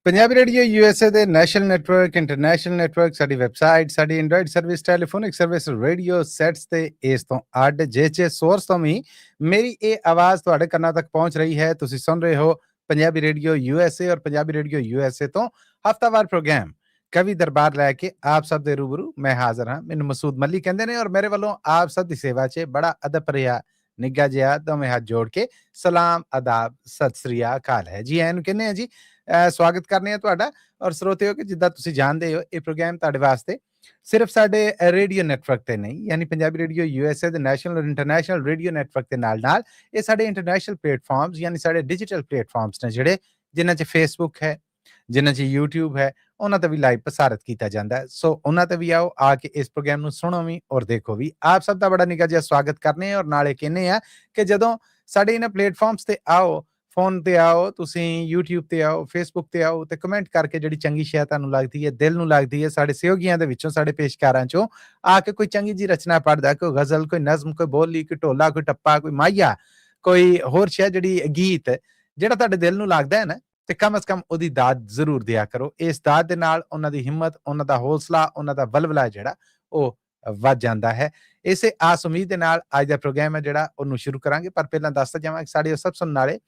Punjabi radio USA ਦੇ national network, international network, ਸਾਡੀ website, ਸਾਡੀ Android service, telephonic service, radio sets ਤੇ ਇਸ ਤੋਂ ਅੱਡ ਜੇ ਸੋਰਸ ਤੋਂ ਵੀ ਮੇਰੀ ਇਹ ਆਵਾਜ਼ ਤੁਹਾਡੇ ਕੰਨਾਂ ਤੱਕ ਪਹੁੰਚ ਰਹੀ ਹੈ। ਤੁਸੀਂ ਸੁਣ ਰਹੇ ਹੋ ਪੰਜਾਬੀ ਰੇਡੀਓ USA ਔਰ ਪੰਜਾਬੀ ਰੇਡੀਓ USA ਤੋਂ ਹਫਤਾਵਾਰ ਪ੍ਰੋਗਰਾਮ ਕਵੀ ਦਰਬਾਰ ਲੈ ਕੇ ਆਪ ਸਭ ਦੇ ਰੂਬਰੂ ਮੈਂ ਹਾਜ਼ਰ ਹਾਂ। ਮੈਨੂੰ ਮਸੂਦ ਮੱਲੀ ਕਹਿੰਦੇ ਨੇ ਔਰ ਮੇਰੇ ਵੱਲੋਂ ਆਪ ਸਭ ਦੀ ਸੇਵਾ 'ਚ ਬੜਾ ਅਦਬ ਰਿਹਾ ਨਿੱਘਾ ਜਿਹਾ ਦੋਵੇਂ ਹੱਥ ਜੋੜ ਕੇ ਸਲਾਮ ਆਦਾਬ ਸਤਿ ਸ੍ਰੀ ਅਕਾਲ ਹੈ ਜੀ। ਇਹਨੂੰ ਕਹਿੰਦੇ ਆ ਜੀ ਸਵਾਗਤ ਕਰਨੇ ਆ ਤੁਹਾਡਾ। ਔਰ ਸਰੋਤਿਓ ਕਿ ਜਿੱਦਾਂ ਤੁਸੀਂ ਜਾਣਦੇ ਹੋ ਇਹ ਪ੍ਰੋਗਰਾਮ ਤੁਹਾਡੇ ਵਾਸਤੇ ਸਿਰਫ ਸਾਡੇ ਰੇਡੀਓ ਨੈਟਵਰਕ ਤੇ ਨਹੀਂ, ਯਾਨੀ ਪੰਜਾਬੀ ਰੇਡੀਓ USA ਦੇ ਨੈਸ਼ਨਲ ਔਰ ਇੰਟਰਨੈਸ਼ਨਲ ਰੇਡੀਓ ਨੈਟਵਰਕ ਦੇ ਨਾਲ ਇਹ ਸਾਡੇ ਇੰਟਰਨੈਸ਼ਨਲ ਪਲੇਟਫਾਰਮਸ ਯਾਨੀ ਸਾਡੇ ਡਿਜੀਟਲ ਪਲੇਟਫਾਰਮਸ ਨੇ ਜਿਹੜੇ ਜਿਨ੍ਹਾਂ 'ਚ ਫੇਸਬੁੱਕ ਹੈ, ਜਿਨ੍ਹਾਂ 'ਚ YouTube ਹੈ, ਉਹਨਾਂ ਤੇ ਵੀ ਲਾਈਵ ਪ੍ਰਸਾਰਿਤ ਕੀਤਾ ਜਾਂਦਾ ਹੈ। ਸੋ ਉਹਨਾਂ ਤੇ ਵੀ ਆਓ, ਆ ਕੇ ਇਸ ਪ੍ਰੋਗਰਾਮ ਨੂੰ ਸੁਣੋ ਵੀ ਔਰ ਦੇਖੋ ਵੀ। ਆਪ ਸਭ ਦਾ ਬੜਾ ਨਿੱਘਾ ਜਿਹਾ ਸਵਾਗਤ ਕਰਨੇ ਔਰ ਨਾਲੇ ਕਹਿੰਦੇ ਆ ਕਿ ਜਦੋਂ ਸਾਡੇ ਇਹਨਾਂ ਪਲੇਟਫਾਰਮਸ ਤੇ ਆਓ, ਫੋਨ ਤੇ ਆਓ, ਤੁਸੀਂ YouTube ਤੇ ਆਓ, ਫੇਸਬੁੱਕ ਤੇ ਆਓ ਤੇ ਕਮੈਂਟ ਕਰਕੇ ਜਿਹੜੀ ਚੰਗੀ ਸ਼ੈ ਤੁਹਾਨੂੰ ਲੱਗਦੀ ਹੈ, ਦਿਲ ਨੂੰ ਲੱਗਦੀ ਹੈ, ਸਾਡੇ ਸਹਿਯੋਗੀਆਂ ਦੇ ਵਿੱਚੋਂ, ਸਾਡੇ ਪੇਸ਼ਕਾਰਾਂ ਚੋਂ ਆ ਕੇ ਕੋਈ ਚੰਗੀ ਜੀ ਰਚਨਾ ਪੜ੍ਹਦਾ, ਕੋਈ ਗਜ਼ਲ, ਕੋਈ ਨਜ਼ਮ, ਕੋਈ ਬੋਲੀ, ਕੋਈ ਢੋਲਾ, ਕੋਈ ਟੱਪਾ, ਕੋਈ ਮਾਹੀਆ, ਕੋਈ ਹੋਰ ਸ਼ੈ, ਜਿਹੜੀ ਗੀਤ ਜਿਹੜਾ ਤੁਹਾਡੇ ਦਿਲ ਨੂੰ ਲੱਗਦਾ ਹੈ ਨਾ, ਤੇ ਕਮ ਅਜ਼ ਕਮ ਉਹਦੀ ਦਾਦ ਜ਼ਰੂਰ ਦਿਆ ਕਰੋ। ਇਸ ਦਾਦ ਦੇ ਨਾਲ ਉਹਨਾਂ ਦੀ ਹਿੰਮਤ, ਉਹਨਾਂ ਦਾ ਹੌਸਲਾ, ਉਹਨਾਂ ਦਾ ਬਲਬਲਾ ਜਿਹੜਾ ਉਹ ਵੱਧ ਜਾਂਦਾ ਹੈ। ਇਸੇ ਆਸ ਉਮੀਦ ਦੇ ਨਾਲ ਅੱਜ ਦਾ ਪ੍ਰੋਗਰਾਮ ਹੈ ਜਿਹੜਾ ਉਹਨੂੰ ਸ਼ੁਰੂ ਕਰਾਂਗੇ। ਪਰ ਪਹਿਲਾਂ ਦੱਸਦਾ ਜਾਵਾਂ ਕਿ ਸਾਡੇ ਸਭ ਸੁਣਨ ਵਾਲੇ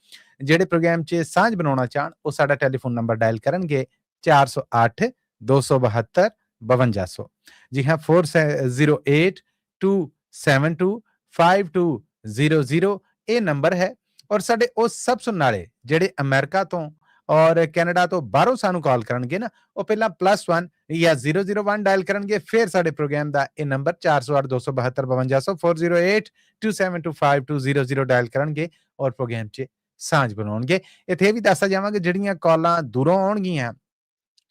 ਜਿਹੜੇ ਪ੍ਰੋਗਰਾਮ 'ਚ ਸਾਂਝ ਬਣਾਉਣਾ ਚਾਹਣ ਉਹ ਸਾਡਾ ਟੈਲੀਫੋਨ ਨੰਬਰ ਡਾਇਲ ਕਰਨਗੇ 408 272 5200। ਜੀ ਹਾਂ, 408 272 5200 ਇਹ ਨੰਬਰ ਹੈ। ਔਰ ਸਾਡੇ ਉਹ ਸਭ ਸੁਣਨ ਵਾਲੇ ਜਿਹੜੇ ਅਮਰੀਕਾ ਤੋਂ ਔਰ ਕੈਨੇਡਾ ਤੋਂ ਬਾਹਰੋਂ ਸਾਨੂੰ ਕਾਲ ਕਰਨਗੇ ਨਾ, ਉਹ ਪਹਿਲਾਂ +1 ਜਾਂ 001 ਡਾਇਲ ਕਰਨਗੇ, ਫਿਰ ਸਾਡੇ ਪ੍ਰੋਗਰਾਮ ਦਾ ਇਹ ਨੰਬਰ 408 272 5200 408 272 5200 ਡਾਇਲ ਕਰਨਗੇ ਔਰ ਪ੍ਰੋਗਰਾਮ 'ਚ ਸਾਂਝ ਬਣਾਉਣਗੇ। ਇੱਥੇ ਵੀ ਦੱਸਦਾ ਜਾਵਾਂਗੇ ਜਿਹੜੀਆਂ ਕਾਲਾਂ ਦੂਰੋਂ ਆਉਣਗੀਆਂ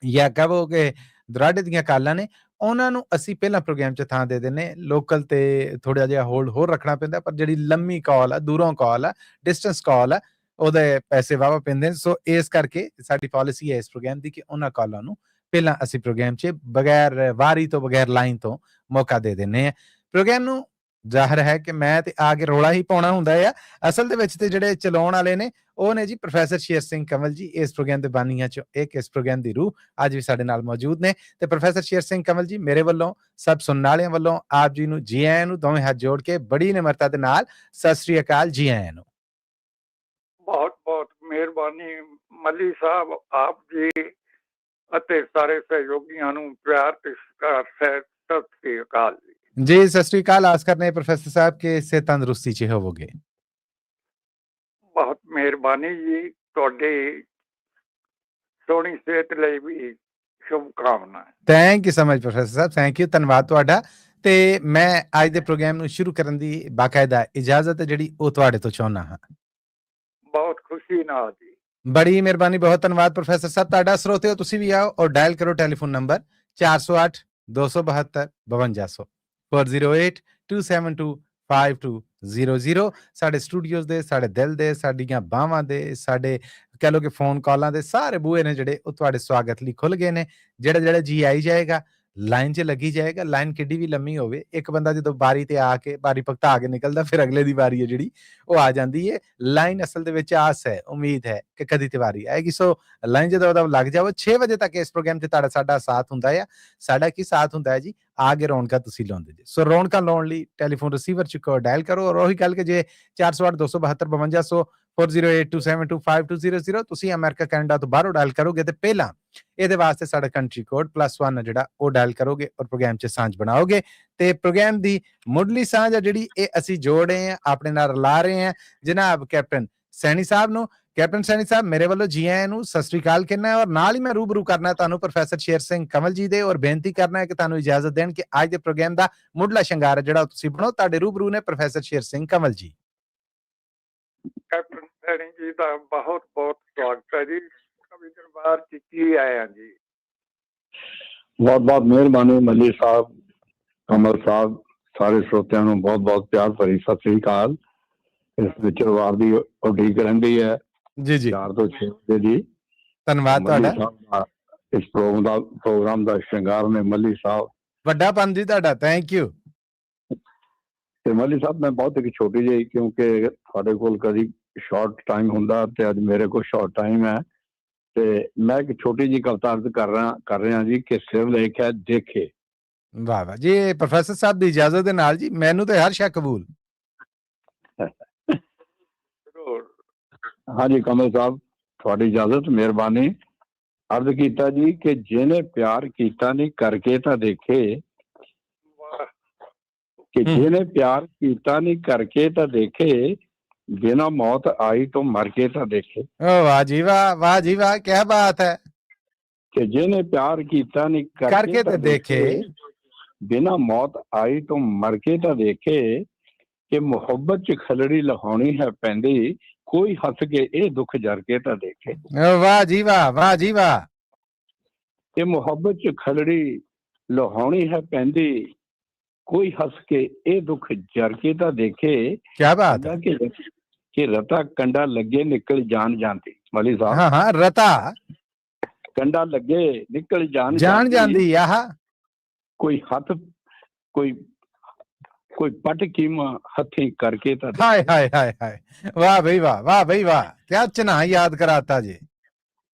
ਜਾਂ ਕਹੋ ਕਿ ਦੁਰਾਡੇ ਦੀਆਂ ਕਾਲਾਂ ਨੇ, ਉਹਨਾਂ ਨੂੰ ਅਸੀਂ ਪਹਿਲਾਂ ਪ੍ਰੋਗਰਾਮ 'ਚ ਥਾਂ ਦੇ ਦਿੰਦੇ। ਲੋਕਲ ਤੇ ਥੋੜਾ ਜਿਹਾ ਹੋਲਡ ਹੋਰ ਰੱਖਣਾ ਪੈਂਦਾ, ਪਰ ਜਿਹੜੀ ਲੰਮੀ ਕਾਲ ਆ, ਦੂਰੋਂ ਕਾਲ ਆ, ਡਿਸਟੈਂਸ ਕਾਲ ਆ, ਉਹਦੇ ਪੈਸੇ ਵਾਵਾ ਪੈਂਦੇ ਨੇ। ਸੋ ਇਸ ਕਰਕੇ ਸਾਡੀ ਪਾਲਿਸੀ ਹੈ ਇਸ ਪ੍ਰੋਗਰਾਮ ਦੀ ਕਿ ਉਹਨਾਂ ਕਾਲਾਂ ਨੂੰ ਪਹਿਲਾਂ ਅਸੀਂ ਪ੍ਰੋਗਰਾਮ 'ਚ ਬਗੈਰ ਵਾਰੀ ਤੋਂ, ਬਗੈਰ ਲਾਈਨ ਤੋਂ ਮੌਕਾ ਦੇ ਦਿੰਦੇ ਹਾਂ। ਪ੍ਰੋਗਰਾਮ ਨੂੰ ਜ਼ਾਹਰ ਹੈ ਕਿ ਮੈਂ ਤੇ ਆ ਕੇ ਰੌਲਾ ਹੀ ਪਾਉਣਾ ਹੁੰਦਾ ਆ। ਅਸਲ ਦੇ ਵਿੱਚ ਤੇ ਜਿਹੜੇ ਚਲਾਉਣ ਵਾਲੇ ਨੇ ਉਹ ਨੇ ਜੀ ਪ੍ਰੋਫੈਸਰ ਸ਼ੇਰ ਸਿੰਘ ਕੰਵਲ ਜੀ, ਇਸ ਪ੍ਰੋਗਰਾਮ ਦੇ ਬਾਨੀਆਂ 'ਚੋਂ ਇੱਕ, ਇਸ ਪ੍ਰੋਗਰਾਮ ਦੀ ਰੂਹ ਅੱਜ ਵੀ ਸਾਡੇ ਨਾਲ ਮੌਜੂਦ ਨੇ। ਤੇ ਪ੍ਰੋਫੈਸਰ ਸ਼ੇਰ ਸਿੰਘ ਕੰਵਲ ਜੀ, ਮੇਰੇ ਵੱਲੋਂ, ਸਭ ਸੁਣਨ ਵਾਲਿਆਂ ਵੱਲੋਂ ਆਪ ਜੀ ਨੂੰ ਜੀ ਆਇਆਂ ਨੂੰ, ਦੋਵੇਂ ਹੱਥ ਜੋੜ ਕੇ ਬੜੀ ਨਿਮਰਤਾ ਦੇ ਨਾਲ ਸਤਿ ਸ੍ਰੀ ਅਕਾਲ, ਜੀ ਆਇਆਂ ਨੂੰ। ਬਹੁਤ ਬਹੁਤ ਮਿਹਰਬਾਨੀ ਮੱਲੀ ਸਾਹਿਬ, ਆਪ ਜੀ ਅਤੇ ਸਾਰੇ ਸਹਿਯੋਗੀਆਂ ਨੂੰ ਪਿਆਰ ਤੇ ਸਤਿ ਸ੍ਰੀ ਅਕਾਲ ਜੀ। ਸਤਿ ਸ੍ਰੀ ਅਕਾਲ। ਆਸ ਕਰਨੇ ਪ੍ਰੋਫੈਸਰ ਸਾਹਿਬ ਕਿ ਸੇ ਤੰਦਰੁਸਤੀ 'ਚ ਹੋਵੋਗੇ। ਬਹੁਤ ਮਿਹਰਬਾਨੀ ਜੀ, ਤੁਹਾਡੀ ਸੋਹਣੀ ਸਿਹਤ ਲਈ ਵੀ ਸ਼ੁਭ ਕਾਮਨਾ। Thank you so much professor Sahib, thank you, ਧੰਨਵਾਦ ਤੁਹਾਡਾ। ਤੇ ਮੈਂ ਅੱਜ ਦੇ ਪ੍ਰੋਗਰਾਮ ਨੂੰ ਸ਼ੁਰੂ ਕਰਨ ਦੀ ਬਾਕਾਇਦਾ ਇਜਾਜ਼ਤ ਜਿਹੜੀ ਉਹ ਤੁਹਾਡੇ ਤੋਂ ਚਾਹੁੰਦਾ ਹਾਂ। ਬਹੁਤ ਖੁਸ਼ੀ ਨਾਲ ਜੀ, ਬੜੀ ਮਿਹਰਬਾਨੀ, ਬਹੁਤ ਧੰਨਵਾਦ ਪ੍ਰੋਫੈਸਰ ਸਾਹਿਬ ਤੁਹਾਡਾ। ਸਰੋਤਿਓ ਤੁਸੀਂ ਵੀ ਆਓ ਔਰ ਡਾਇਲ ਕਰੋ ਟੈਲੀਫੋਨ ਨੰਬਰ 408 272 5200 408 272 5200। ਸਾਡੇ ਸਟੂਡੀਓਜ਼ ਦੇ, ਸਾਡੇ ਦਿਲ ਦੇ, ਸਾਡੀਆਂ ਬਾਹਾਂ ਦੇ, ਸਾਡੇ ਕਹਿ ਲਓ ਕਿ ਫੋਨ ਕਾਲਾਂ ਦੇ ਸਾਰੇ ਬੂਹੇ ਨੇ ਜਿਹੜੇ ਉਹ ਤੁਹਾਡੇ ਸਵਾਗਤ ਲਈ ਖੁੱਲ ਗਏ ਨੇ। ਜਿਹੜਾ ਜੀ ਆਈ ਜਾਏਗਾ, ਲਾਈਨ 'ਚ ਲੱਗੀ ਜਾਏਗਾ। ਲਾਈਨ ਕਿੱਡੀ ਵੀ ਲੰਮੀ ਹੋਵੇ, ਇੱਕ ਬੰਦਾ ਜਦੋਂ ਬਾਰੀ ਤੇ ਆ ਕੇ ਬਾਰੀ ਭਗਤਾ ਕੇ ਨਿਕਲਦਾ, ਫਿਰ ਅਗਲੇ ਦੀ ਵਾਰੀ ਹੈ ਜਿਹੜੀ ਉਹ ਆ ਜਾਂਦੀ ਹੈ। ਲਾਈਨ ਅਸਲ ਦੇ ਵਿੱਚ ਆਸ ਹੈ, ਉਮੀਦ ਹੈ ਕਿ ਕਦੀ ਤੇ ਵਾਰੀ ਆਏਗੀ। ਸੋ ਲਾਈਨ ਜਦੋਂ ਉਹਦਾ ਲੱਗ ਜਾਓ, 6 ਵਜੇ ਤੱਕ ਇਸ ਪ੍ਰੋਗਰਾਮ 'ਚ ਤੁਹਾਡਾ ਸਾਡਾ ਸਾਥ ਹੁੰਦਾ ਆ। ਸਾਡਾ ਕੀ ਸਾਥ ਹੁੰਦਾ ਹੈ ਜੀ, ਆ ਕੇ ਰੌਣਕਾਂ ਤੁਸੀਂ ਲਾਉਂਦੇ ਜੀ। ਸੋ ਰੌਣਕਾਂ ਲਾਉਣ ਲਈ ਟੈਲੀਫੋਨ ਰਿਸੀਵਰ ਚੁੱਕੋ, ਡਾਇਲ ਕਰੋ। ਔਰ ਉਹੀ ਗੱਲ ਕਿ ਜੇ 408 272 5200 408 272 5200 ਤੁਸੀਂ ਅਮਰੀਕਾ, ਕੈਨੇਡਾ ਤੋਂ ਬਾਹਰੋਂ ਡਾਇਲ ਕਰੋਗੇ ਤੇ ਪਹਿਲਾਂ ਇਹਦੇ ਵਾਸਤੇ ਸਾਡਾ ਕੰਟਰੀ ਕੋਡ +1 ਜਿਹੜਾ ਉਹ ਡਾਇਲ ਕਰੋਗੇ ਔਰ ਪ੍ਰੋਗਰਾਮ 'ਚ ਸਾਂਝ ਬਣਾਓਗੇ। ਤੇ ਪ੍ਰੋਗਰਾਮ ਦੀ ਮੁੱਢਲੀ ਸਾਂਝ ਆ ਜਿਹੜੀ ਇਹ ਅਸੀਂ ਜੋੜ ਰਹੇ ਹਾਂ, ਆਪਣੇ ਨਾਲ ਰਲਾ ਰਹੇ ਹਾਂ ਜਨਾਬ ਕੈਪਟਨ ਸੈਣੀ ਸਾਹਿਬ ਨੂੰ। ਕੈਪਟਨ ਸੈਣੀ ਸਾਹਿਬ, ਮੇਰੇ ਵੱਲੋਂ ਜੀ ਆਇਆਂ ਨੂੰ, ਸਤਿ ਸ੍ਰੀ ਅਕਾਲ ਕਹਿਣਾ ਹੈ। ਔਰ ਨਾਲ ਹੀ ਮੈਂ ਰੂਬਰੂ ਕਰਨਾ ਤੁਹਾਨੂੰ ਪ੍ਰੋਫੈਸਰ ਸ਼ੇਰ ਸਿੰਘ ਕੰਵਲ ਜੀ ਦੇ, ਔਰ ਬੇਨਤੀ ਕਰਨਾ ਹੈ ਕਿ ਤੁਹਾਨੂੰ ਇਜਾਜ਼ਤ ਦੇਣ ਕਿ ਅੱਜ ਦੇ ਪ੍ਰੋਗਰਾਮ ਦਾ ਮੁੱਢਲਾ ਸ਼ਿੰਗਾਰ ਜਿਹੜਾ ਤੁਸੀਂ ਬਣੋ। ਤੁਹਾਡੇ ਰੂਬਰੂ ਨੇ ਪ੍ਰੋਫੈਸਰ ਸ਼ੇਰ ਸਿੰਘ ਕੰਵਲ ਜੀ। ਕੈਪਟਨ ਸੈਣੀ ਜੀ ਦਾ ਬਹੁਤ ਬਹੁਤ ਸਵਾਗਤ ਹੈ ਜੀ, ਕਵੀ ਦਰਬਾਰ 'ਚ ਕੀ ਆਇਆ ਜੀ। ਬਹੁਤ ਬਹੁਤ ਮਿਹਰਬਾਨੀ ਮੱਲੀ ਸਾਹਿਬ, ਕਮਲ ਸਾਹਿਬ, ਸਾਰੇ ਸਰੋਤਿਆਂ ਨੂੰ ਬਹੁਤ ਬਹੁਤ ਪਿਆਰ ਭਰੀ ਸਤਿ ਸ੍ਰੀ ਅਕਾਲ। ਇਸ ਵਿੱਚ ਵਾਰ ਦੀ ਉਡੀਕ ਰਹਿੰਦੀ ਹੈ ਜੀ ਜੀ, 4 ਤੋਂ 6 ਵਜੇ ਦੀ। ਧੰਨਵਾਦ ਤੁਹਾਡਾ। ਇਸ ਪ੍ਰੋਗਰਾਮ ਦਾ ਸ਼ਿੰਗਾਰ ਨੇ ਮੱਲੀ ਸਾਹਿਬ, ਵੱਡਾ ਪੰਨ ਜੀ ਤੁਹਾਡਾ, ਥੈਂਕ ਯੂ। ਤੇ ਮੱਲੀ ਸਾਹਿਬ, ਮੈਂ ਬਹੁਤ ਇੱਕ ਛੋਟੀ ਜਿਹੀ, ਕਿਉਂਕਿ ਤੁਹਾਡੇ ਕੋਲ ਕਦੀ ਸ਼ਾਰਟ ਟਾਈਮ ਹੁੰਦਾ ਤੇ ਅੱਜ ਮੇਰੇ ਕੋਲ ਸ਼ਾਰਟ ਟਾਈਮ ਹੈ, ਤੇ ਮੈਂ ਇੱਕ ਛੋਟੀ ਜਿਹੀ ਕਵਿਤਾ ਅਰਜ਼ ਕਰ ਰਿਹਾ ਜੀ ਕਿ ਸਿਰ ਲੇਖਿਆ ਦੇਖੇ। ਵਾਹ ਵਾਹ ਜੀ, ਪ੍ਰੋਫੈਸਰ ਸਾਹਿਬ ਦੀ ਇਜਾਜ਼ਤ ਦੇ ਨਾਲ ਜੀ, ਮੈਨੂੰ ਤੇ ਹਰ ਸ਼ੈ ਕਬੂਲ। ਜ਼ਰੂਰ। ਹਾਂਜੀ ਕਮਲ ਸਾਹਿਬ, ਤੁਹਾਡੀ ਇਜਾਜ਼ਤ, ਮਿਹਰਬਾਨੀ। ਅਰਜ਼ ਕੀਤਾ ਜੀ ਕਿ ਜਿਹਨੇ ਪਿਆਰ ਕੀਤਾ ਨਹੀਂ ਕਰਕੇ ਤਾਂ ਦੇਖੇ, ਵਾਹ ਕਿ ਜਿਹਨੇ ਪਿਆਰ ਕੀਤਾ ਨਹੀਂ ਕਰਕੇ ਤਾਂ ਦੇਖੇ, ਬਿना मौत आई तो मर के तो देखे। ओ वाह जी वाह, वाह जी वाह, क्या बात है। कि जिन्हें प्यार किया नहीं करके तो तो देखे, बिना मौत आई तो मर के तो देखे, कि मुहब्बत च खलड़ी लहाउणी है पैंदी, कोई हस के ये दुख जर के तो देखे। ओ वाह जी वाह, वाह जी वाह। कि मुहब्बत च खलड़ी लहाउणी है पैंदी, कोई हस के ये दुख जर के तो देखे। क्या बात है। कि रता कंडा लगे निकल जान जाती। मली साहब, हाँ हाँ, रता कंडा लगे निकल जान जाती, आह कोई हाथ कोई कोई पट कीमा हथी करके तो हाय हाय हाय हाय, वाह भाई वाह, वाह भाई वाह, क्या चना याद कराता जी।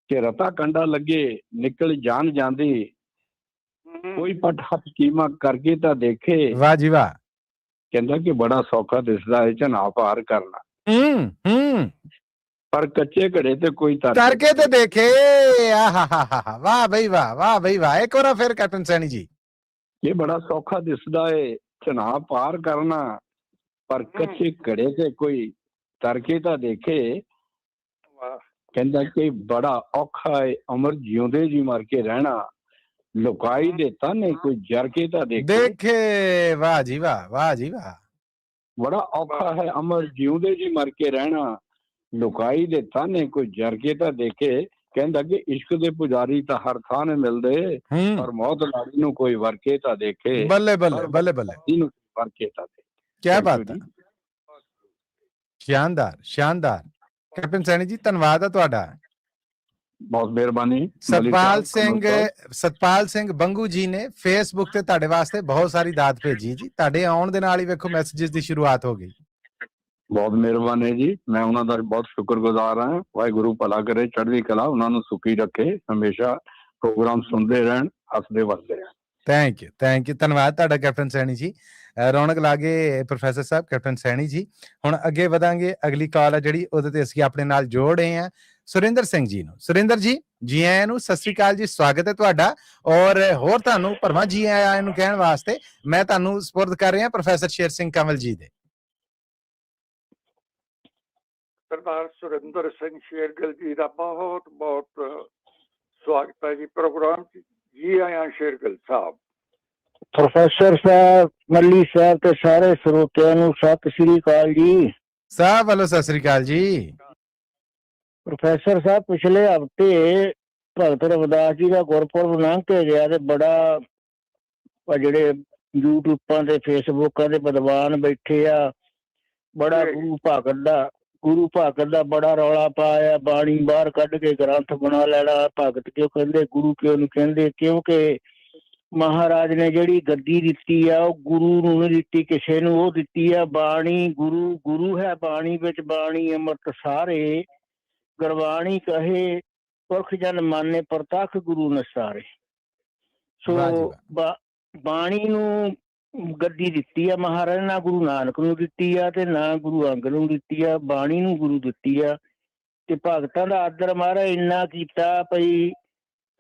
कि रता कंडा लगे निकल जान जाती, कोई पट हथ कीमा करके तो देखे। वाह जी वाह। कहता कि बड़ा सौखा दिसदा है चना पार करना, पर कच्चे घड़े ते कोई करके तो देखे। वाह भाई वाह, वाह भाई वाह। एक बार फिर कैप्टन सैनी जी। ये बड़ा सौखा दिसदा है चना पार करना, पर कच्चे घड़े ते कोई तरके तो देखे। कहता कि बड़ा औखा है अमर जिउंदे जी मर के रहना, लुकाई दे ताने कोई जर के तो देखे। वाह जी वाह, वाह जी वाह। बड़ा औखा है अमर जिउंदे जी मर के रहना, लुकाई दे ताने कोई जर के तो देखे। कहंदा कि इश्क दे पुजारी तो हर थाने मिलदे, पर मौत लाड़ी नूं कोई वर के तो देखे। बल्ले बल्ले बल्ले बल्ले, वर के तो देखे। क्या बात है। शानदार शानदार। कैप्टन सैनी जी धन्यवाद है तुहाडा। बहुत मेहरबानी। सतपाल सिंह बंगू जी ने फेसबुक ते तुहाडे वास्ते बहुत सारी दात भेजी जी, तुहाडे आउण दे नाल ही वेखो मैसेजेस दी शुरुआत हो गई। बहुत मेहरबानी जी, मैं उन्हां दा बहुत शुक्रगुजार हां। वाहिगुरू भला करे, चढ़दी कला उन्हां नूं सुखी रखे, हमेशा प्रोग्राम सुनदे रहन, हसदे वसदे रहन। थैंक यू, धन्यवाद तुहाडा कैप्टन सैनी जी। रौनक लागे प्रोफैसर साहब, कैप्टन सैनी जी। हुण अगे वधांगे, अगली कॉल है जिहड़ी ਉਹਦੇ ਤੇ ਅਸੀਂ ਆਪਣੇ ਨਾਲ ਜੋੜ ਰਹੇ ਹਾਂ ਸੁਰਿੰਦਰ ਸਿੰਘ ਜੀ ਨੂੰ। ਸੁਰਿੰਦਰ ਜੀ, ਜੀ ਆਇਆਂ ਨੂੰ, ਸਤਿ ਸ੍ਰੀ ਅਕਾਲ ਜੀ, ਸਵਾਗਤ ਹੈ ਤੁਹਾਡਾ। ਔਰ ਹੋਰ ਤੁਹਾਨੂੰ ਭਰਵਾਂ ਜੀ ਆਇਆਂ ਨੂੰ ਕਹਿਣ ਵਾਸਤੇ ਮੈਂ ਤੁਹਾਨੂੰ ਸਪੁਰਦ ਕਰ ਰਿਹਾ ਪ੍ਰੋਫੈਸਰ ਸ਼ੇਰ ਸਿੰਘ ਕੰਵਲ ਜੀ ਦੇ। ਸਰਦਾਰ ਸੁਰਿੰਦਰ ਸਿੰਘ ਸ਼ੇਰਗਿੱਲ ਜੀ ਦਾ ਬਹੁਤ ਬਹੁਤ ਸਵਾਗਤ ਹੈ ਜੀ ਪ੍ਰੋਗਰਾਮ 'ਚ। ਜੀ ਆਇਆਂ ਸ਼ੇਰਗਿੱਲ ਸਾਹਿਬ। ਪ੍ਰੋਫੈਸਰ ਸਾਹਿਬ, ਮੱਲੀ ਸਾਹਿਬ ਤੇ ਸਾਰੇ ਸਰੋਤਿਆਂ ਨੂੰ ਸਤਿ ਸ੍ਰੀ ਅਕਾਲ ਜੀ। ਸਾਹਿਬ ਵੱਲੋਂ ਸਤਿ ਸ੍ਰੀ ਅਕਾਲ ਜੀ। ਪ੍ਰੋਫੈਸਰ ਸਾਹਿਬ, ਪਿਛਲੇ ਹਫ਼ਤੇ ਭਗਤ ਰਵਿਦਾਸ ਜੀ ਦਾ ਗੁਰਪੁਰਬ ਲੰਘ ਕੇ ਗਿਆ ਤੇ ਬੜਾ ਜਿਹੜੇ ਯੂਟਿਊਬਾਂ ਤੇ ਫੇਸਬੁੱਕਾਂ ਦੇ ਵਿਦਵਾਨ ਬੈਠੇ ਆ, ਬੜਾ ਗੁਰੂ ਭਗਤ ਦਾ ਬੜਾ ਰੌਲਾ ਪਾਇਆ। ਬਾਣੀ ਬਾਹਰ ਕੱਢ ਕੇ ਗ੍ਰੰਥ ਬਣਾ ਲੈਣਾ। ਭਗਤ ਕਿਉਂ ਕਹਿੰਦੇ, ਗੁਰੂ ਕਿਉਂ ਨੂੰ ਕਹਿੰਦੇ? ਕਿਉਂਕਿ ਮਹਾਰਾਜ ਨੇ ਜਿਹੜੀ ਗੱਦੀ ਦਿੱਤੀ ਆ ਉਹ ਗੁਰੂ ਨੂੰ ਨਹੀਂ ਦਿੱਤੀ, ਕਿਸੇ ਨੂੰ, ਉਹ ਦਿੱਤੀ ਆ ਬਾਣੀ। ਗੁਰੂ ਹੈ ਬਾਣੀ ਵਿੱਚ, ਬਾਣੀ ਅੰਮ੍ਰਿਤ ਸਾਰੇ, ਗੁਰਬਾਣੀ ਕਹੇ ਪੁਰਖ ਜਨ ਮਾਨੇ ਪ੍ਰਤੱਖ ਗੁਰੂ ਨਸਾਰੇ। ਸੋ ਬਾਣੀ ਨੂੰ ਗੱਦੀ ਦਿੱਤੀ ਆ ਮਹਾਰਾਜ, ਨਾ ਗੁਰੂ ਨਾਨਕ ਨੂੰ ਦਿੱਤੀ ਆ ਤੇ ਨਾ ਗੁਰੂ ਅੰਗਦ ਨੂੰ ਦਿੱਤੀ ਆ, ਬਾਣੀ ਨੂੰ ਗੁਰੂ ਦਿੱਤੀ ਆ। ਤੇ ਭਗਤਾਂ ਦਾ ਆਦਰ ਮਹਾਰਾਜ ਇੰਨਾ ਕੀਤਾ ਭਈ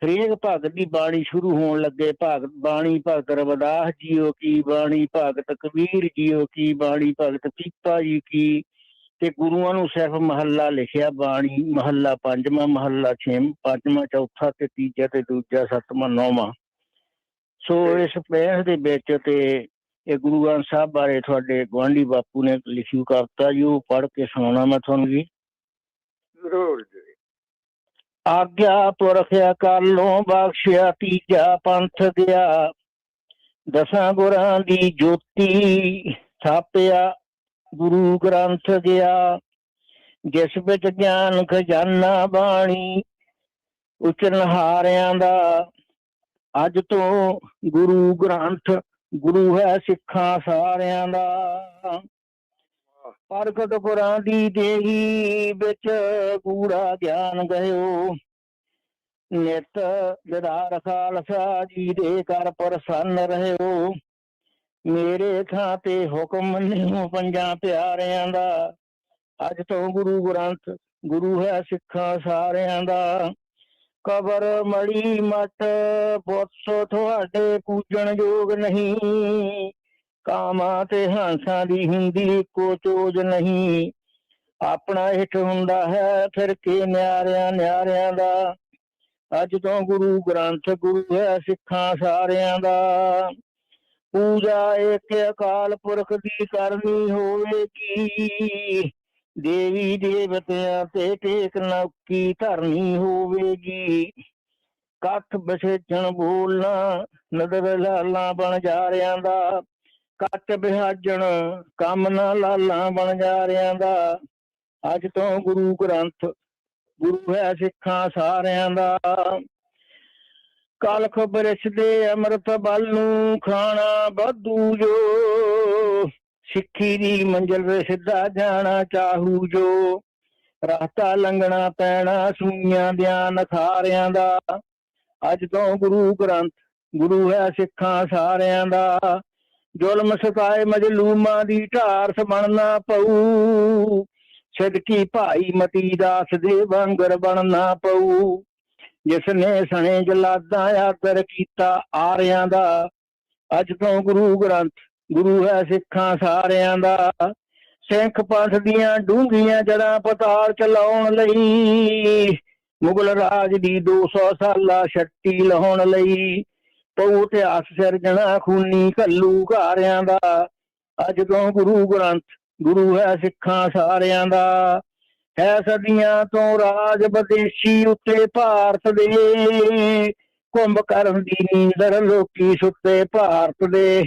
ਹਰੇਕ ਭਗਤ ਦੀ ਬਾਣੀ ਸ਼ੁਰੂ ਹੋਣ ਲੱਗੇ ਬਾਣੀ ਭਗਤ ਰਵਿਦਾਸ ਜੀਓ ਕੀ, ਬਾਣੀ ਭਗਤ ਕਬੀਰ ਜੀਓ ਕੀ, ਬਾਣੀ ਭਗਤ ਪੀਪਾ ਜੀ ਕੀ। ਤੇ ਗੁਰੂਆਂ ਨੂੰ ਸਿਰਫ ਮਹੱਲਾ ਲਿਖਿਆ ਬਾਣੀ, ਮਹੱਲਾ ਪੰਜਵਾਂ, ਮਹੱਲਾ ਪੰਜਵਾਂ, ਚੌਥਾ ਤੇ ਤੀਜਾ ਤੇ ਦੂਜਾ, ਸੱਤਵਾਂ, ਨੌਵਾਂ। ਸੋ ਇਸ ਬਹਿਸ ਦੇ ਵਿੱਚ ਤੇ ਇਹ ਗੁਰੂ ਗ੍ਰੰਥ ਸਾਹਿਬ ਬਾਰੇ ਤੁਹਾਡੇ ਗੁਆਂਢੀ ਬਾਪੂ ਨੇ ਲਿਖੀ ਕਵਿਤਾ ਜੀ, ਉਹ ਪੜ੍ਹ ਕੇ ਸੁਣਾਉਣਾ ਮੈਂ ਤੁਹਾਨੂੰ ਜੀ। ਜ਼ਰੂਰ ਜੀ। ਆਗਿਆ ਪੁਰਖ ਅਕਾਲੋਂ ਬਖਸ਼ਿਆ ਤੀਜਾ ਪੰਥ ਗਿਆ, ਦਸਾਂ ਗੁਰਾਂ ਦੀ ਜੋਤੀ ਥਾਪਿਆ ਗੁਰੂ ਗ੍ਰੰਥ ਗਿਆ। ਜਿਸ ਵਿੱਚ ਗਿਆਨ ਖਜ਼ਾਨਾ ਬਾਣੀ ਉਚਰਨਹਾਰਿਆਂ ਦਾ, ਅੱਜ ਤੋਂ ਗੁਰੂ ਗ੍ਰੰਥ ਗੁਰੂ ਹੈ ਸਿੱਖਾਂ ਸਾਰਿਆਂ ਦਾ। ਪ੍ਰਗਟ ਗੁਰਾਂ ਦੀ ਦੇਹੀ ਵਿੱਚ ਗੂੜਾ ਗਿਆਨ ਗਇਓ, ਨਿਤ ਦਿਦਾਰ ਖਾਲਸਾ ਜੀ ਦੇ ਕਰ ਪ੍ਰਸੰਨ ਰਹਿਓ। ਮੇਰੇ ਥਾਂ ਤੇ ਹੁਕਮ ਮੰਨਿਓ ਪੰਜਾਂ ਪਿਆਰਿਆਂ ਦਾ। ਅੱਜ ਤੋਂ ਗੁਰੂ ਗ੍ਰੰਥ ਗੁਰੂ ਹੈ ਸਿੱਖਾਂ ਸਾਰਿਆਂ ਦਾ। ਕਬਰ ਮੜੀ ਮੱਟ ਪੁੱਛੋ ਤੁਹਾਡੇ ਪੂਜਣ ਯੋਗ ਨਹੀਂ। ਕਾਮਾਂ ਤੇ ਹੰਸਾਂ ਦੀ ਹੁੰਦੀ ਕੋ ਚੋਜ ਨਹੀਂ। ਆਪਣਾ ਹਿੱਠ ਹੁੰਦਾ ਹੈ ਫਿਰ ਕੇ ਨਿਆਰਿਆਂ ਨਿਆਰਿਆਂ ਦਾ। ਅੱਜ ਤੋਂ ਗੁਰੂ ਗ੍ਰੰਥ ਗੁਰੂ ਹੈ ਸਿੱਖਾਂ ਸਾਰਿਆਂ ਦਾ। ਪੂਜਾ ਇੱਕ ਅਕਾਲ ਪੁਰਖ ਦੀ ਕਰਨੀ ਹੋਵੇਗੀ। ਦੇਵੀ ਦੇਵਤਿਆਂ ਤੇ ਟੇਕ ਨੌਕੀ ਧਰਨੀ ਹੋਵੇਗੀ। ਕੱਠ ਬਸੇਜਣ ਬੋਲਣਾ ਨਦਰ ਲਾਲਾਂ ਬਣ ਜਾਰਿਆਂ ਦਾ। ਕੱਟ ਬਿਹਾਜਣ ਕੰਮ ਨਾ ਲਾਲਾਂ ਬਣ ਜਾਰਿਆਂ ਦਾ। ਅੱਜ ਤੋਂ ਗੁਰੂ ਗ੍ਰੰਥ ਗੁਰੂ ਹੈ ਸਿੱਖਾਂ ਸਾਰਿਆਂ ਦਾ। ਕਲਖ ਬਰਿਸ਼ ਦੇ ਅੰਮ੍ਰਿਤ ਬਲ ਨੂੰ ਖਾਣਾ ਵਾਧੂ ਜੋ। ਸਿੱਖੀ ਦੀ ਮੰਜ਼ਿਲ ਸਿੱਧਾ ਜਾਣਾ ਚਾਹੂ ਜੋ। ਰਸਤਾ ਲੰਘਣਾ ਪੈਣਾ ਸੂਈਆਂ ਦਿਆਂ ਨਖਾਰਿਆਂ ਦਾ। ਅੱਜ ਤੋਂ ਗੁਰੂ ਗ੍ਰੰਥ ਗੁਰੂ ਹੈ ਸਿੱਖਾਂ ਸਾਰਿਆਂ ਦਾ। ਜ਼ੁਲਮ ਸਤਾਏ ਮਜਲੂਮਾਂ ਦੀ ਢਾਰਸ ਬਣਨਾ ਪਊ। ਸਿਦਕੀ ਭਾਈ ਮਤੀ ਦਾਸ ਦੇ ਵਾਂਗਰ ਬਣਨਾ ਪਊ। ਜਿਸਨੇ ਸਣੇ ਜਲਾਦਾਂ ਆਦਰ ਕੀਤਾ ਆਰਿਆਂ ਦਾ। ਅੱਜ ਤੋਂ ਗੁਰੂ ਗ੍ਰੰਥ ਗੁਰੂ ਹੈ ਸਿੱਖਾਂ ਸਾਰਿਆਂ ਦਾ। ਸਿੱਖ ਪੰਥ ਦੀਆਂ ਡੂੰਘੀਆਂ ਜੜ੍ਹਾਂ ਪਤਾਲ ਚਲਾਉਣ ਲਈ। ਮੁਗਲ ਰਾਜ ਦੀ 200 ਸਾਲਾ ਛੱਟੀ ਲਾਉਣ ਲਈ। ਪਊ ਇਤਿਹਾਸ ਸਿਰਜਣਾ ਖੂਨੀ ਘੱਲੂ ਘਾਰਿਆਂ ਦਾ। ਅੱਜ ਤੋਂ ਗੁਰੂ ਗ੍ਰੰਥ ਗੁਰੂ ਹੈ ਸਿੱਖਾਂ ਸਾਰਿਆਂ ਦਾ। ਹੈ ਸਦੀਆਂ ਤੋਂ ਰਾਜ ਵਿਦੇਸ਼ੀ ਉੱਤੇ ਭਾਰਤ ਦੇ। ਕੁੰਭ ਕਰਨ ਦੀ ਨੀਂਦਰ ਲੋਕੀ ਸੁੱਤੇ ਭਾਰਤ ਦੇ।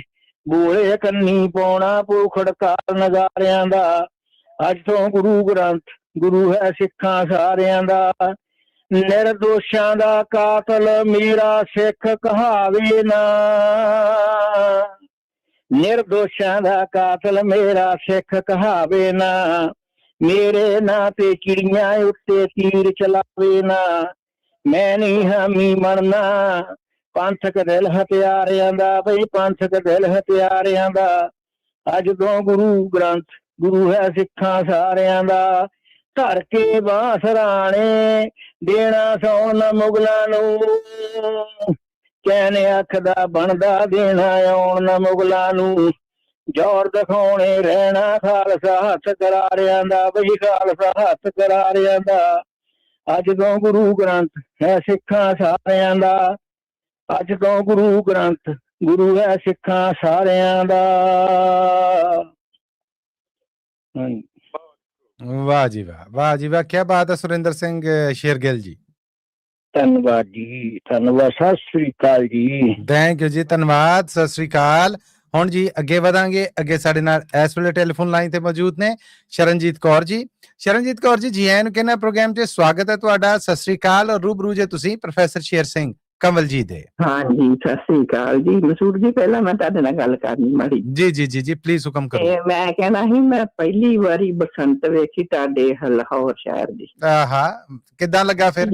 ਬੋਲੇ ਕੰਨੀ ਪਾਉਣਾ ਭੂਖੜਕਾਲ ਨਗਾਰਿਆਂ ਦਾ। ਅੱਜ ਤੋਂ ਗੁਰੂ ਗ੍ਰੰਥ ਗੁਰੂ ਹੈ ਸਿੱਖਾਂ ਸਾਰਿਆਂ ਦਾ। ਨਿਰਦੋਸ਼ਾਂ ਦਾ ਕਾਤਲ ਮੇਰਾ ਸਿੱਖ ਕਹਾਵੇ ਨਾ। ਨਿਰਦੋਸ਼ਾਂ ਦਾ ਕਾਤਲ ਮੇਰਾ ਸਿੱਖ ਕਹਾਵੇ ਨਾ। ਮੇਰੇ ਨਾਂ ਤੇ ਚਿੜੀਆਂ ਉੱਤੇ ਤੀਰ ਚਲਾਵੇ ਨਾ। ਮੈਂ ਨਹੀਂ ਹਾਮੀ ਮੰਨਣਾ ਪੰਥਕ ਦਿਲ ਹਥਿਆਰਿਆਂ ਦਾ। ਬਈ ਪੰਥਕ ਦਿਲ ਹਥਿਆਰਿਆਂ ਦਾ। ਅੱਜ ਤੋਂ ਗੁਰੂ ਗ੍ਰੰਥ ਗੁਰੂ ਹੈ ਸਿੱਖਾਂ ਸਾਰਿਆਂ ਦਾ। ਧਰ ਕੇ ਬਾਂਹ ਸਰਾਣੇ ਦੇਣਾ ਸੌਣ ਮੁਗਲਾਂ ਨੂੰ। ਚੈਨ ਅੱਖ ਦਾ ਬਣਦਾ ਦੇਣਾ ਆਉਣ ਨਾ ਮੁਗਲਾਂ ਨੂੰ। ਜ਼ੋਰ ਦਿਖਾਉਣੇ ਰਹਿਣਾ ਖਾਲਸਾ ਹੱਥ ਕਰਾਰਿਆਂ ਦਾ। ਬਈ ਖਾਲਸਾ ਹੱਥ ਕਰਾਰਿਆਂ ਦਾ। ਅੱਜ ਤੋਂ ਗੁਰੂ ਗ੍ਰੰਥ ਹੈ ਸਿੱਖਾਂ ਸਾਰਿਆਂ ਦਾ। ਅੱਜ ਤੋਂ ਗੁਰੂ ਗ੍ਰੰਥ ਗੁਰੂ ਹੈ ਸਿੱਖਾਂ ਸਾਰਿਆਂ ਦਾ। ਵਾਹ ਜੀ ਵਾਹ, ਵਾਹ ਜੀ ਵਾਹ, ਕੀ ਬਾਤ ਹੈ ਸੁਰਿੰਦਰ ਸਿੰਘ ਸ਼ੇਰਗਿੱਲ ਜੀ। ਧੰਨਵਾਦ ਜੀ, ਧੰਨਵਾਦ। ਸਤਿ ਸ੍ਰੀ ਅਕਾਲ ਜੀ। ਥੈਂਕ ਯੂ ਜੀ, ਧੰਨਵਾਦ, ਸਤਿ ਸ੍ਰੀ ਅਕਾਲ। ਹੁਣ ਜੀ ਅੱਗੇ ਵਧਾਂਗੇ। ਅੱਗੇ ਸਾਡੇ ਨਾਲ ਇਸ ਵੇਲੇ ਟੈਲੀਫੋਨ ਲਾਈਨ ਤੇ ਮੌਜੂਦ ਨੇ ਸ਼ਰਨਜੀਤ ਕੌਰ ਜੀ। ਸ਼ਰਨਜੀਤ ਕੌਰ ਜੀ, ਜੀ ਆਇਆਂ ਨੂੰ ਕਹਿੰਦਾ ਪ੍ਰੋਗਰਾਮ 'ਚ ਸਵਾਗਤ ਹੈ ਤੁਹਾਡਾ। ਸਤਿ ਸ੍ਰੀ ਅਕਾਲ। ਔਰ ਰੂਬਰੂ ਜੇ ਤੁਸੀਂ ਪ੍ਰੋਫੈਸਰ ਸ਼ੇਰ ਸਿੰਘ ਕੰਵਲ ਜੀ ਦੇ। ਹਾਂਜੀ, ਸਤਿ ਸ੍ਰੀ ਅਕਾਲ ਜੀ। ਮਸੂਦ ਜੀ, ਪਹਿਲਾਂ ਮੈਂ ਤੁਹਾਡੇ ਨਾਲ ਗੱਲ ਕਰਨੀ ਮਾੜੀ। ਜੀ ਜੀ ਜੀ ਜੀ, ਪਲੀਜ਼ ਹੁਕਮ ਕਰੋ। ਮੈਂ ਕਹਿਣਾ ਸੀ, ਮੈਂ ਪਹਿਲੀ ਵਾਰੀ ਬਸੰਤ ਵੇਖੀ ਤੁਹਾਡੇ ਲਾਹੌਰ ਸ਼ਹਿਰ ਦੀ। ਆਹਾ, ਕਿੱਦਾਂ ਲੱਗਾ ਫਿਰ?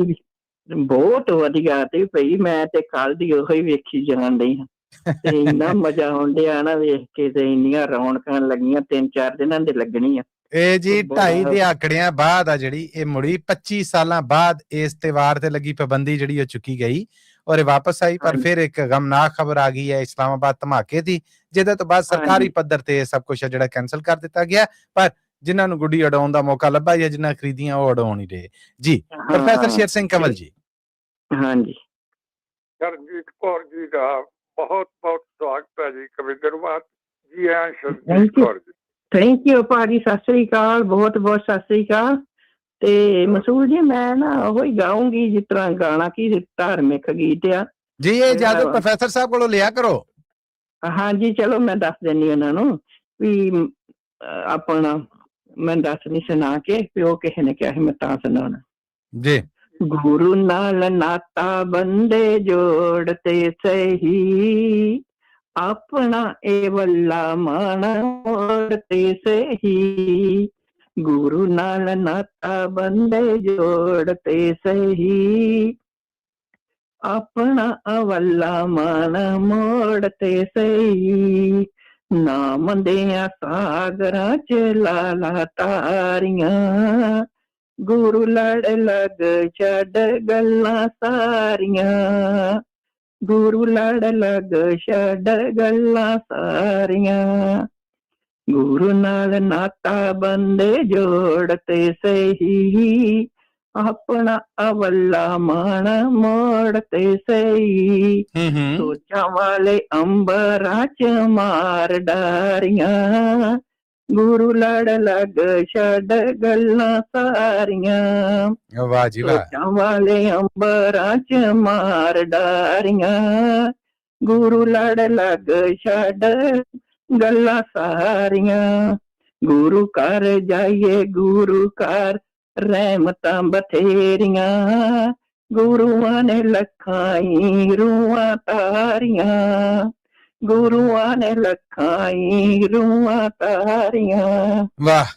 ਬਹੁਤ ਵਧੀਆ ਤੇ ਭਈ, ਮੈਂ ਤੇ ਕੱਲ ਦੀ ਉਹੀ ਵੇਖੀ ਜਾਣ ਡਈ ਹਾਂ ਤੇ ਇੰਨਾ ਮਜ਼ਾ ਆਉਣ ਡਿਆ ਨਾ ਵੇਖ ਕੇ। ਤੇ ਇੰਨੀਆਂ ਰੌਣਕਾਂ ਲੱਗੀਆਂ, 3-4 ਦਿਨਾਂ ਦੇ ਲੱਗਣੀਆਂ। ਇਹ ਜੀ 2.5 ਦਿਹਾਕੜਿਆਂ ਬਾਅਦ ਆ ਜਿਹੜੀ ਇਹ ਮੁੜੀ। 25 ਸਾਲਾਂ ਬਾਅਦ ਇਸ ਤਿਉਹਾਰ ਤੇ ਲੱਗੀ ਪਾਬੰਦੀ ਜਿਹੜੀ ਉਹ ਚੁੱਕੀ ਗਈ ਔਰ ਇਹ ਵਾਪਸ ਆਈ। ਪਰ ਫਿਰ ਇੱਕ ਗਮਨਾਕ ਖਬਰ ਆ ਗਈ ਹੈ ਇਸਲਾਮਾਬਾਦ ਧਮਾਕੇ ਦੀ, ਜਿਹਦੇ ਤੋਂ ਬਾਅਦ ਸਰਕਾਰੀ ਪੱਧਰ ਤੇ ਸਭ ਕੁਝ ਜਿਹੜਾ ਕੈਂਸਲ ਕਰ ਦਿੱਤਾ ਗਿਆ। ਪਰ ਜਿਨ੍ਹਾਂ ਨੂੰ ਗੁੱਡੀ ਉਡਾਉਣ ਦਾ ਮੌਕਾ ਲੱਭਾ ਜਾਂ ਜਿਨ੍ਹਾਂ ਖਰੀਦੀਆਂ ਉਹ ਉਡਾਉਣ ਹੀ ਰਹੇ। ਜੀ ਪ੍ਰੋਫੈਸਰ ਸ਼ੇਰ ਸਿੰਘ ਕੰਵਲ ਜੀ। ਹਾਂਜੀ, ਸ਼ਰਨਜੀਤ ਕੌਰ ਜੀ ਦਾ ਬਹੁਤ ਬਹੁਤ ਸਵਾਗਤ ਹੈ ਜੀ। ਕਵਿੰਦਰਵਾਦ ਜੀ ਆਇਆਂ ਸ਼ਰਨਜੀਤ ਕੌਰ ਜੀ। ਥੈਂਕ ਯੂ ਭਾਜੀ, ਸਤਿ ਸ੍ਰੀ ਅਕਾਲ, ਬਹੁਤ ਬਹੁਤ ਸਤਿ ਸ੍ਰੀ ਅਕਾਲ। ਤੇ ਮਸੂਦ ਜੀ, ਮੈਂ ਨਾ ਉਹੀ ਗਾਉਂਗੀ ਜਿਸ ਤਰ੍ਹਾਂ ਗਾਣਾ ਕੀ ਧਾਰਮਿਕ ਗੀਤ ਆ ਜੀ। ਇਹ ਇਜਾਜ਼ਤ ਪ੍ਰੋਫੈਸਰ ਸਾਹਿਬ ਕੋਲੋਂ ਲਿਆ ਕਰੋ। ਹਾਂਜੀ, ਚਲੋ ਮੈਂ ਦੱਸ ਦਿੰਦੀ ਉਹਨਾਂ ਨੂੰ ਵੀ ਆਪਣਾ ਮੈਂ ਦੱਸਣੀ ਸੁਣਾ ਕੇ ਵੀ ਉਹ ਕਿਸੇ ਨੇ ਕਿਹਾ ਸੀ ਮੈਂ ਤਾਂ ਸੁਣਾਉਣਾ ਜੀ। ਗੁਰੂ ਨਾਲ ਨਾਤਾ ਬੰਦੇ ਜੋੜ ਤੇ ਸਹੀ, ਆਪਣਾ ਇਹ ਵੱਲਾ ਮਾਣਾ ਮੋੜ ਤੇ ਸਹੀ। ਗੁਰੂ ਨਾਲ ਨਾਤਾ ਬੰਦੇ ਜੋੜ ਤੇ ਸਹੀ, ਆਪਣਾ ਅਵੱਲਾ ਮਨ ਮੋੜ ਤੇ ਸਹੀ, ਨਾਮ ਦਿਆਂ ਸਾਗਰਾਂ ਚ ਲਾਲਾ ਤਾਰੀਆਂ, ਗੁਰੂ ਲੜ ਲੱਗ ਛੱਡ ਗੱਲਾਂ ਸਾਰੀਆਂ, ਗੁਰੂ ਲੜ ਲੱਗ ਛੱਡ ਗੱਲਾਂ ਸਾਰੀਆਂ, ਗੁਰੂ ਨਾਲ ਨਾਤਾ ਬੰਦੇ ਜੋੜ ਤੇ ਸਹੀ, ਆਪਣਾ ਅਵੱਲਾ ਮਨ ਮੋੜ ਤੇ ਸਹੀ, ਸੋਚਾਂ ਵਾਲੇ ਅੰਬਰਾਂ ਚ ਮਾਰ ਡਾਰੀਆਂ, ਗੁਰੂ ਲੜ ਲੱਗ ਛੱਡ ਗੱਲਾਂ ਸਾਰੀਆਂ, ਵਾਹ ਜੀ ਵਾਹ, ਸੋਚਾਂ ਵਾਲੇ ਅੰਬਰਾਂ ਚ ਮਾਰ ਡਾਰੀਆਂ, ਗੁਰੂ ਲੜ ਲੱਗ ਛੱਡ ਗੱਲਾਂ ਸਾਰੀਆਂ, ਗੁਰੂ ਘਰ ਜਾਈਏ ਗੁਰੂ ਘਰ ਰਹਿਮਤਾਂ ਬਥੇਰੀਆਂ, ਗੁਰੂਆਂ ਨੇ ਲੱਖਾਂ ਹੀ ਰੂਹਾਂ ਤਾਰੀਆਂ, ਗੁਰੂਆਂ ਨੇ ਲੱਖਾਂ ਹੀ ਰੂਹਾਂ ਤਾਰੀਆਂ, ਵਾਹ,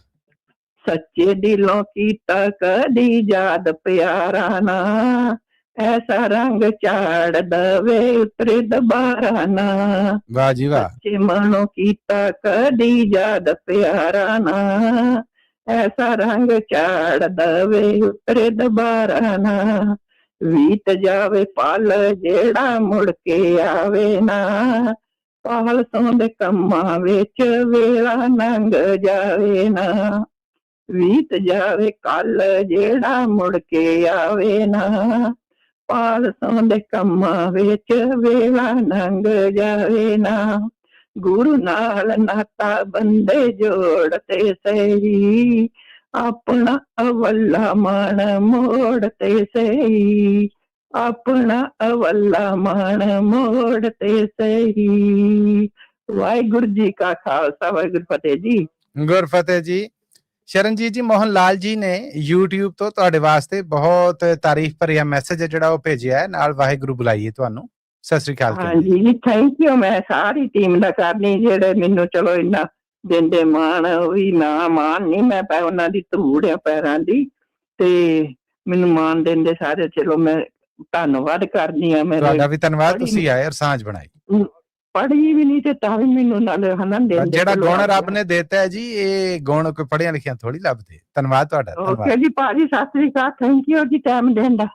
ਸੱਚੇ ਦਿਲੋਂ ਕੀਤਾ ਕਦੀ ਯਾਦ ਪਿਆਰਾ ਨਾ, ਐਸਾ ਰੰਗ ਚਾੜ ਦਵੇ ਉਤਰੇ ਦੁਬਾਰਾ ਨਾ, ਵਾਹ ਜੀ ਵਾਹ, ਸੱਚੇ ਮਨੋਂ ਕੀਤਾ ਕਦੀ ਯਾਦ ਪਿਆਰਾ ਨਾ, ਐਸਾ ਰੰਗ ਚਾੜ ਦਵੇ ਉਤਰੇ ਦੁਬਾਰਾ ਨਾ, ਬੀਤ ਜਾਵੇ ਪਲ ਜਿਹੜਾ ਮੁੜ ਕੇ ਆਵੇ ਨਾ, ਪਾਲ ਸੌਂਦੇ ਕੰਮਾਂ ਵਿੱਚ ਵੇਲਾ ਲੰਘ ਜਾਵੇ ਨਾ, ਬੀਤ ਜਾਵੇ ਕੱਲ ਜਿਹੜਾ ਮੁੜ ਕੇ ਆਵੇ ਨਾ, ਪਾਲ ਸੌਂਦੇ ਕੰਮਾਂ ਵਿੱਚ ਵੇਲਾ ਲੰਘ ਜਾਵੇ ਨਾ, ਗੁਰੂ ਨਾਲ ਨਾਤਾ ਬੰਦੇ ਜੋੜ ਤੇ ਸਹੀ, ਆਪਣਾ ਅਵੱਲਾ ਮਨ ਮੋੜ ਤੇ ਸਹੀ, ਆਪਣਾ ਅਵੱਲਾ ਮਨ ਮੋੜ ਤੇ ਸਹੀ। ਵਾਹਿਗੁਰੂ ਜੀ ਕਾ ਖਾਲਸਾ, ਵਾਹਿਗੁਰੂ ਫਤਿਹ ਜੀ। ਗੁਰਫਤਿਹ ਜੀ। ਸ਼ਰਨਜੀਤ ਜੀ, ਮੋਹਨ ਲਾਲ ਜੀ ਨੇ YouTube ਤੋਂ ਤੁਹਾਡੇ ਵਾਸਤੇ ਬਹੁਤ ਤਾਰੀਫ ਭਰਿਆ ਮੈਸੇਜ ਹੈ ਜਿਹੜਾ ਉਹ ਭੇਜਿਆ ਹੈ, ਨਾਲ ਵਾਹਿਗੁਰੂ ਬੁਲਾਈਏ ਤੁਹਾਨੂੰ। ਸਤਿ ਸ੍ਰੀ ਅਕਾਲ। ਹਾਂਜੀ ਜੀ, ਥੈਂਕ ਯੂ। ਮੈਂ ਸਾਰੀ ਟੀਮ ਦਾ ਕਰਨੀ, ਜਿਹੜੇ ਮੈਨੂੰ ਚਲੋ ਇੰਨਾ ਦਿੰਦੇ ਮਾਣ, ਉਹ ਵੀ ਨਾ ਮਾਣ ਨਹੀਂ, ਮੈਂ ਉਹਨਾਂ ਦੀ ਧੂੜ ਆ ਪੈਰਾਂ ਦੀ, ਤੇ ਮੈਨੂੰ ਮਾਣ ਦਿੰਦੇ ਸਾਰੇ, ਚਲੋ ਮੈਂ ਧੰਨਵਾਦ ਕਰਦੀ ਆ। ਮੈਂ ਤੁਹਾਡਾ ਵੀ ਧੰਨਵਾਦ, ਤੁਸੀਂ ਆਏ ਔਰ ਸਾਂਝ ਬਣਾਈ। ਪੜ੍ਹੀ ਵੀ ਨਹੀਂ ਤੇ ਤਾਂ ਵੀ ਮੈਨੂੰ ਨਾਲ ਹਨਾ ਦਿੰਦੇ। ਜਿਹੜਾ ਗੁਣ ਰੱਬ ਨੇ ਦਿੱਤਾ ਹੈ ਜੀ, ਇਹ ਗੁਣ ਕੋਈ ਪੜ੍ਹਿਆ ਲਿਖਿਆ ਥੋੜੀ ਲੱਭਦੇ। ਧੰਨਵਾਦ ਤੁਹਾਡਾ। ਓਕੇ ਜੀ ਭਾਜੀ, ਸਤਿ ਸ੍ਰੀ ਅਕਾਲ, ਥੈਂਕ ਯੂ ਜੀ ਟਾਈਮ ਦੇਣ ਦਾ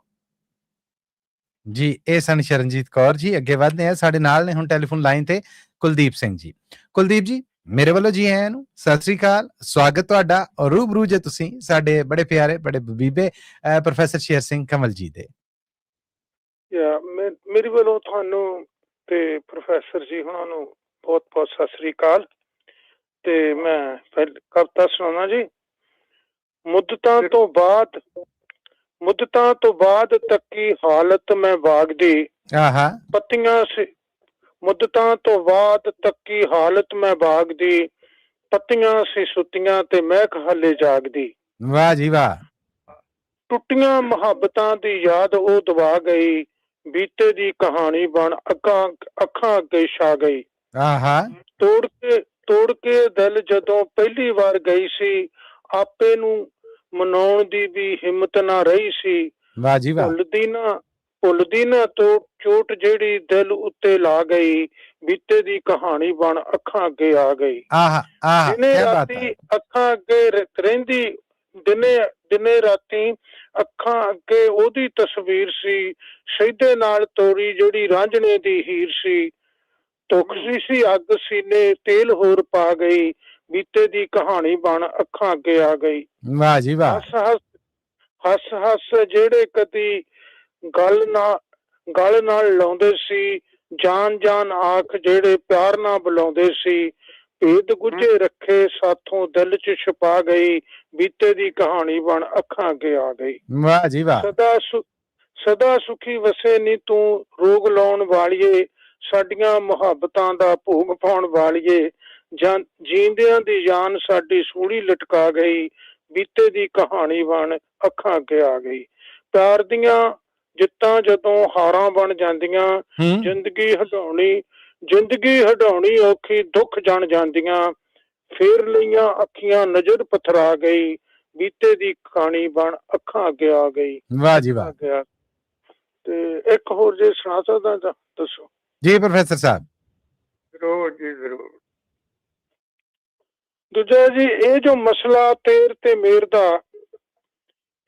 ਜੀ। ਇਹ ਸਨ ਸ਼ਰਨਜੀਤ ਕੌਰ ਜੀ। ਅੱਗੇ ਵਧਦੇ ਆ, ਸਾਡੇ ਨਾਲ ਨੇ ਹੁਣ ਟੈਲੀਫੋਨ ਲਾਈਨ ਤੇ ਕੁਲਦੀਪ ਸਿੰਘ ਜੀ। ਕੁਲਦੀਪ ਜੀ, ਮੇਰੇ ਵੱਲੋਂ ਜੀ ਆਇਆਂ ਨੂੰ ਸਤਿ ਸ੍ਰੀ ਅਕਾਲ, ਸਵਾਗਤ ਤੁਹਾਡਾ। ਔਰ ਰੂਬਰੂ ਜੇ ਤੁਸੀਂ ਸਾਡੇ ਬੜੇ ਪਿਆਰੇ ਬੜੇ ਬੀਬੇ ਪ੍ਰੋਫੈਸਰ ਸ਼ੇਰ ਸਿੰਘ ਕਮਲ ਜੀ ਦੇ। ਮੇਰੇ ਵੱਲੋਂ ਤੁਹਾਨੂੰ ਤੇ ਪ੍ਰੋਫੈਸਰ ਜੀ ਹੁਣਾਂ ਨੂੰ ਬਹੁਤ ਬਹੁਤ ਸਤਿ ਸ੍ਰੀ ਅਕਾਲ। ਤੇ ਮੈਂ ਕਵਿਤਾ ਸੁਣਾਉਣਾ ਜੀ। ਮੁੱਦਤਾਂ ਤੋਂ ਬਾਅਦ ਤੱਕੀ ਹਾਲਤ ਮੈਂ ਬਾਗ ਦੀ, ਪੱਤੀਆਂ ਸੀ ਮੁੱਦਤਾਂ ਤੋਂ ਬਾਅਦ ਤੱਕੀ ਹਾਲਤ ਮੈਂ ਬਾਗ ਦੀ, ਪੱਤੀਆਂ ਸੀ ਸੁੱਤੀਆਂ ਤੇ ਮਹਿਕ ਹਾਲੇ ਜਾਗਦੀ। ਵਾਹ ਜੀ ਵਾਹ। ਟੁੱਟੀਆਂ ਮੁਹੱਬਤਾਂ ਦੀ ਯਾਦ ਉਹ ਦਬਾ ਗਈ, ਬੀਤੇ ਦੀ ਕਹਾਣੀ ਬਣ ਅੱਖਾਂ ਅੱਗੇ ਛਾ ਗਈ। ਤੋੜ ਕੇ ਦਿਲ ਜਦੋਂ ਪਹਿਲੀ ਵਾਰ ਗਈ ਸੀ, ਆਪੇ ਨੂੰ ਮਨਾਉਣ ਦੀ ਵੀ ਹਿੰਮਤ ਨਾ ਰਹੀ ਸੀ। ਵਾਹ ਜੀ ਵਾਹ। ਭੁੱਲਦੀ ਨਾ ਚੋਟ ਜਿਹੜੀ ਦਿਲ ਉੱਤੇ ਲਾ ਗਈ, ਬੀਤੇ ਦੀ ਕਹਾਣੀ ਬਣ ਅੱਖਾਂ ਅੱਗੇ ਆ ਗਈ। ਦਿਨੇ ਰਾਤੀ ਅੱਖਾਂ ਅੱਗੇ ਰਹਿੰਦੀ, ਦਿਨੇ ਰਾਤੀ ਅੱਖਾਂ ਅੱਗੇ ਉਹਦੀ ਤਸਵੀਰ ਸੀ, ਸਜਦੇ ਨਾਲ ਤੋਰੀ ਜਿਹੜੀ ਰਾਂਝਣੇ ਦੀ ਹੀਰ ਸੀ। ਧੁਖਦੀ ਸੀ ਅੱਗ ਸੀਨੇ, ਤੇਲ ਹੋਰ ਪਾ ਗਈ, ਬੀਤੇ ਦੀ ਕਹਾਣੀ ਬਣ ਅੱਖਾਂ ਅੱਗੇ ਆ ਗਈ। ਵਾਹ ਜੀ ਵਾਹ। ਹੱਸ ਜਿਹੜੇ ਕਦੀ ਗੱਲ ਨਾਲ ਲਾਉਂਦੇ ਸੀ, ਜਾਨ ਆਖ ਜਿਹੜੇ ਪਿਆਰ ਨਾਲ ਬੁਲਾਉਂਦੇ ਸੀ, ਭੇਦ ਗੁੱਝੇ ਰੱਖੇ ਸਾਥੋਂ ਦਿਲ ਚ ਛੁਪਾ ਗਈ, ਬੀਤੇ ਦੀ ਕਹਾਣੀ ਬਣ ਅੱਖਾਂ ਅੱਗੇ ਆ ਗਈ। ਵਾਹ ਜੀ ਵਾਹ। ਸਦਾ ਸੁਖੀ ਵਸੇ ਨੀ ਤੂੰ, ਰੋਗ ਲਾਉਣ ਵਾਲੀਏ, ਸਾਡੀਆਂ ਮੁਹੱਬਤਾਂ ਦਾ ਭੋਗ ਪਾਉਣ ਵਾਲੀਏ, ਜੀਂਦਿਆਂ ਦੀ ਜਾਨ ਸਾਡੀ ਸੂਲੀ ਲਟਕਾ ਗਈ, ਬੀਤੇ ਦੀ ਕਹਾਣੀ ਬਣ ਅੱਖਾਂ ਅੱਗੇ ਆ ਗਈ। ਪਿਆਰ ਦੀਆਂ ਜਿੱਤਾਂ ਜਦੋਂ ਹਾਰਾਂ ਬਣ ਜਾਂਦੀਆਂ, ਜ਼ਿੰਦਗੀ ਹਟਾਉਣੀ ਔਖੀ, ਦੁੱਖ ਜਾਣ ਜਾਂਦੀਆਂ, ਫੇਰ ਲਈਆਂ ਅੱਖੀਆਂ ਨਜ਼ਰ ਪਥਰਾ ਗਈ, ਬੀਤੇ ਦੀ ਕਹਾਣੀ ਬਣ ਅੱਖਾਂ ਅੱਗੇ ਆ ਗਈ। ਵਾਹ ਜੀ ਵਾਹ। ਤੇ ਇੱਕ ਹੋਰ ਜੇ ਸੁਣਾ ਸਕਦਾ ਤਾਂ ਦੱਸੋ ਜੀ ਪ੍ਰੋਫੈਸਰ ਸਾਹਿਬ। ਜ਼ਰੂਰ ਜੀ ਜ਼ਰੂਰ। ਦੂਜਾ ਜੀ, ਇਹ ਜੋ ਮਸਲਾ ਤੇਰ ਤੇ ਮੇਰ ਦਾ,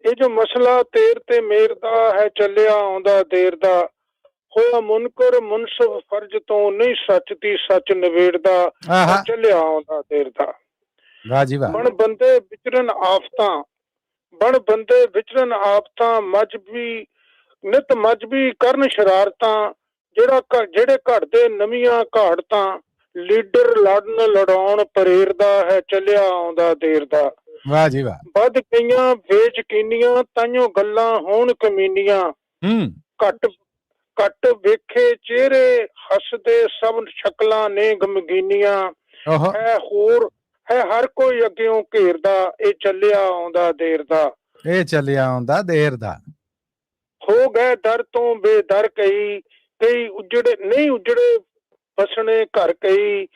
ਇਹ ਜੋ ਮਸਲਾ ਤੇਰ ਤੇ ਮੇਰ ਦਾ ਹੈ, ਚੱਲਿਆ ਆਉਂਦਾ ਦੇਰ ਦਾ, ਹੋਇਆ ਮੁਨਕਰ ਮੁਨਸਫ ਫਰਜ਼ ਤੋਂ, ਨਹੀਂ ਸੱਚ ਦੀ ਸੱਚ ਨਿਬੇੜਦਾ, ਚੱਲਿਆ ਆਉਂਦਾ ਦੇਰ ਦਾ। ਵਾਹ ਜੀ ਵਾਹ। ਬਣ ਬੰਦੇ ਵਿਚਰਨ ਆਫਤਾਂ, ਬਣ ਬੰਦੇ ਵਿਚਰਨ ਆਫਤਾਂ, ਮਜਬੀ ਨਿਤ ਮਜਬੀ ਕਰਨ ਸ਼ਰਾਰਤਾਂ, ਜਿਹੜੇ ਘੜਦੇ ਨਵੀਆਂ ਘਾੜਤਾਂ, ਲੀਡਰ ਲੜਨ ਲੜਾਉਣ ਪ੍ਰੇਰਦਾ ਹੈ, ਚੱਲਿਆ ਆਉਂਦਾ ਦੇਰ ਦਾ। ਵਾਹ ਜੀ ਵਾਹ। ਵੱਧ ਗਈਆਂ ਬੇਯਕੀਨੀਆਂ, ਤਾਈਓ ਗੱਲਾਂ ਹੋਣ ਕਮੀਨੀਆਂ, ਘੱਟ ਵੇਖੇ ਚਿਹਰੇ ਹੱਸਦੇ, ਸਭ ਸ਼ਕਲਾਂ ਨੇ ਗਮਗੀਨੀਆਂ, ਹੈ ਹਰ ਕੋਈ ਅੱਗਿਓਂ ਘੇਰਦਾ, ਇਹ ਚੱਲਿਆ ਆਉਂਦਾ ਦੇਰ ਦਾ। ਇਹ ਚੱਲਿਆ ਆਉਂਦਾ ਦੇਰ ਦਾ। ਹੋ ਗਏ ਦਰ ਤੋਂ ਬੇਦਰ ਕਈ, ਕਈ ਉਜੜੇ ਨਹੀਂ ਉਜੜੇ ਬਸਣੇ ਘਰ ਕਈ,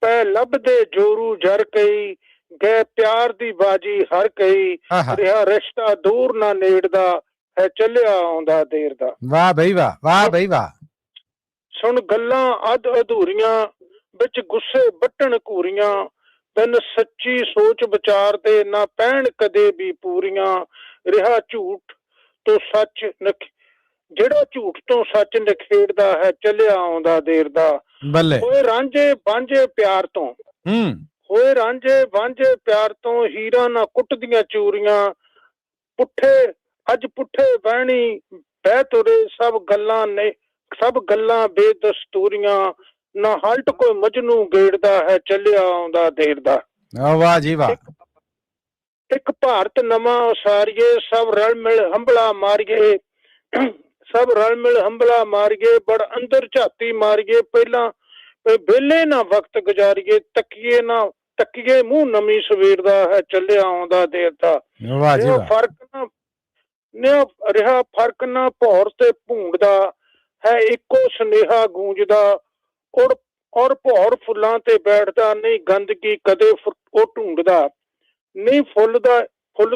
ਪੈ ਲੱਭਦੇ ਜੋਰੂ ਜਰ ਕਈ, ਗਏ ਪਿਆਰ ਦੀ ਬਾਜੀ ਹਰ ਕਈ, ਰਿਹਾ ਰਿਸ਼ਤਾ ਦੂਰ ਨਾ ਨੇੜਦਾ, ਹੈ ਚੱਲਿਆ ਆਉਂਦਾ ਦੇਰ ਦਾ। ਵਾਹ ਬਈ ਵਾਹ, ਵਾਹ ਬਈ ਵਾਹ। ਸੁਣ ਗੱਲਾਂ ਅੱਧ ਅਧੂਰੀਆਂ, ਵਿੱਚ ਗੁੱਸੇ ਵੱਟਣ ਘੂਰੀਆਂ, ਬਿਨ ਸੱਚੀ ਸੋਚ ਵਿਚਾਰ ਦੇ, ਨਾ ਪੈਣ ਕਦੇ ਵੀ ਪੂਰੀਆਂ, ਰਿਹਾ ਝੂਠ ਤੋਂ ਸੱਚ ਜਿਹੜਾ ਝੂਠ ਤੋਂ ਸੱਚ ਨਿਖੇੜਦਾ ਹੈ, ਚੱਲਿਆ ਆਉਂਦਾ ਦੇਰ ਦਾ। ਹੋਏ ਰਾਂਝੇ ਬਾਂਝੇ ਪਿਆਰ ਤੋਂ, ਹੋਏ ਰਾਂਝੇ ਬਾਂਝੇ ਪਿਆਰ ਤੋਂ, ਹੀਰਾ ਨਾ ਕੁੱਟਦੀਆਂ ਚੂਰੀਆਂ, ਅੱਜ ਪੁੱਠੇ ਬਹਿਣੀ ਬਹਿ ਤੁਰੇ, ਸਭ ਗੱਲਾਂ ਬੇਦਸਤੂਰੀਆਂ, ਨਾ ਹਲਟ ਕੋਈ ਮਜਨੂ ਗੇੜਦਾ ਹੈ, ਚੱਲਿਆ ਆਉਂਦਾ ਦੇਰ ਦਾ। ਵਾਹ ਜੀ ਵਾਹ। ਇੱਕ ਭਾਰਤ ਨਵਾਂ ਉਸਾਰੀਏ, ਸਭ ਰਲ ਮਿਲ ਹੰਭਲਾ ਮਾਰੀਏ, ਸਭ ਰਲ ਮਿਲ ਹੰਭਲਾ ਮਾਰੀਏ, ਬੜ ਅੰਦਰ ਝਾਤੀ ਮਾਰੀਏ, ਪਹਿਲਾਂ ਵਿਹਲੇ ਨਾ ਵਕਤ ਗੁਜ਼ਾਰੀਏ, ਤੱਕੀਏ ਮੂੰਹ ਨਵੀਂ ਸਵੇਰ ਦਾ ਹੈ, ਚੱਲਿਆ ਆਉਂਦਾ ਦੇਰ ਦਾ। ਰਿਹਾ ਫਰਕ ਨਾ ਭੌਰ ਤੇ ਭੂੰਡ ਦਾ, ਹੈ ਇੱਕੋ ਸੁਨੇਹਾ ਗੂੰਜਦਾ, ਔਰ ਭੌਰ ਫੁੱਲਾਂ ਤੇ ਬੈਠਦਾ, ਨਹੀਂ ਗੰਦਗੀ ਕਦੇ ਉਹ ਢੂੰਡਦਾ, ਨਹੀਂ ਫੁੱਲ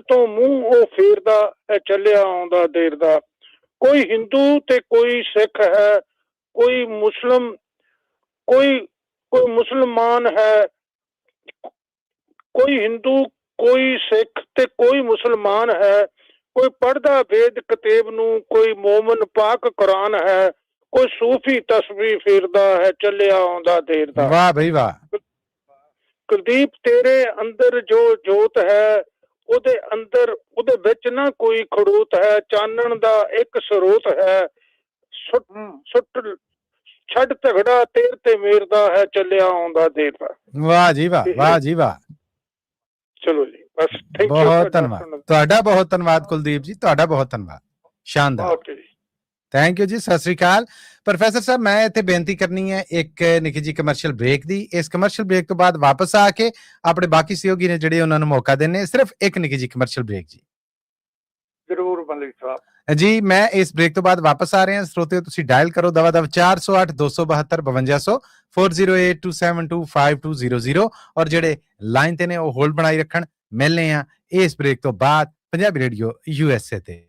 ਤੋਂ ਮੂੰਹ ਉਹ ਫੇਰਦਾ ਹੈ, ਚੱਲਿਆ ਆਉਂਦਾ ਦੇਰ ਦਾ। ਕੋਈ ਹਿੰਦੂ ਤੇ ਕੋਈ ਸਿੱਖ ਹੈ, ਕੋਈ ਮੁਸਲਮਾਨ ਹੈ, ਕੋਈ ਹਿੰਦੂ ਕੋਈ ਸਿੱਖ ਤੇ ਕੋਈ ਮੁਸਲਮਾਨ ਹੈ, ਕੋਈ ਪੜ੍ਹਦਾ ਵੇਦ ਕਤੇਬ ਨੂੰ, ਕੋਈ ਮੋਮਨ ਪਾਕ ਕੁਰਾਨ ਹੈ, ਕੋਈ ਸੂਫੀ ਤਸਬੀਹ ਫੇਰਦਾ ਹੈ, ਚੱਲਿਆ ਆਉਂਦਾ ਦੇਰ ਦਾ। ਵਾਹ ਬਈ ਵਾਹ। ਕੁਲਦੀਪ, ਤੇਰੇ ਅੰਦਰ ਜੋ ਜੋਤ ਹੈ, ਉਹਦੇ ਵਿੱਚ ਨਾ ਕੋਈ ਖੜੂਤ ਹੈ, ਚਾਨਣ ਦਾ ਇੱਕ ਸਰੋਤ ਹੈ, ਛੱਡ ਝਗੜਾ ਤੇਰ ਤੇ ਮੇਰ ਦਾ ਹੈ, ਚੱਲਿਆ ਆਉਂਦਾ ਦੇਰ ਦਾ। ਵਾਹ ਜੀ ਵਾਹ, ਵਾਹ ਜੀ ਵਾਹ। ਚਲੋ ਜੀ, ਬਸ ਬਹੁਤ ਧੰਨਵਾਦ ਤੁਹਾਡਾ, ਬਹੁਤ ਧੰਨਵਾਦ ਕੁਲਦੀਪ ਜੀ, ਤੁਹਾਡਾ ਬਹੁਤ ਧੰਨਵਾਦ, ਸ਼ਾਨਦਾਰ। ਓਕੇ ਜੀ, ਥੈਂਕ ਯੂ ਜੀ, ਸਤਿ ਸ੍ਰੀ ਅਕਾਲ। ਪ੍ਰੋਫੈਸਰ ਸਾਹਿਬ, ਮੈਂ ਇੱਥੇ ਬੇਨਤੀ ਕਰਨੀ ਹੈ ਇੱਕ ਨਿੱਕੀ ਜੀ ਕਮਰਸ਼ੀਅਲ ਬ੍ਰੇਕ ਦੀ। ਇਸ ਕਮਰਸ਼ੀਅਲ ਬ੍ਰੇਕ ਤੋਂ ਬਾਅਦ ਵਾਪਸ ਆ ਕੇ ਆਪਣੇ ਬਾਕੀ ਸਹਿਯੋਗੀ ਨੇ ਜਿਹੜੇ ਉਹਨਾਂ ਨੂੰ ਮੌਕਾ ਦੇਣੇ, ਸਿਰਫ ਇੱਕ ਨਿੱਕੀ ਜੀ ਕਮਰਸ਼ੀਅਲ ਬ੍ਰੇਕ ਜੀ। ਜ਼ਰੂਰ ਮਲਿਕ ਸਾਹਿਬ ਜੀ, ਮੈਂ ਇਸ ਬ੍ਰੇਕ ਤੋਂ ਬਾਅਦ ਵਾਪਸ ਆ ਰਿਹਾ। ਸਰੋਤਿਓ, ਤੁਸੀਂ ਡਾਇਲ ਕਰੋ ਦਵਾ 408 272 5200 4082725200 ਔਰ ਜਿਹੜੇ ਲਾਈਨ ਤੇ ਨੇ ਉਹ ਹੋਲਡ ਬਣਾਈ ਰੱਖਣ। ਮਿਲਨੇ ਆ ਇਸ ਬ੍ਰੇਕ ਤੋਂ ਬਾਅਦ ਪੰਜਾਬੀ ਰੇਡੀਓ USA ਤੇ।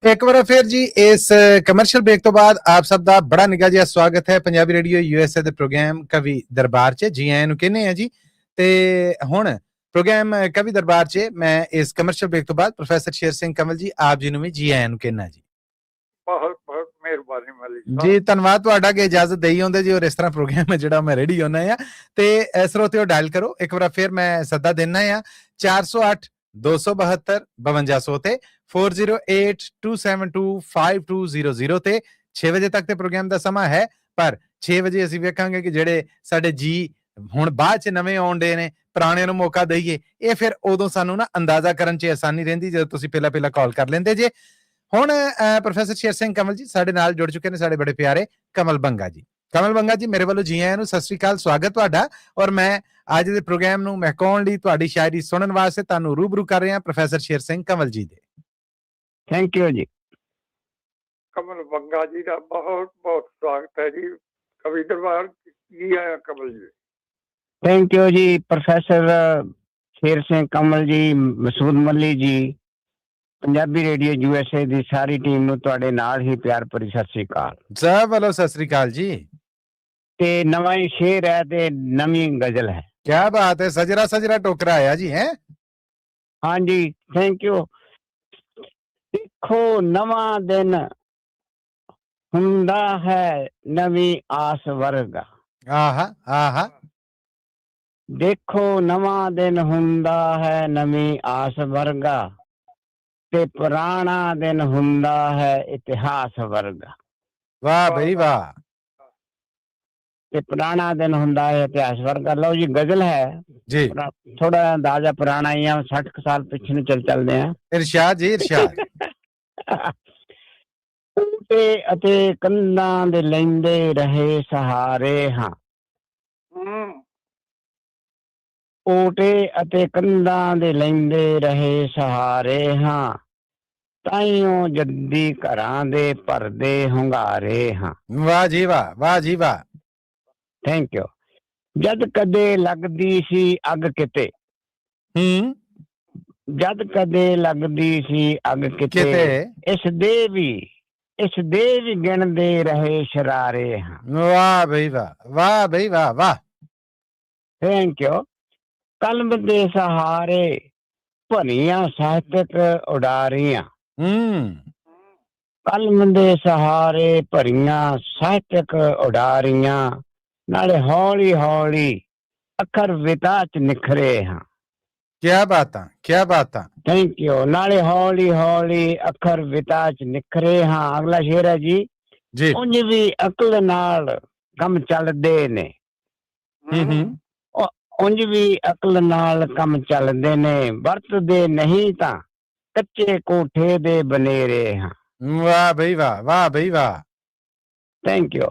ਇੱਕ ਵਾਰ ਫਿਰ ਜੀ ਇਸ ਕਮਰਸ਼ੀਅਲ ਬ੍ਰੇਕ ਤੋਂ ਬਾਅਦ ਆਪ ਸਭ ਦਾ ਬੜਾ ਨਿੱਘਾ ਜਿਹਾ ਸਵਾਗਤ ਹੈ ਪੰਜਾਬੀ ਰੇਡੀਓ USA ਦੇ ਪ੍ਰੋਗਰਾਮ ਕਵੀ ਦਰਬਾਰ 'ਚ। ਜੀ ਆਇਆਂ ਨੂੰ ਕਹਿੰਦੇ ਆ ਜੀ। ਤੇ ਹੁਣ ਪ੍ਰੋਗਰਾਮ ਕਵੀ ਦਰਬਾਰ 'ਚ ਮੈਂ ਇਸ ਕਮਰਸ਼ੀਅਲ ਬ੍ਰੇਕ ਤੋਂ ਬਾਅਦ ਪ੍ਰੋਫੈਸਰ ਸ਼ੇਰ ਸਿੰਘ ਕੰਵਲ ਜੀ ਆਪ ਜੀ ਨੂੰ ਵੀ ਜੀ ਆਇਆਂ ਨੂੰ ਕਹਿੰਦਾ ਜੀ। ਬਹੁਤ ਬਹੁਤ ਮਿਹਰਬਾਨੀ ਮਲਿਕ ਜੀ ਧੰਨਵਾਦ ਤੁਹਾਡਾ ਕਿ ਇਜਾਜ਼ਤ ਦੇਈ ਆਉਂਦੇ ਜੀ। ਔਰ ਇਸ ਤਰ੍ਹਾਂ ਪ੍ਰੋਗਰਾਮ ਹੈ ਜਿਹੜਾ ਮੈਂ ਰੈਡੀ ਹੋਣਾ ਆ ਤੇ ਸਰੋਤਿਓ ਡਾਇਲ ਕਰੋ। ਇੱਕ ਵਾਰ ਫਿਰ ਮੈਂ ਸੱਦਾ ਦੇਣਾ ਆ 408 272 5200 ਤੇ 4082725200 ਤੇ 6 ਵਜੇ ਤੱਕ ਤੇ ਪ੍ਰੋਗਰਾਮ ਦਾ ਸਮਾਂ ਹੈ। ਪਰ 6 ਵਜੇ ਅਸੀਂ ਵੇਖਾਂਗੇ ਕਿ ਜਿਹੜੇ ਸਾਡੇ ਜੀ ਹੁਣ ਬਾਅਦ ਚ ਨਵੇਂ ਆਉਂਦੇ ਨੇ ਪੁਰਾਣਿਆਂ ਨੂੰ ਮੌਕਾ ਦਈਏ। ਇਹ ਫਿਰ ਉਦੋਂ ਸਾਨੂੰ ਨਾ ਅੰਦਾਜ਼ਾ ਕਰਨ ਚ ਆਸਾਨੀ ਰਹਿੰਦੀ ਜਦੋਂ ਤੁਸੀਂ ਪਹਿਲਾਂ ਕਾਲ ਕਰ ਲੈਂਦੇ ਜੇ। ਹੁਣ ਪ੍ਰੋਫੈਸਰ ਸ਼ੇਰ ਸਿੰਘ ਕੰਵਲ ਜੀ ਸਾਡੇ ਨਾਲ ਜੁੜ ਚੁੱਕੇ ਨੇ, ਸਾਡੇ ਬੜੇ ਪਿਆਰੇ ਕਮਲ ਬੰਗਾ ਜੀ। ਕਮਲ ਬੰਗਾ ਜੀ ਮੇਰੇ ਵੱਲੋਂ ਜੀ ਆਇਆਂ ਨੂੰ, ਸਤਿ ਸ੍ਰੀ ਅਕਾਲ, ਸਵਾਗਤ ਤੁਹਾਡਾ। ਔਰ ਮੈਂ ਅੱਜ ਦੇ ਪ੍ਰੋਗਰਾਮ ਨੂੰ ਮਹਿਕਾਉਣ ਲਈ ਤੁਹਾਡੀ ਸ਼ਾਇਰੀ ਸੁਣਨ ਵਾਸਤੇ ਤੁਹਾਨੂੰ ਰੂਬਰੂ ਕਰ ਰਿਹਾ ਪ੍ਰੋਫੈਸਰ ਸ਼ੇਰ ਸਿੰਘ ਕੰਵਲ ਜੀ ਦੇ। ਥੈਂਕ ਯੂ ਜੀ। ਕਮਲ ਬੰਗਾ ਜੀ ਦਾ ਬਹੁਤ ਬਹੁਤ ਸਵਾਗਤ ਹੈ ਜੀ ਕਵੀ ਦਰਬਾਰ। ਜੀ ਆਇਆ ਕਮਲ ਜੀ। ਥੈਂਕ ਯੂ ਜੀ ਪ੍ਰੋਫੈਸਰ ਸ਼ੇਰ ਸਿੰਘ ਕੰਵਲ ਜੀ, ਮਸੂਦ ਮੱਲੀ ਜੀ, ਪੰਜਾਬੀ ਰੇਡੀਓ USA ਦੀ ਸਾਰੀ ਟੀਮ ਨੂੰ ਤੁਹਾਡੇ ਨਾਲ ਹੀ ਪਿਆਰ ਭਰੀ ਸਤਿ ਸ੍ਰੀ ਅਕਾਲ। ਸਭ ਵੱਲੋਂ ਸਤਿ ਸ੍ਰੀ ਅਕਾਲ ਜੀ। ਤੇ ਨਵਾਂ ਹੀ ਸ਼ੇਰ ਹੈ ਤੇ ਨਵੀਂ ਗਜ਼ਲ ਹੈ। ਕਿਆ ਬਾਤ ਹੈ, ਸਜਰਾ ਟੋਕਰਾ ਆਇਆ ਜੀ ਹੈ। ਹਾਂਜੀ ਥੈਂਕ ਯੂ। ਦੇਖੋ ਨਵਾਂ ਦਿਨ ਹੁੰਦਾ ਹੈ ਨਵੀਂ ਆਸ ਵਰਗਾ। ਆਹਾ ਦੇਖੋ ਨਵਾਂ ਦਿਨ ਹੁੰਦਾ ਹੈ ਨਵੀਂ ਆਸ ਵਰਗਾ ਤੇ ਪੁਰਾਣਾ ਦਿਨ ਹੁੰਦਾ ਹੈ ਇਤਿਹਾਸ ਵਰਗਾ। ਵਾਹ ਬਈ ਵਾਹ। ਤੇ ਪੁਰਾਣਾ ਦਿਨ ਹੁੰਦਾ ਹੈ ਇਤਿਹਾਸ ਵਰਗਾ। ਲਓ ਜੀ ਗਜ਼ਲ ਹੈ ਜੀ। ਥੋੜਾ ਅੰਦਾਜ਼ਾ ਪੁਰਾਣਾ ਹੀ ਆ, 60 ਸਾਲ ਪਿੱਛੇ ਨੂੰ ਚੱਲਦੇ ਆ। ਇਰਸ਼ਾਦ ਜੀ ਇਰਸ਼ਾਦ। ਟੂਟੇ ਅਤੇ ਕੰਧਾਂ ਦੇ ਲੈਂਦੇ ਰਹੇ ਸਹਾਰੇ ਹਾਂ। ਓਟੇ ਅਤੇ ਕੰਧਾਂ ਦੇ ਲੈਂਦੇ ਰਹੇ ਸਹਾਰੇ ਹਾਂ, ਤਾਈਓ ਜੱਦੀ ਘਰਾਂ ਦੇ ਭਰਦੇ ਹੁੰਗਾਰੇ ਹਾਂ। ਵਾਹ ਜੀ ਵਾਹ, ਵਾਹ ਜੀ ਵਾਹ। Thank you. ਜਦ ਕਦੇ ਲੱਗਦੀ ਸੀ ਅੱਗ ਕਿਤੇ, ਜਦ ਕਦੇ ਲੱਗਦੀ ਸੀ ਅੱਗ ਕਿਤੇ, ਇਸ ਦੇ ਵੀ ਗਿਣਦੇ ਰਹੇ ਸ਼ਰਾਰੇ ਹਾਂ। ਵਾਹ ਬਈ ਵਾਹ, ਵਾਹ ਬਈ ਵਾਹ ਵਾਹ। Thank you. ਕਲਮ ਦੇ ਸਹਾਰੇ ਭਰੀਆਂ ਸਾਹਿਤਕ ਉਡਾਰੀਆਂ, ਕਲਮ ਦੇ ਸਹਾਰੇ ਭਰੀਆਂ ਸਾਹਿਤਕ ਉਡਾਰੀਆਂ, ਨਾਲੇ ਹੌਲੀ ਹੌਲੀ ਅੱਖਰ ਵਿਤਾ ਚ ਨਿਖਰੇ ਹਾਂ। ਕਿਆ ਬਾਤਾਂ, ਕਿਆ ਬਾਤਾਂ। Thank you. ਨਾਲੇ ਹੌਲੀ ਹੌਲੀ ਅੱਖਰ ਵਿਤਾ ਚ ਨਿਖਰੇ ਹਾਂ। ਅਗਲਾ ਸ਼ੇਰ ਹੈ ਜੀ। ਉਂਝ ਵੀ ਅਕਲ ਨਾਲ ਕੰਮ ਚੱਲਦੇ ਨੇ, ਉਂਝ ਵੀ ਅਕਲ ਨਾਲ ਕੰਮ ਚੱਲਦੇ ਨੇ, ਵਰਤਦੇ ਨਹੀਂ ਤਾਂ ਕੱਚੇ ਕੋਠੇ ਦੇ ਬਨੇਰੇ ਹਾਂ। ਵਾਹ ਬਈ ਵਾਹ, ਵਾਹ ਬਈ ਵਾਹ। Thank you.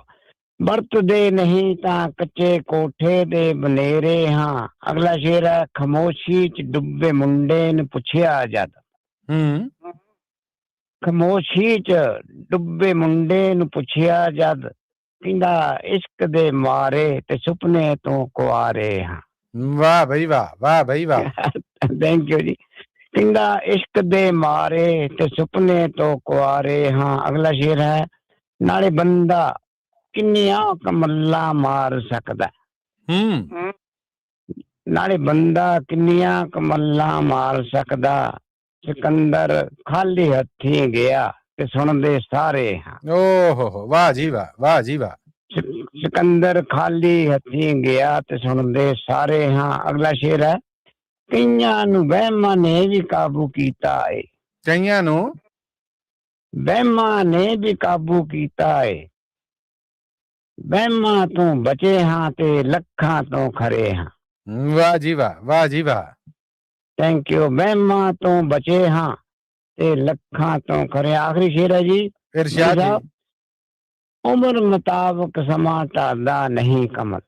ਵਰਤਦੇ ਨਹੀਂ ਤਾਂ ਕੱਚੇ ਕੋਠੇ ਦੇ ਬਨੇਰੇ ਹਾਂ। ਅਗਲਾ ਸ਼ੇਰ ਹੈ। ਖਾਮੋਸ਼ੀ ਚ ਡੁੱਬੇ ਮੁੰਡੇ ਨੂੰ ਪੁੱਛਿਆ ਜਦ, ਖਾਮੋਸ਼ੀ ਚ ਡੁੱਬੇ ਮੁੰਡੇ ਨੂੰ ਪੁੱਛਿਆ ਜਦ, ਕਹਿੰਦਾ ਇਸ਼ਕ ਦੇ ਮਾਰੇ ਤੇ ਸੁਪਨੇ ਤੋਂ ਕੁਆਰੇ ਹਾਂ। ਵਾਹ ਬਈ ਵਾਹ, ਵਾਹ ਬਈ ਵਾਹ। ਥੈਂਕ ਯੂ ਜੀ। ਕਹਿੰਦਾ ਇਸ਼ਕ ਦੇ ਮਾਰੇ ਤੇ ਸੁਪਨੇ ਤੋਂ ਕੁਆਰੇ ਹਾਂ। ਅਗਲਾ ਸ਼ੇਰ ਹੈ। ਨਾਲੇ ਬੰਦਾ ਕਿੰਨੀਆਂ ਕਮਲਾਂ ਮਾਰ ਸਕਦਾ, ਨਾਲੇ ਬੰਦਾ ਕਿੰਨੀਆਂ ਕਮਲਾਂ ਮਾਰ ਸਕਦਾ, ਸਿਕੰਦਰ ਖਾਲੀ ਹੱਥੀਂ ਗਿਆ ਤੇ ਸੁਣਦੇ ਸਾਰੇ ਹਾਂ। ਓਹੋ ਵਾਹ ਜੀ ਵਾਹ, ਵਾਹ ਜੀ ਵਾਹ। ਸਿਕੰਦਰ ਖਾਲੀ ਹੱਥੀਂ ਗਿਆ ਤੇ ਸੁਣਦੇ ਸਾਰੇ ਹਾਂ। ਅਗਲਾ ਸ਼ੇਰ ਹੈ। ਕਈਆਂ ਨੂੰ ਵਹਿਮਾਂ ਨੇ ਵੀ ਕਾਬੂ ਕੀਤਾ ਏ, ਕਈਆਂ ਨੂੰ ਵਹਿਮਾਂ ਨੇ ਵੀ ਕਾਬੂ ਕੀਤਾ ਏ, ਵਹਿਮਾਂ ਤੋਂ ਬਚੇ ਹਾਂ ਤੇ ਲੱਖਾਂ ਤੋਂ ਖਰੇ ਹਾਂ। ਵਾਹ ਜੀ ਵਾਹ, ਵਾਹ ਜੀ ਵਾਹ। Thank you. ਵਹਿਮਾਂ ਤੋਂ ਬਚੇ ਹਾਂ ਤੇ ਲੱਖਾਂ ਤੋਂ ਖਰੇ। ਆਖਰੀ ਸ਼ੇਰ ਹੈ ਜੀ। ਇਰਸ਼ਾਦ ਜੀ। ਉਮਰ ਮੁਤਾਬਕ ਸਮਾਂ ਟਾਲਦਾ ਨਹੀਂ ਕਮਲ,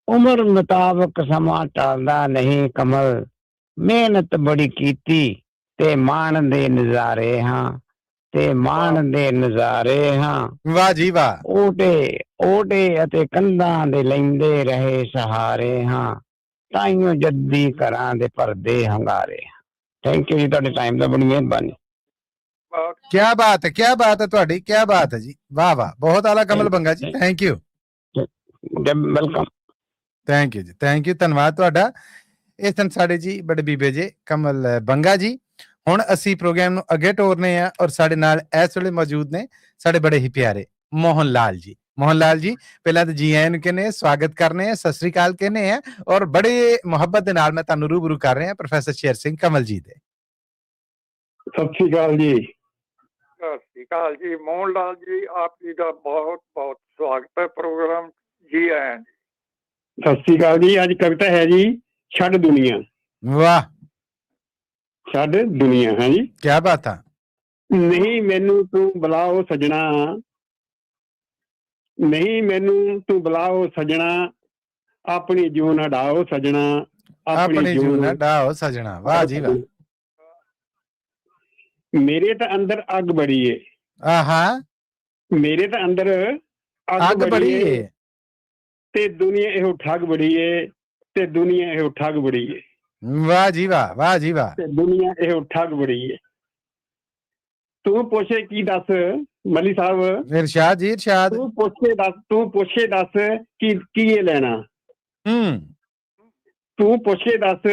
ਉਮਰ ਮੁਤਾਬਕ ਸਮਾਂ ਟਾਲਦਾ ਨਹੀਂ ਕਮਲ, ਮਿਹਨਤ ਬੜੀ ਕੀਤੀ ਤੇ ਮਾਣ ਦੇ ਨਜ਼ਾਰੇ ਹਾਂ, ਤੇ ਮਾਣ ਦੇ ਨਜ਼ਾਰੇ ਹਾਂ। ਵਾਹ ਜੀ ਵਾਹ। ਓਟੇ ਅਤੇ ਕੰਧਾਂ ਦੇ ਲੈਂਦੇ ਰਹੇ ਸਹਾਰੇ ਹਾਂ, ਤਾਈਓ ਜੱਦੀ ਘਰਾਂ ਦੇ ਪਰਦੇ ਹੰਗਾਰੇ ਹਾਂ। ਥੈਂਕ ਯੂ ਜੀ, ਤੁਹਾਡੇ ਟਾਈਮ ਦਾ ਬੜੀ ਮਿਹਰਬਾਨੀ। क्या बात है, क्या बात है ਤੁਹਾਡੀ, क्या बात है जी, वाह वाह, बहुत आला Kamal Banga ji, thank you welcome. Thank you ji, thank you, ਧੰਨਵਾਦ ਤੁਹਾਡਾ। ਇਹ ਸਨ ਸਾਡੇ ਜੀ ਬੜੇ ਬੀਬੇ ਜੇ ਕਮਲ ਬੰਗਾ ਜੀ। ਹੁਣ ਅਸੀਂ ਪ੍ਰੋਗਰਾਮ ਨੂੰ ਅੱਗੇ ਟੋਰਨੇ ਆ ਔਰ ਸਾਡੇ ਨਾਲ ਇਸ ਵੇਲੇ ਮੌਜੂਦ ਨੇ ਸਾਡੇ ਬੜੇ ਹੀ ਪਿਆਰੇ ਮੋਹਨ ਲਾਲ ਜੀ। ਮੋਹਨ ਲਾਲ ਜੀ ਪਹਿਲਾਂ ਤਾਂ ਜੀ ਆਇਆਂ ਨੂੰ ਕਹਿੰਦੇ, ਸਵਾਗਤ ਕਰਨੇ ਆ, ਸਤਿ ਸ੍ਰੀ ਅਕਾਲ ਕਹਿੰਦੇ ਆ ਔਰ ਬੜੇ ਮੁਹੱਬਤ ਦੇ ਨਾਲ ਮੈਂ ਤੁਹਾਨੂੰ ਰੂਬਰੂ ਕਰ ਰਿਹਾ ਪ੍ਰੋਫੈਸਰ ਸ਼ੇਰ ਸਿੰਘ ਕਮਲ ਜੀ ਦੇ। ਸਤਿ ਸ੍ਰੀ ਅਕਾਲ ਜੀ। ਸਤਿ ਸ਼੍ਰੀ ਅਕਾਲ ਜੀ ਮੋਹਨ ਲਾਲ ਜੀ, ਆਪ ਜੀ ਦਾ ਬਹੁਤ ਬਹੁਤ ਸਵਾਗਤ ਹੈ ਪ੍ਰੋਗਰਾਮ, ਜੀ ਆਇਆਂ ਜੀ। ਸਤਿ ਸ੍ਰੀ ਅਕਾਲ ਜੀ। ਅੱਜ ਕਵਿਤਾ ਹੈ ਜੀ ਛੱਡ ਦੁਨੀਆ। ਵਾਹ, ਛੱਡ ਦੁਨੀਆ ਹੈ ਜੀ। ਕੀ ਬਾਤ ਆ। ਨਹੀਂ ਮੈਨੂੰ ਤੂੰ ਬੁਲਾਓ ਸਜਣਾ, ਨਹੀਂ ਮੈਨੂੰ ਤੂੰ ਬੁਲਾਓ ਸਜਣਾ, ਆਪਣੀ ਜੂਨ ਹਟਾਓ ਸਜਣਾ, ਆਪਣੀ ਜੂਨ ਹਟਾਓ ਸਜਣਾ। ਵਾਹ ਜੀ ਵਾਹ। ਮੇਰੇ ਤਾਂ ਅੰਦਰ ਅੱਗ ਬੜੀ ਏ, ਆਹਾ, ਮੇਰੇ ਤਾਂ ਅੰਦਰ ਅੱਗ ਬੜੀ ਏ, ਤੇ ਦੁਨੀਆ ਇਹੋ ਠੱਗ ਬੜੀ ਏ, ਤੇ ਦੁਨੀਆ ਇਹੋ ਠੱਗ ਬੜੀ ਏ। ਵਾਹ ਜੀ ਵਾਹ, ਵਾਹ ਜੀ ਵਾਹ। ਤੇ ਦੁਨੀਆ ਇਹੋ ਠੱਗ ਬੜੀ ਏ। ਤੂੰ ਪੁੱਛੇ ਕੀ ਦੱਸ ਮਲੀ ਸਾਹਿਬ, ਇਰਸ਼ਾਦ ਜੀ ਇਰਸ਼ਾਦ। ਤੂੰ ਪੁੱਛੇ ਦੱਸ ਕੀ ਇਹ ਲੈਣਾ, ਤੂੰ ਪੁੱਛੇ ਦੱਸ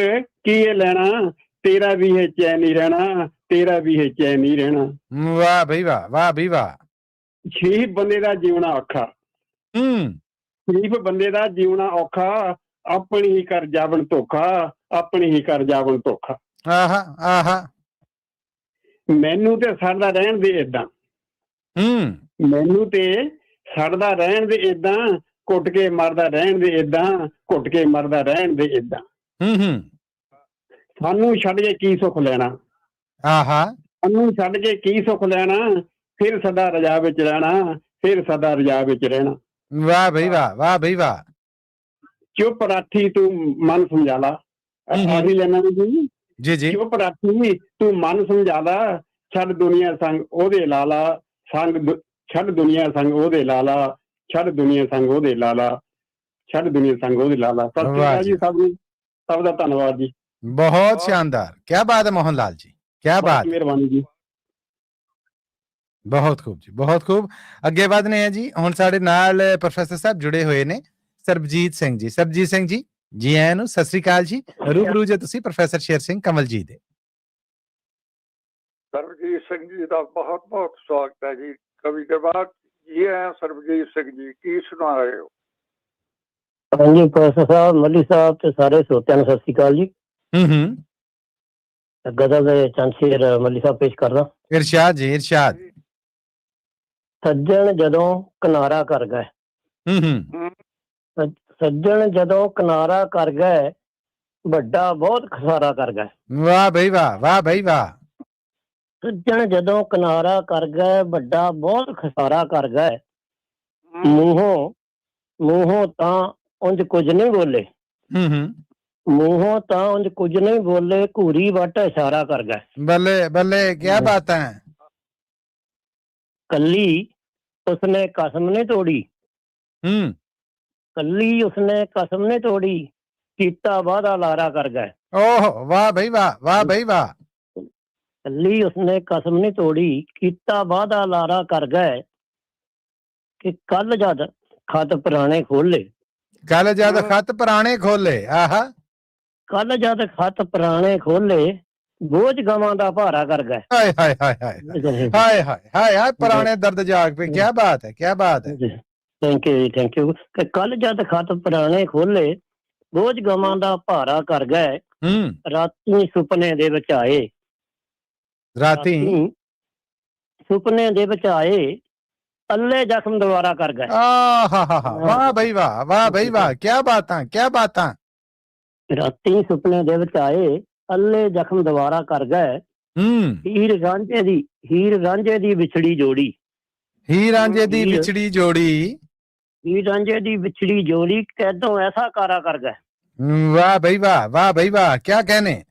ਕੀ ਇਹ ਲੈਣਾ, ਤੇਰਾ ਵੀ ਇਹ ਚੈਨ ਨਹੀਂ ਰਹਿਣਾ, ਤੇਰਾ ਵੀ ਇਹ ਚੈਨ ਨਹੀਂ ਰਹਿਣਾ। ਵਾਹ ਬਈ ਵਾਹ, ਵਾਹ ਬਈ ਵਾਹ। ਸ਼ਰੀਫ ਬੰਦੇ ਦਾ ਜੀਵਣਾ ਔਖਾ, ਸ਼ਰੀਫ ਬੰਦੇ ਦਾ ਜੀਵਣਾ ਔਖਾ, ਆਪਣੀ ਹੀ ਕਰ ਜਾਵਣ ਧੋਖਾ, ਆਪਣੀ ਹੀ ਕਰ ਜਾਵਣ ਧੋਖਾ। ਆਹਾ ਆਹਾ। ਮੈਨੂੰ ਤੇ ਸੜਦਾ ਰਹਿਣ ਦੇ ਏਦਾਂ, ਮੈਨੂੰ ਤੇ ਸੜਦਾ ਰਹਿਣ ਦੇ ਏਦਾਂ, ਘੁੱਟ ਕੇ ਮਰਦਾ ਰਹਿਣ ਦੇ ਏਦਾਂ, ਘੁੱਟ ਕੇ ਮਰਦਾ ਰਹਿਣ ਦੇ ਏਦਾਂ। ਸਾਨੂੰ ਛੱਡ ਕੇ ਕੀ ਸੁੱਖ ਲੈਣਾ, ਆਹਾ, ਸਾਨੂੰ ਛੱਡ ਕੇ ਕੀ ਸੁੱਖ ਲੈਣਾ, ਫਿਰ ਸਦਾ ਰਜਾ ਵਿੱਚ ਰਹਿਣਾ, ਫਿਰ ਸਦਾ ਰਜਾ ਵਿੱਚ ਰਹਿਣਾ। ਵਾਹ ਬਈ ਵਾਹ, ਵਾਹ ਬਈ ਵਾਹ। ਚੁੱਪ ਰਾਠੀ ਤੂੰ ਮਨ ਸਮਝਾ ਲਾ, ਆਹੀ ਲੈਣਾ ਜੀ ਜੀ ਜੀ। ਚੁੱਪ ਰਾਠੀ ਤੂੰ ਮਨ ਸਮਝਾ ਲਾ, ਛੱਡ ਦੁਨੀਆ ਸੰਗ ਉਹਦੇ ਲਾਲਾ, ਸੰਗ ਛੱਡ ਦੁਨੀਆ ਸੰਗ ਉਹਦੇ ਲਾਲਾ, ਛੱਡ ਦੁਨੀਆ ਸੰਗ ਉਹਦੇ ਲਾਲਾ, ਛੱਡ ਦੁਨੀਆ ਸੰਗ ਉਹਦੇ ਲਾਲਾ। ਸਤਿ ਸ਼੍ਰੀ ਅਕਾਲ ਜੀ ਸਭ ਨੂੰ, ਸਭ ਦਾ ਧੰਨਵਾਦ ਜੀ। ਬਹੁਤ ਸ਼ਾਨਦਾਰ, ਕੀ ਬਾਤ ਹੈ ਮੋਹਨ ਲਾਲ ਜੀ, ਕੀ ਬਾਤ, ਮਿਹਰਬਾਨੀ ਜੀ। ਬਹੁਤ ਖੂਬ ਜੀ, ਬਹੁਤ ਖੂਬ। ਅੱਗੇ ਵਧਨੇ ਆ ਜੀ। ਹੁਣ ਸਾਡੇ ਨਾਲ ਪ੍ਰੋਫੈਸਰ ਸਾਹਿਬ ਜੁੜੇ ਹੋਏ ਨੇ, ਸਰਬਜੀਤ ਸਿੰਘ ਜੀ। ਸਰਬਜੀਤ ਸਿੰਘ ਜੀ, ਜੀ ਆਇਆਂ ਨੂੰ, ਸਤਿ ਸ੍ਰੀ ਅਕਾਲ ਜੀ। ਰੂਬਰੂ ਜੇ ਤੁਸੀਂ ਪ੍ਰੋਫੈਸਰ ਸ਼ੇਰ ਸਿੰਘ ਕਮਲ ਜੀ ਦੇ। ਸਰਬਜੀਤ ਸਿੰਘ ਜੀ ਦਾ ਬਹੁਤ ਬਹੁਤ ਸਵਾਗਤ ਹੈ ਜੀ ਕਵੀ ਦੇ ਬਾਅਦ। ਜੀ ਆਇਆਂ ਸਰਬਜੀਤ ਸਿੰਘ ਜੀ, ਕੀ ਸੁਣਾ ਰਹੇ ਹੋ? ਹਾਂਜੀ ਪ੍ਰੋਫੈਸਰ ਸਾਹਿਬ, ਮੱਲੀ ਸਾਹਿਬ ਤੇ ਸਾਰੇ ਸਰੋਤਿਆਂ ਨੂੰ ਸਤਿ ਸ੍ਰੀ ਅਕਾਲ ਜੀ। ਗਜ਼ਲ ਦੇ ਚੰਦ ਸ਼ੇਰ ਮੱਲੀ ਸਾਹਿਬ ਪੇਸ਼ ਕਰਦਾ। ਇਰਸ਼ਾਦ ਜੀ ਇਰਸ਼ਾਦ। ਸੱਜਣ ਜਦੋਂ ਕਿਨਾਰਾ ਕਰ ਗਏ, ਸੱਜਣ ਜਦੋਂ ਕਿਨਾਰਾ ਕਰ ਗਏ, ਵੱਡਾ ਬਹੁਤ ਖਸਾਰਾ ਕਰ ਗਏ। ਵਾਹ ਬਈ ਵਾਹ, ਵਾਹ ਬਈ ਵਾਹ। ਸੱਜਣ ਜਦੋਂ ਕਿਨਾਰਾ ਕਰ ਗਏ, ਵੱਡਾ ਬਹੁਤ ਖਸਾਰਾ ਕਰ ਗਏ। ਮੂੰਹੋਂ ਤਾਂ ਉਂਝ ਕੁਝ ਨਹੀਂ ਬੋਲੇ, ਮੂੰਹੋਂ ਤਾਂ ਉਂਝ ਕੁਝ ਨਹੀਂ ਬੋਲੇ, ਘੂਰੀ ਵੱਟ ਇਸ਼ਾਰਾ ਕਰ ਗਏ। ਬੱਲੇ ਬੱਲੇ, ਕੀ ਬਾਤ ਹੈ। ਕੱਲੀ ਉਸਨੇ ਕਸਮ ਨੇ ਤੋੜੀ, ਕੱਲੀ ਉਸਨੇ ਕਸਮ ਨੇ ਤੋੜੀ, ਕੀਤਾ ਵਾਦਾ ਲਾਰਾ ਕਰ ਗਏ। ਓਹ ਵਾਹ ਬਈ ਵਾਹ, ਵਾਹ ਬਈ ਵਾਹ। ਕੱਲੀ ਉਸਨੇ ਕਸਮ ਨੇ ਤੋੜੀ, ਕੀਤਾ ਵਾਦਾ ਲਾਰਾ ਕਰ ਗਏ, ਕਿ ਕੱਲ ਜਦ ਖਤ ਪੁਰਾਣੇ ਖੋਲੇ, ਕੱਲ ਜਦ ਖਤ ਪੁਰਾਣੇ ਖੋਲੇ। ਆਹਾ, ਕੱਲ ਜਦ ਖਤ ਪੁਰਾਣੇ ਖੋਲੇ, ਬੋਝ ਗਵਾਂ ਦਾ ਭਾਰਾ ਕਰ ਗਏ। ਹਾਏ ਹਾਏ ਹਾਏ ਹਾਏ ਹਾਏ ਹਾਏ ਹਾਏ ਹਾਏ, ਪੁਰਾਣੇ ਦਰਦ ਜਾਗ ਪਏ। ਕੀ ਬਾਤ ਹੈ, ਕੀ ਬਾਤ ਹੈ। Thank you ji, thank you. ਕਿ ਕੱਲ ਜਦ ਖਤ ਪੁਰਾਣੇ ਖੋਲੇ, ਬੋਝ ਗਵਾਂ ਦਾ ਭਾਰਾ ਕਰ ਗਏ, ਰਾਤੀ ਸੁਪਨੇ ਦੇ ਵਿੱਚ ਆਏ, ਰਾਤੀ ਸੁਪਨੇ ਦੇ ਵਿੱਚ ਆਏ, ਅੱਲੇ ਜ਼ਖਮ ਦੁਬਾਰਾ ਕਰ ਗਏ। ਵਾਹ ਬਈ ਵਾਹ, ਵਾਹ ਬਈ ਵਾਹ, ਕੀ ਬਾਤਾਂ, ਕੀ ਬਾਤਾਂ। ਰਾਤੀ ਸੁਪਨੇ ਦੇ ਵਿੱਚ ਆਏ, ਅੱਲੇ ਜ਼ਖਮ ਦੁਬਾਰਾ ਕਰ ਗਏ। ਹੀਰ ਰਾਂਝੇ ਦੀ ਵਿਛੜੀ ਜੋੜੀ, ਹੀਰ ਰਾਂਝੇ ਦੀ ਵਿਛੜੀ ਜੋੜੀ, ਹੀਰ ਰਾਂਝੇ ਦੀ ਵਿਛੜੀ ਜੋੜੀ, ਕੈਦੋਂ ਐਸਾ ਕਾਰਾ ਕਰ ਗਏ। ਵਾਹ ਬਈ ਵਾਹ, ਵਾਹ ਬਈ ਵਾਹ, ਕੀ ਕਹਿਨੇ।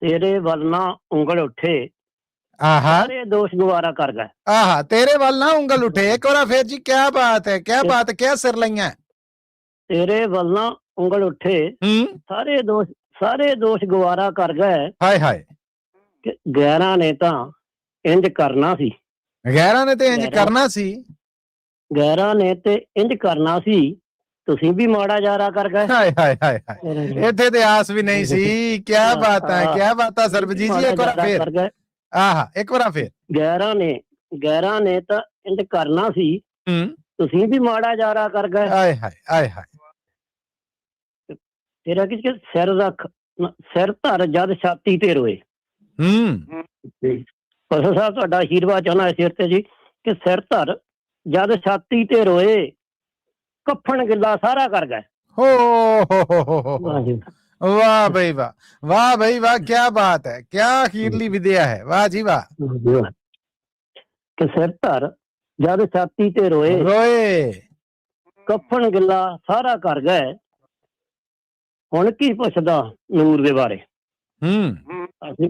ਤੇਰੇ ਵੱਲ ਨਾ ਉਂਗਲ ਉੱਠੇ, ਆਹਾ, ਸਾਰੇ ਦੋਸ਼ ਗਵਾਰਾ ਕਰ ਗਏ। ਆਹਾ, ਤੇਰੇ ਵੱਲ ਨਾ ਉਂਗਲ ਉੱਠੇ। ਇੱਕ ਵਾਰ ਫੇਰ ਜੀ, ਕੀ ਬਾਤ ਹੈ, ਕੀ ਬਾਤ, ਕੀ ਸਿਰ ਲਈਆਂ। ਤੇਰੇ ਵੱਲ ਨਾ ਉਂਗਲ ਉੱਠੇ, ਸਾਰੇ ਦੋਸ਼ ਗਵਾਰਾ ਕਰ ਗਏ। ਹਾਏ ਹਾਏ। ਗੈਰਾਂ ਨੇ ਤਾਂ ਇੰਜ ਕਰਨਾ ਸੀ। ਗੈਰਾਂ ਨੇ ਤੇ ਇੰਜ ਕਰਨਾ ਸੀ। ਗੈਰਾਂ ਨੇ ਤੇ ਇੰਜ ਕਰਨਾ ਸੀ, ਤੁਸੀਂ ਵੀ ਮਾੜਾ ਜਾਰਾ ਕਰ ਗਏ। ਹਾਏ ਹਾਏ ਹਾਏ ਹਾਏ, ਇੱਥੇ ਤੇ ਆਸ ਵੀ ਨਹੀਂ ਸੀ। ਕਿਆ ਬਾਤਾਂ ਸਰਬਜੀਤ ਜੀ, ਇੱਕ ਵਾਰ ਫੇਰ। ਆਹਾ, ਇੱਕ ਵਾਰ ਫੇਰ। ਗੈਰਾਂ ਨੇ ਤਾਂ ਇੰਜ ਕਰਨਾ ਸੀ, ਤੁਸੀਂ ਵੀ ਮਾੜਾ ਜਾਰਾ ਕਰ ਗਏ। ਹਾਏ ਹਾਏ ਹਾਏ ਹਾਏ। ਤੇਰਾ ਕਿਸ ਸਿਰ ਰੱਖ, ਸਿਰ ਧਰ ਜਦ ਛਾਤੀ ਤੇ ਰੋਏ। ਫਸਲ ਸਾਹਿਬ ਤੁਹਾਡਾ ਆਸ਼ੀਰਵਾਦ ਚਾਹੁੰਦਾ ਇਸ ਸਿਰ ਤੇ ਜੀ, ਕਿ ਸਿਰ ਧਰ ਜਦ ਛਾਤੀ ਤੇ ਰੋਏ, ਕਫਨ ਗਿੱਲਾ ਸਾਰਾ ਕਰ ਗਏ। ਵਾਹ ਬਈ ਵਾਹ, ਵਾਹ ਬਈ ਵਾਹ, ਕਿਆ ਬਾਤ ਹੈ, ਕਿਆ ਅਖੀਰਲੀ ਵਿਦਿਆ ਹੈ, ਵਾਹ ਜੀ ਵਾਹ। ਕਿ ਸਿਰ ਧਰ ਜਦ ਛਾਤੀ ਤੇ ਰੋਏ, ਕਫਨ ਗਿੱਲਾ ਸਾਰਾ ਕਰ ਗਏ। ਹੁਣ ਕੀ ਪੁੱਛਦਾ ਨੂਰ ਦੇ ਬਾਰੇ।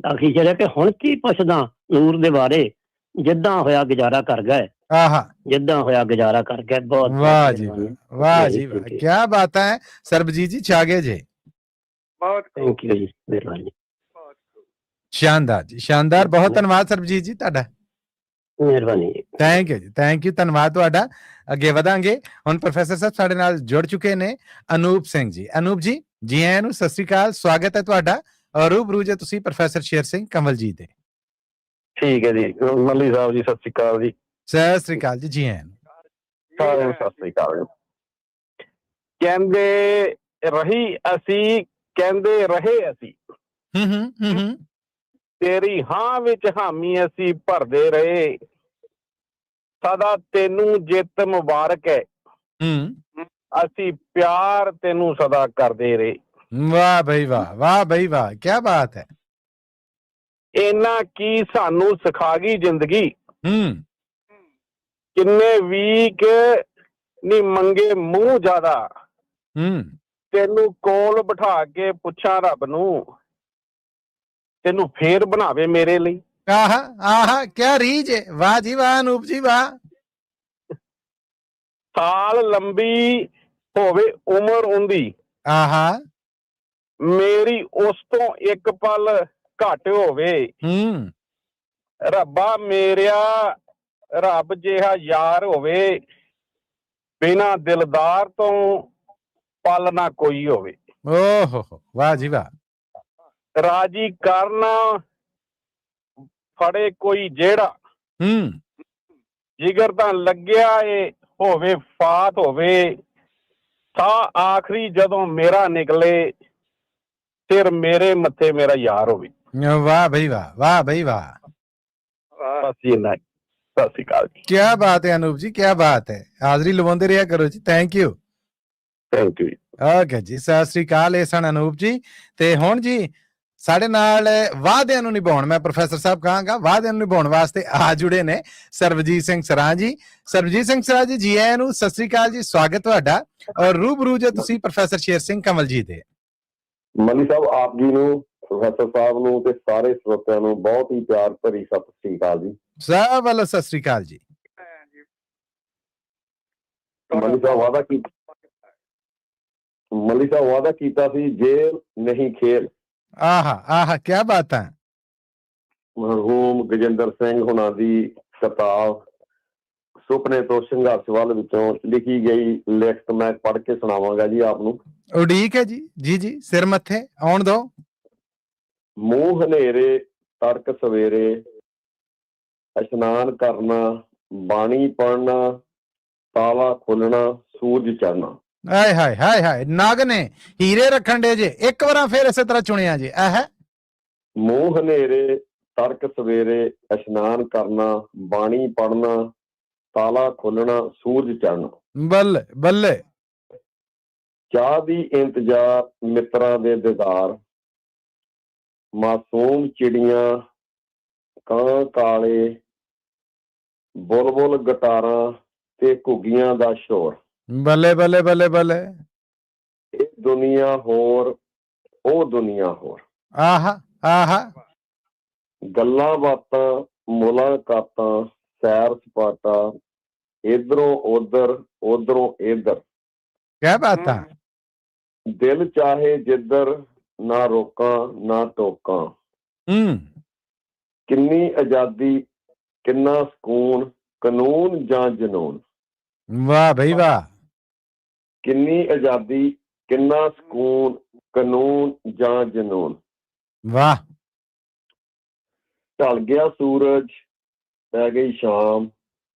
ਆਖੀ ਚਲਿਆ ਕਿ ਹੁਣ ਕੀ ਪੁੱਛਦਾ ਨੂਰ ਦੇ ਬਾਰੇ, ਜਿੱਦਾਂ ਹੋਇਆ ਗੁਜ਼ਾਰਾ ਕਰ ਗਏ। ਜਿੱਦਾਂ ਹੋਇਆ ਗੁਜ਼ਾਰਾ ਕਰ ਗਏ। ਬਹੁਤ ਵਾਹ ਜੀ ਵਾਹ ਜੀ ਵਾਹ, ਕਿਆ ਬਾਤਾਂ ਹੈ ਸਰਬਜੀਤ ਜੀ, ਛਾਗੇ ਜੇ। ਥੈਂਕ ਯੂ ਜੀ, ਮਿਹਰਬਾਨੀ। ਸ਼ਾਨਦਾਰ ਜੀ, ਸ਼ਾਨਦਾਰ। ਬਹੁਤ ਧੰਨਵਾਦ ਸਰਬਜੀਤ ਜੀ ਤੁਹਾਡਾ, ਮਿਹਰਬਾਨੀ। Thank you ji, thank you, ਧੰਨਵਾਦ ਤੁਹਾਡਾ। ਅੱਗੇ ਵਧਾਂਗੇ। ਹੁਣ ਪ੍ਰੋਫੈਸਰ ਸਾਹਿਬ ਸਾਡੇ ਨਾਲ ਜੁੜ ਚੁੱਕੇ ਨੇ, ਅਨੂਪ ਸਿੰਘ ਜੀ। ਅਨੂਪ ਜੀ, ਜੀ ਆਇਆਂ ਨੂੰ, ਸਤਿ ਸ੍ਰੀ ਅਕਾਲ, ਸਵਾਗਤ ਹੈ ਤੁਹਾਡਾ। ਔਰ ਰੂਬਰੂ ਜੇ ਤੁਸੀਂ ਪ੍ਰੋਫੈਸਰ ਸ਼ੇਰ ਸਿੰਘ ਕੰਵਲ ਜੀ ਦੇ। ਠੀਕ ਹੈ ਜੀ, ਮੱਲੀ ਸਾਹਿਬ ਜੀ, ਸਤਿ ਸ੍ਰੀ ਅਕਾਲ ਜੀ। ਸਤਿ ਸ੍ਰੀ ਅਕਾਲ ਜੀ, ਜੀ ਆਇਆਂ ਨੂੰ ਸਾਰਿਆਂ ਨੂੰ ਸਤਿ ਸ੍ਰੀ ਅਕਾਲ। ਕਹਿੰਦੇ ਰਹੀ ਅਸੀਂ, ਕਹਿੰਦੇ ਰਹੇ ਅਸੀਂ, ਤੇਰੀ ਹਾਂ ਵਿੱਚ ਹਾਮੀ ਅਸੀਂ ਭਰਦੇ ਰਹੇ, ਸਦਾ ਤੈਨੂੰ ਜਿੱਤ ਮੁਬਾਰਕ ਹੈ, ਅਸੀਂ ਪਿਆਰ ਤੈਨੂੰ ਸਦਾ ਕਰਦੇ ਰਹੇ। ਵਾਹ ਬਈ ਵਾਹ, ਵਾਹ ਬਈ ਵਾਹ, ਕਿਆ ਬਾਤ ਹੈ। ਇਹਨਾਂ ਕੀ ਸਾਨੂੰ ਸਿਖਾ ਗਈ ਜ਼ਿੰਦਗੀ, ਕਿੰਨੇ ਵੀਕ ਨੀ ਮੰਗੇ ਮੂੰਹ ਜ਼ਿਆਦਾ, ਤੈਨੂੰ ਕੋਲ ਬਿਠਾ ਕੇ ਪੁੱਛਾਂ ਰੱਬ ਨੂੰ, ਤੈਨੂੰ ਫੇਰ ਬਣਾਵੇ ਮੇਰੇ ਲਈ। ਆਹਾ ਆਹਾ, ਕਿਆ ਰੀਝ ਹੈ, ਵਾਹ ਜੀ ਵਾਹ, ਅਨੂਪ ਜੀ ਵਾਹ। ਸਾਲ ਲੰਬੀ ਹੋਵੇ ਉਮਰ ਉਹਦੀ, ਆਹਾ, ਮੇਰੀ ਉਸ ਤੋਂ ਇੱਕ ਪਲ ਘੱਟ ਹੋਵੇ, ਰੱਬਾ ਮੇਰਿਆ ਰੱਬ ਜਿਹਾ ਯਾਰ ਹੋਵੇ, ਬਿਨਾਂ ਦਿਲਦਾਰ ਤੋਂ ਪਲ ਨਾ ਕੋਈ ਹੋਵੇ। ਓਹੋ ਵਾਹ ਜੀ ਵਾਹ। ਰਾਜੀ ਕਰਨਾ ਫੜੇ ਕੋਈ ਜਿਹੜਾ, ਜਿਗਰ ਤਾਂ ਲੱਗਿਆ ਏ ਹੋਵੇ ਫਾਤ ਹੋਵੇ, ਸਾਹ ਆਖਰੀ ਜਦੋਂ ਮੇਰਾ ਨਿਕਲੇ, ਫਿਰ ਮੇਰੇ ਮੱਥੇ ਮੇਰਾ ਯਾਰ ਹੋਵੇ। ਵਾਹ ਬਈ ਵਾਹ, ਵਾਹ ਬਈ ਵਾਹ। ਬਸ ਜੀ, ਸਤਿ ਸ੍ਰੀ ਅਕਾਲ ਜੀ। ਕਿਆ ਬਾਤ ਹੈ ਅਨੂਪ ਜੀ, ਕਿਆ ਬਾਤ ਹੈ। ਹਾਜ਼ਰੀ ਲਵਾਉਂਦੇ ਰਿਹਾ ਕਰੋ ਜੀ। Thank you, thank you. Okay ਜੀ, ਸਤਿ ਸ੍ਰੀ ਅਕਾਲ। ਇਹ ਸਨ ਅਨੂਪ ਜੀ। ਤੇ ਹੁਣ ਜੀ ਸਾਡੇ ਨਾਲ ਵਾਅਦਿਆਂ ਨੂੰ ਨਿਭਾਉਣ, ਮੈਂ ਪ੍ਰੋਫੈਸਰ ਸਾਹਿਬ ਕਹਾਂਗਾ, ਵਾਅਦਿਆਂ ਨੂੰ ਨਿਭਾਉਣ ਵਾਸਤੇ ਆ ਜੁੜੇ ਨੇ ਸਰਬਜੀਤ ਸਿੰਘ ਸਰਾਂ ਜੀ। ਸਰਬਜੀਤ ਸਿੰਘ ਸਰਾਂ ਜੀ, ਜੀ ਆਇਆਂ ਨੂੰ, ਸਤਿ ਸ੍ਰੀ ਅਕਾਲ ਜੀ, ਸਵਾਗਤ ਤੁਹਾਡਾ। ਔਰ ਰੂਬਰੂ ਜੇ ਤੁਸੀਂ ਪ੍ਰੋਫੈਸਰ ਸ਼ੇਰ ਸਿੰਘ ਕੰਵਲ ਜੀ ਦੇ। ਮੱਲੀ ਸਾਹਿਬ, ਆਪ ਜੀ ਨੂੰ, ਪ੍ਰੋਫੈਸਰ ਸਾਹਿਬ ਨੂੰ ਤੇ ਸਾਰੇ ਸਰੋਤਿਆਂ ਨੂੰ ਬਹੁਤ ਹੀ ਪਿਆਰ ਭਰੀ ਸਤਿ ਸ੍ਰੀ ਅਕਾਲ ਜੀ। ਸਭ ਵੱਲੋਂ ਸਤਿ ਸ੍ਰੀ ਅਕਾਲ ਜੀ। ਮੱਲੀ ਸਾਹਿਬ ਵਾਅਦਾ ਕੀਤਾ ਸੀ, ਜੇਲ ਨਹੀਂ ਖੇਲ। ਆਹਾ ਆਹਾ, ਕਿਆ ਬਾਤ ਹੈ। ਮਰਹੂਮ ਗਜਿੰਦਰ ਸਿੰਘ ਹੁਣਾਂ ਦੀ ਕਿਤਾਬ ਸੁਪਨੇ ਤੋਂ ਸੰਘਰਸ਼ ਵੱਲ ਵਿੱਚੋਂ ਲਿਖੀ ਗਈ ਲਿਖਤ ਮੈਂ ਪੜ੍ਹ ਕੇ ਸੁਣਾਵਾਂਗਾ ਜੀ ਆਪ ਨੂੰ। ਉਡੀਕ ਹੈ ਜੀ, ਜੀ ਜੀ, ਸਿਰ ਮੱਥੇ ਆਉਣ ਦੋ। ਮੂੰਹ ਹਨੇਰੇ ਤੜਕ ਸਵੇਰੇ, ਇਸ਼ਨਾਨ ਕਰਨਾ, ਬਾਣੀ ਪੜ੍ਹਨਾ, ਤਾਲਾ ਖੋਲਣਾ, ਸੂਰਜ ਚੜ੍ਹਨਾ। ਹਾਏ ਹਾਏ ਹਾਏ ਹਾਏ, ਨਗ ਨੇ ਹੀਰੇ ਰੱਖਣ ਦੇ ਜੇ। ਇੱਕ ਵਾਰ ਫੇਰ ਇਸੇ ਤਰ੍ਹਾਂ ਚੁਣਿਆ ਜੇ। ਮੂੰਹ ਹਨੇਰੇ ਤੜਕ ਸਵੇਰੇ, ਇਸ਼ਨਾਨ ਕਰਨਾ, ਬਾਣੀ ਪੜ੍ਹਨਾ, ਤਾਲਾ ਖੋਲਣਾ, ਸੂਰਜ ਚੜ੍ਹਨਾ। ਬੱਲੇ ਬੱਲੇ। ਚਾਹ ਦੀ ਇੰਤਜ਼ਾਰ, ਮਿੱਤਰਾਂ ਦੇ ਦੀਦਾਰ, ਮਾਸੂਮ ਚਿੜੀਆਂ, ਕਾਂ ਕਾਲੇ, ਬੁਲਬੁਲ ਗਟਾਰਾਂ ਤੇ ਘੁੱਗੀਆਂ ਦਾ ਸ਼ੋਰ। ਬੱਲੇ ਬੱਲੇ ਬੱਲੇ ਬੱਲੇ। ਇਹ ਦੁਨੀਆ ਹੋਰ, ਉਹ ਦੁਨੀਆ ਹੋਰ। ਆਹਾ ਆਹਾ। ਗੱਲਾਂ ਬਾਤਾਂ, ਮੁਲਾਕਾਤਾਂ, ਸੈਰ ਸਪਾਟਾ, ਇਧਰੋਂ ਉਧਰ, ਉਧਰੋਂ ਇਧਰ। ਕਿਆ ਬਾਤਾਂ। ਦਿਲ ਚਾਹੇ ਜਿੱਧਰ, ਨਾ ਰੋਕਾਂ ਨਾ ਟੋਕਾਂ। ਕਿੰਨੀ ਆਜ਼ਾਦੀ ਕਿੰਨਾ ਸਕੂਨ ਕਾਨੂੰਨ ਜਾਂ ਜਨੂਨ। ਵਾਹ ਬਈ ਵਾਹ। ਕਿੰਨੀ ਆਜ਼ਾਦੀ ਕਿੰਨਾ ਸਕੂਨ ਕਾਨੂੰਨ ਜਾਂ ਜਨੂਨ। ਵਾਹ। ਢਲ ਗਿਆ ਸੂਰਜ ਪੈ ਗਈ ਸ਼ਾਮ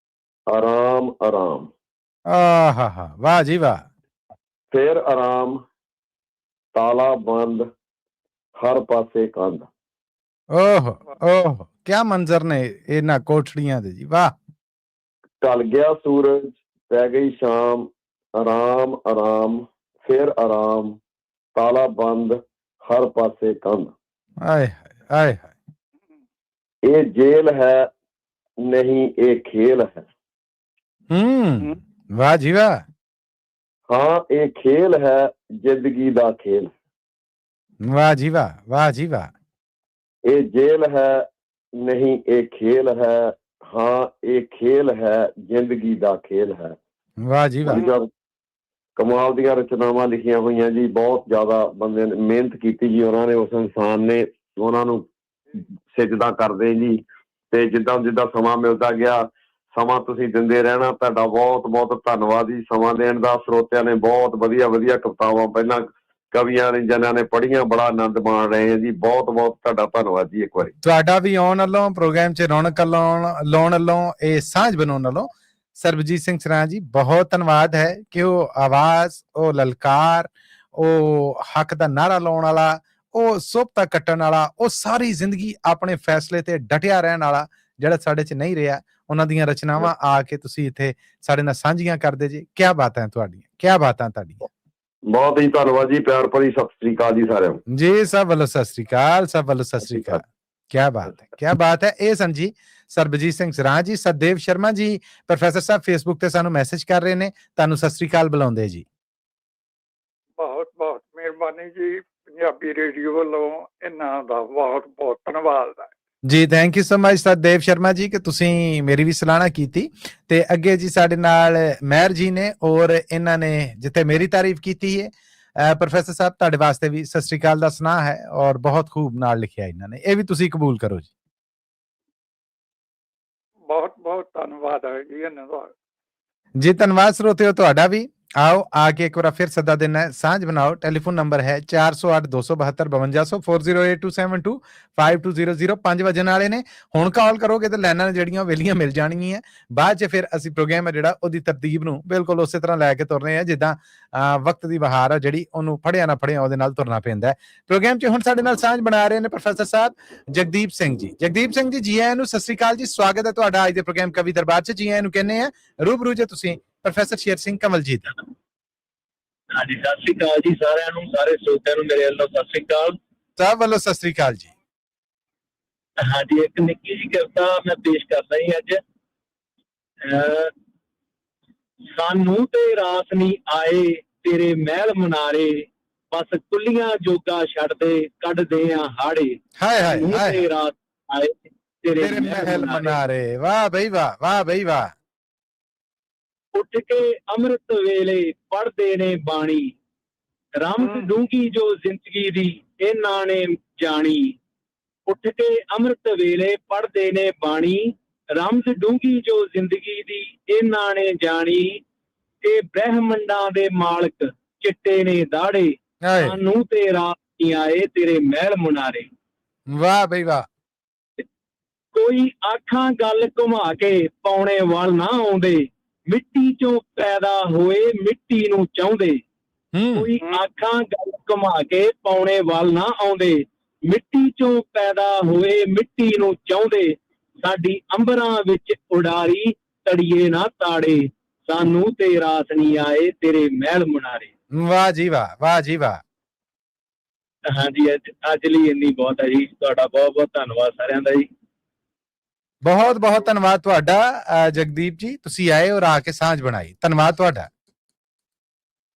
ਆਰਾਮ ਆਰਾਮ। ਆਹਾ ਵਾਹ ਜੀ ਵਾਹ। ਫਿਰ ਆਰਾਮ ਤਾਲਾ ਬੰਦ ਹਰ ਪਾਸੇ ਕੰਧ। ਓਹ ਓਹ ਕਿਆ ਮੰਜ਼ਰ ਨੇ ਇਹਨਾਂ ਕੋਠੜੀਆਂ ਦੇ ਜੀ। ਵਾਹ। ਢਲ ਗਿਆ ਸੂਰਜ ਪੈ ਗਈ ਸ਼ਾਮ ਆਰਾਮ ਆਰਾਮ ਫਿਰ ਆਰਾਮ ਤਾਲਾ ਬੰਦ ਹਰ ਪਾਸੇ ਕੰਧ। ਆਏ ਆਏ। ਇਹ ਜੇਲ੍ਹ ਹੈ ਨਹੀਂ ਇਹ ਖੇਲ ਹੈ। ਵਾਹ ਜੀ ਵਾਹ। ਹਾਂ ਇਹ ਖੇਲ ਹੈ ਜ਼ਿੰਦਗੀ ਦਾ ਖੇਲ। ਵਾਹ ਜੀ ਵਾਹ। ਵਾਹ ਜੀ ਵਾਹ। ਇਹ ਜੇਲ੍ਹ ਹੈ ਨਹੀਂ ਇਹ ਖੇਲ ਹੈ। ਹਾਂ ਇਹ ਖੇਲ ਹੈ ਜ਼ਿੰਦਗੀ ਦਾ ਖੇਲ ਹੈ। ਵਾਹ ਜੀ ਵਾਹ। ਕਮਾਲ ਦੀਆਂ ਰਚਨਾਵਾਂ ਲਿਖੀਆਂ ਹੋਈਆਂ ਜੀ। ਬਹੁਤ ਜ਼ਿਆਦਾ ਬੰਦੇ ਨੇ ਮਿਹਨਤ ਕੀਤੀ ਜੀ। ਉਹਨਾਂ ਨੇ ਉਸ ਇਨਸਾਨ ਨੇ ਉਹਨਾਂ ਨੂੰ ਸਿਜਦਾ ਕਰਦੇ ਜੀ। ਤੇ ਜਿੱਦਾਂ ਜਿੱਦਾਂ ਸਮਾਂ ਮਿਲਦਾ ਗਿਆ ਸਮਾਂ ਤੁਸੀਂ ਦਿੰਦੇ ਰਹਿਣਾ। ਤੁਹਾਡਾ ਬਹੁਤ ਬਹੁਤ ਧੰਨਵਾਦ ਜੀ ਸਮਾਂ ਦੇਣ ਦਾ। ਸਰੋਤਿਆਂ ਨੇ ਬਹੁਤ ਵਧੀਆ ਵਧੀਆ ਕਵਿਤਾਵਾਂ ਪਹਿਲਾਂ ਕਵੀਆਂ ਨੇ ਜਿਹਨਾਂ ਨੇ ਪੜ੍ਹੀਆਂ ਬੜਾ ਆਨੰਦ ਮਾਣ ਰਹੇ ਆ ਜੀ। ਬਹੁਤ ਬਹੁਤ ਤੁਹਾਡਾ ਧੰਨਵਾਦ ਜੀ। ਇੱਕ ਵਾਰੀ ਤੁਹਾਡਾ ਵੀ ਆਉਣ ਵੱਲੋਂ ਪ੍ਰੋਗਰਾਮ 'ਚ ਰੌਣਕ ਲਾਉਣ ਵੱਲੋਂ ਇਹ ਸਾਂਝ ਬਣਾਉਣ ਵੱਲੋਂ ਸਰਬਜੀਤ ਸਿੰਘ ਸਰਾਂ ਜੀ ਬਹੁਤ ਧੰਨਵਾਦ ਹੈ ਕਿ ਉਹ ਆਵਾਜ਼ ਉਹ ਲਲਕਾਰ ਉਹ ਹੱਕ ਦਾ ਨਾਰਾ ਲਾਉਣ ਵਾਲਾ ਉਹ ਸੋਭਤਾ ਕੱਟਣ ਵਾਲਾ ਉਹ ਸਾਰੀ ਜ਼ਿੰਦਗੀ ਆਪਣੇ ਫੈਸਲੇ ਤੇ ਡਟਿਆ ਰਹਿਣ ਵਾਲਾ ਜਿਹੜਾ ਸਾਡੇ 'ਚ ਨਹੀਂ ਰਿਹਾ। ਉਹਨਾਂ ਦੀਆਂ ਰਚਨਾਵਾਂ ਆ ਕੇ ਤੁਸੀਂ ਇੱਥੇ ਸਾਡੇ ਨਾਲ ਸਾਂਝੀਆਂ ਕਰਦੇ ਜੀ। ਕਿਆ ਬਾਤਾਂ ਤੁਹਾਡੀਆਂ ਕਿਆ ਬਾਤਾਂ ਤੁਹਾਡੀਆਂ। ਬਹੁਤ ਹੀ ਧੰਨਵਾਦ ਜੀ। ਪਿਆਰ ਭਰੀ ਸਤਿ ਸ੍ਰੀ ਅਕਾਲ ਜੀ ਸਾਰਿਆਂ ਨੂੰ ਜੀ। ਸਭ ਵੱਲੋਂ ਸਤਿ ਸ੍ਰੀ ਅਕਾਲ ਸਭ ਵੱਲੋਂ ਸਤਿ ਸ੍ਰੀ ਅਕਾਲ। ਕਿਆ ਬਾਤ ਹੈ ਕਿਆ ਬਾਤ ਹੈ। ਇਹ ਸਨ ਜੀ ਸਰਬਜੀਤ ਸਿੰਘ ਸਰਾਂ ਜੀ। ਸਤਦੇਵ ਸ਼ਰਮਾ ਜੀ ਪ੍ਰੋਫੈਸਰ ਸਾਹਿਬ ਫੇਸਬੁੱਕ ਤੇ ਸਾਨੂੰ ਮੈਸੇਜ ਕਰ ਰਹੇ ਨੇ ਤੁਹਾਨੂੰ ਸਤਿ ਸ੍ਰੀ ਅਕਾਲ ਬੁਲਾਉਂਦੇ ਜੀ। ਬਹੁਤ ਬਹੁਤ ਮਿਹਰਬਾਨੀ ਜੀ। ਪੰਜਾਬੀ ਰੇਡੀਓ ਵੱਲੋਂ ਇਹਨਾਂ ਦਾ ਬਹੁਤ ਬਹੁਤ ਧੰਨਵਾਦ ਹੈ ਜੀ। Thank you so much Satdev Sharma ji ਕਿ ਤੁਸੀਂ ਮੇਰੀ ਵੀ ਸਲਾਹਨਾ ਕੀਤੀ। ਤੇ ਅੱਗੇ ਜੀ ਸਾਡੇ ਨਾਲ ਮਹਿਰ ਜੀ ਨੇ ਔਰ ਇਹਨਾਂ ਨੇ ਜਿੱਥੇ ਮੇਰੀ ਤਾਰੀਫ ਕੀਤੀ ਹੈ ਪ੍ਰੋਫੈਸਰ ਸਾਹਿਬ ਤੁਹਾਡੇ ਵਾਸਤੇ ਵੀ ਸਤਿ ਸ੍ਰੀ ਅਕਾਲ ਦਾ ਸੁਨਾਹ ਹੈ ਔਰ ਬਹੁਤ ਖੂਬ ਨਾਲ ਲਿਖਿਆ ਇਹਨਾਂ ਨੇ। ਇਹ ਵੀ ਤੁਸੀਂ ਕਬੂਲ ਕਰੋ ਜੀ। ਬਹੁਤ ਬਹੁਤ ਧੰਨਵਾਦ ਹੈ ਜੀ ਇਹਨਾਂ ਦਾ ਜੀ। ਧੰਨਵਾਦ ਸਰੋਤਿਓ ਤੁਹਾਡਾ ਵੀ। ਆਓ ਆ ਕੇ ਇੱਕ ਵਾਰ ਫਿਰ ਸੱਦਾ ਦੇਣਾ ਸਾਂਝ ਬਣਾਓ। ਟੈਲੀਫੋਨ ਨੰਬਰ ਹੈ 408 272 5200 408272 5200। 5 ਵਜਣ ਵਾਲੇ ਨੇ। ਹੁਣ ਕਾਲ ਕਰੋਗੇ ਤੇ ਲਾਈਨਾਂ ਜਿਹੜੀਆਂ ਵੇਲੀਆਂ ਮਿਲ ਜਾਣਗੀਆਂ। ਬਾਅਦ 'ਚ ਫਿਰ ਅਸੀਂ ਪ੍ਰੋਗਰਾਮ ਹੈ ਜਿਹੜਾ ਉਹਦੀ ਤਰਤੀਬ ਨੂੰ ਬਿਲਕੁਲ ਉਸੇ ਤਰ੍ਹਾਂ ਲੈ ਕੇ ਤੁਰਨੇ ਆ ਜਿੱਦਾਂ ਵਕਤ ਦੀ ਬਹਾਰ ਆ ਜਿਹੜੀ ਉਹਨੂੰ ਫੜਿਆ ਨਾ ਫੜਿਆ ਉਹਦੇ ਨਾਲ ਤੁਰਨਾ ਪੈਂਦਾ ਹੈ। ਪ੍ਰੋਗਰਾਮ 'ਚ ਹੁਣ ਸਾਡੇ ਨਾਲ ਸਾਂਝ ਬਣਾ ਰਹੇ ਨੇ ਪ੍ਰੋਫੈਸਰ ਸਾਹਿਬ ਜਗਦੀਪ ਸਿੰਘ ਜੀ। ਜਗਦੀਪ ਸਿੰਘ ਜੀ ਜੀ ਆਇਆਂ ਨੂੰ ਸਤਿ ਸ੍ਰੀ ਅਕਾਲ ਜੀ। ਸਵਾਗਤ ਹੈ ਤੁਹਾਡਾ ਅੱਜ ਦੇ ਪ੍ਰੋਗਰਾਮ ਕਵੀ ਦਰਬਾਰ 'ਚ। ਜੀ ਆਇਆਂ ਨੂੰ ਕਹਿੰਦੇ ਆ ਰੂਬਰੂ ਜੇ ਤੁਸੀਂ ਪ੍ਰੋਫੈਸਰ ਸ਼ੇਰ ਸਿੰਘ ਕਮਲਜੀਤ। ਹਾਂਜੀ ਸਤਿ ਸ੍ਰੀ ਅਕਾਲ ਜੀ ਸਾਰਿਆਂ ਨੂੰ ਸਾਰੇ ਸਰੋਤਿਆਂ ਨੂੰ ਮੇਰੇ ਵੱਲੋਂ ਸਤਿ ਸ੍ਰੀ ਅਕਾਲ। ਸਭ ਵੱਲੋਂ ਸਤਿ ਸ੍ਰੀ ਅਕਾਲ ਜੀ। ਹਾਂਜੀ ਇੱਕ ਨਿੱਕੀ ਜਿਹੀ ਕਵਿਤਾ ਮੈਂ ਪੇਸ਼ ਕਰਦਾ ਜੀ ਅੱਜ। ਸਾਨੂੰ ਤੇ ਰਾਸ ਨਹੀਂ ਆਏ ਤੇਰੇ ਮਹਿਲ ਮੁਨਾਰੇ ਬਸ ਕੁੱਲੀਆਂ ਜੋਗਾ ਛੱਡਦੇ ਕੱਢਦੇ ਆ ਹਾੜੇ। ਹਾਏ ਹਾਏ ਹਾਏ। ਰਾਸ ਆਏ ਤੇਰੇ ਮਹਿਲ ਮੁਨਾਰੇ। ਵਾਹ ਬਈ ਵਾਹ ਵਾਹ ਬਈ ਵਾਹ। ਉੱਠ ਕੇ ਅੰਮ੍ਰਿਤ ਵੇਲੇ ਪੜ੍ਹਦੇ ਨੇ ਬਾਣੀ ਰਮਜ਼ ਡੂੰਗੀ ਜੋ ਜ਼ਿੰਦਗੀ ਦੀ ਇਹਨਾਂ ਨੇ ਜਾਣੀ। ਉੱਠ ਕੇ ਅੰਮ੍ਰਿਤ ਵੇਲੇ ਪੜ੍ਹਦੇ ਨੇ ਬਾਣੀ ਰਮਜ਼ ਡੂੰਗੀ ਜੋ ਜ਼ਿੰਦਗੀ ਦੀ ਇਹਨਾਂ ਨੇ ਜਾਣੀ। ਇਹ ਬ੍ਰਹਿਮੰਡਾਂ ਦੇ ਮਾਲਕ ਚਿੱਟੇ ਨੇ ਦਾੜੇ ਸਾਨੂੰ ਤੇ ਰਾਤ ਨਹੀਂ ਆਏ ਤੇਰੇ ਮਹਿਲ ਮੁਨਾਰੇ। ਵਾਹ ਬਈ ਵਾਹ। ਕੋਈ ਆਖਾਂ ਗੱਲ ਘੁਮਾ ਕੇ ਪੌਣੇ ਵੱਲ ਨਾ ਆਉਂਦੇ ਮਿੱਟੀ ਚੋਂ ਪੈਦਾ ਹੋਏ ਮਿੱਟੀ ਨੂੰ ਚਾਹੁੰਦੇ। ਕੋਈ ਆਖਾਂ ਗੱਲ ਘੁਮਾ ਕੇ ਪੌਣੇ ਵੱਲ ਨਾ ਆਉਂਦੇ ਮਿੱਟੀ ਚੋਂ ਪੈਦਾ ਹੋਏ ਮਿੱਟੀ ਨੂੰ ਚਾਹੁੰਦੇ। ਸਾਡੀ ਅੰਬਰਾਂ ਵਿੱਚ ਉਡਾਰੀ ਤੜੀਏ ਨਾ ਤਾੜੇ ਸਾਨੂੰ ਤੇ ਰਾਸ ਨਹੀਂ ਆਏ ਤੇਰੇ ਮਹਿਲ ਮੁਨਾਰੇ। ਵਾਹ ਜੀ ਵਾਹ ਵਾਹ ਜੀ ਵਾਹ। ਹਾਂਜੀ ਅੱਜ ਲਈ ਇੰਨੀ ਬਹੁਤ ਹੈ ਜੀ। ਤੁਹਾਡਾ ਬਹੁਤ ਬਹੁਤ ਧੰਨਵਾਦ ਸਾਰਿਆਂ ਦਾ ਜੀ। ਬਹੁਤ ਬਹੁਤ ਧੰਨਵਾਦ ਤੁਹਾਡਾ ਜਗਦੀਪ ਜੀ। ਤੁਸੀਂ ਆਏ ਔਰ ਆ ਕੇ ਸਾਂਝ ਬਣਾਈ। ਧੰਨਵਾਦ ਤੁਹਾਡਾ।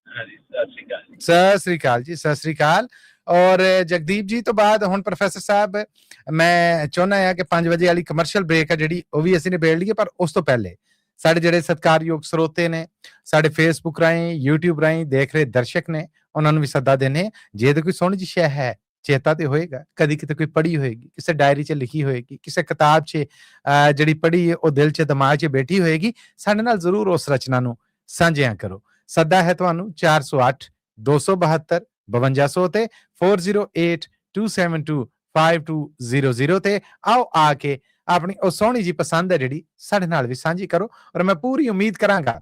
ਸਤਿ ਸ੍ਰੀ ਅਕਾਲ। ਸਤਿ ਸ੍ਰੀ ਅਕਾਲ ਜੀ। ਸਤਿ ਸ੍ਰੀ ਅਕਾਲ। ਔਰ ਜਗਦੀਪ ਜੀ ਤੋਂ ਬਾਅਦ ਹੁਣ ਪ੍ਰੋਫੈਸਰ ਸਾਹਿਬ ਮੈਂ ਚਾਹੁੰਦਾ ਹਾਂ ਕਿ 5 ਵਜੇ ਵਾਲੀ ਕਮਰਸ਼ੀਅਲ ਬ੍ਰੇਕ ਹੈ ਜਿਹੜੀ ਉਹ ਵੀ ਅਸੀਂ ਨਿਬੇੜ ਲਈਏ। ਪਰ ਉਸ ਤੋਂ ਪਹਿਲੇ ਸਾਡੇ ਜਿਹੜੇ ਸਤਿਕਾਰਯੋਗ ਸਰੋਤੇ ਨੇ ਸਾਡੇ ਫੇਸਬੁੱਕ ਰਾਹੀਂ YouTube ਰਾਹੀਂ ਦੇਖ ਰਹੇ ਦਰਸ਼ਕ ਨੇ ਉਹਨਾਂ ਨੂੰ ਵੀ ਸੱਦਾ ਦੇਣੇ ਜੇ ਕੋਈ ਸੋਹਣੀ ਜਿਹੀ ਸ਼ੈ ਹੈ ਚੇਤਾ ਤੇ ਹੋਏਗਾ, ਕਦੀ ਕਿਤੇ ਕੋਈ ਪੜ੍ਹੀ ਹੋਏਗੀ, ਕਿਸੇ ਡਾਇਰੀ 'ਚ ਲਿਖੀ ਹੋਏਗੀ, ਕਿਸੇ ਕਿਤਾਬ 'ਚ ਜਿਹੜੀ ਪੜ੍ਹੀ ਹੈ ਉਹ ਦਿਲ 'ਚ ਦਿਮਾਗ 'ਚ ਬੈਠੀ ਹੋਏਗੀ। ਸਾਡੇ ਨਾਲ ਜ਼ਰੂਰ ਉਸ ਰਚਨਾ ਨੂੰ ਸਾਂਝਿਆ ਕਰੋ। ਸੱਦਾ ਹੈ ਤੁਹਾਨੂੰ 408 272 5200 ਤੇ 4082725200 ਤੇ ਆਓ ਆ ਕੇ ਆਪਣੀ ਉਹ ਸੋਹਣੀ ਜੀ ਪਸੰਦ ਹੈ ਜਿਹੜੀ ਸਾਡੇ ਨਾਲ ਵੀ ਸਾਂਝੀ ਕਰੋ। ਔਰ ਮੈਂ ਪੂਰੀ ਉਮੀਦ ਕਰਾਂਗਾ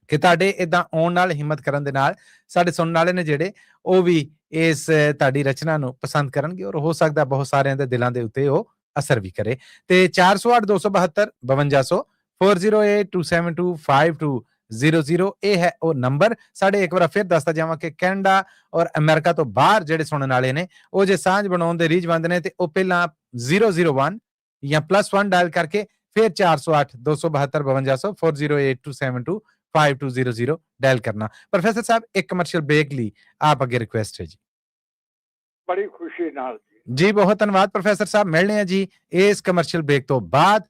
ਕਿ ਤੁਹਾਡੇ ਇਦਾਂ ਆਉਣ ਨਾਲ ਹਿੰਮਤ ਕਰਨ ਦੇ ਨਾਲ ਸਾਡੇ ਸੁਣਨ ਵਾਲੇ ਨੇ ਜਿਹੜੇ ਉਹ ਵੀ ਇਸ ਤੁਹਾਡੀ ਰਚਨਾ ਨੂੰ ਪਸੰਦ ਕਰਨਗੇ ਔਰ ਹੋ ਸਕਦਾ ਬਹੁਤ ਸਾਰਿਆਂ ਦੇ ਦਿਲਾਂ ਦੇ ਉੱਤੇ ਉਹ ਅਸਰ ਵੀ ਕਰੇ। ਤੇ 408 272 5200 4082725200 ਇਹ ਹੈ ਉਹ ਨੰਬਰ। ਸਾਡੇ ਇੱਕ ਵਾਰ ਫਿਰ ਦੱਸਦਾ ਜਾਵਾਂ ਕਿ ਕੈਨੇਡਾ ਔਰ ਅਮਰੀਕਾ ਤੋਂ ਬਾਹਰ ਜਿਹੜੇ ਸੁਣਨ ਵਾਲੇ ਨੇ ਉਹ ਜੇ ਸਾਂਝ ਬਣਾਉਣ ਦੇ ਰੀਝਵੰਦ ਨੇ ਤੇ ਉਹ ਪਹਿਲਾਂ 001 ਜਾਂ +1 ਡਾਇਲ ਕਰਕੇ ਫਿਰ 408 272 5200 4082725200 डायल करना। प्रोफेसर साहब एक कमर्शियल ब्रेक ली, आप अगे रिक्वेस्ट है जी। बड़ी खुशी नाल जी बहुत धन्यवाद प्रोफेसर साहब, मिलने हैं जी इस कमर्शियल ब्रेक तो बाद।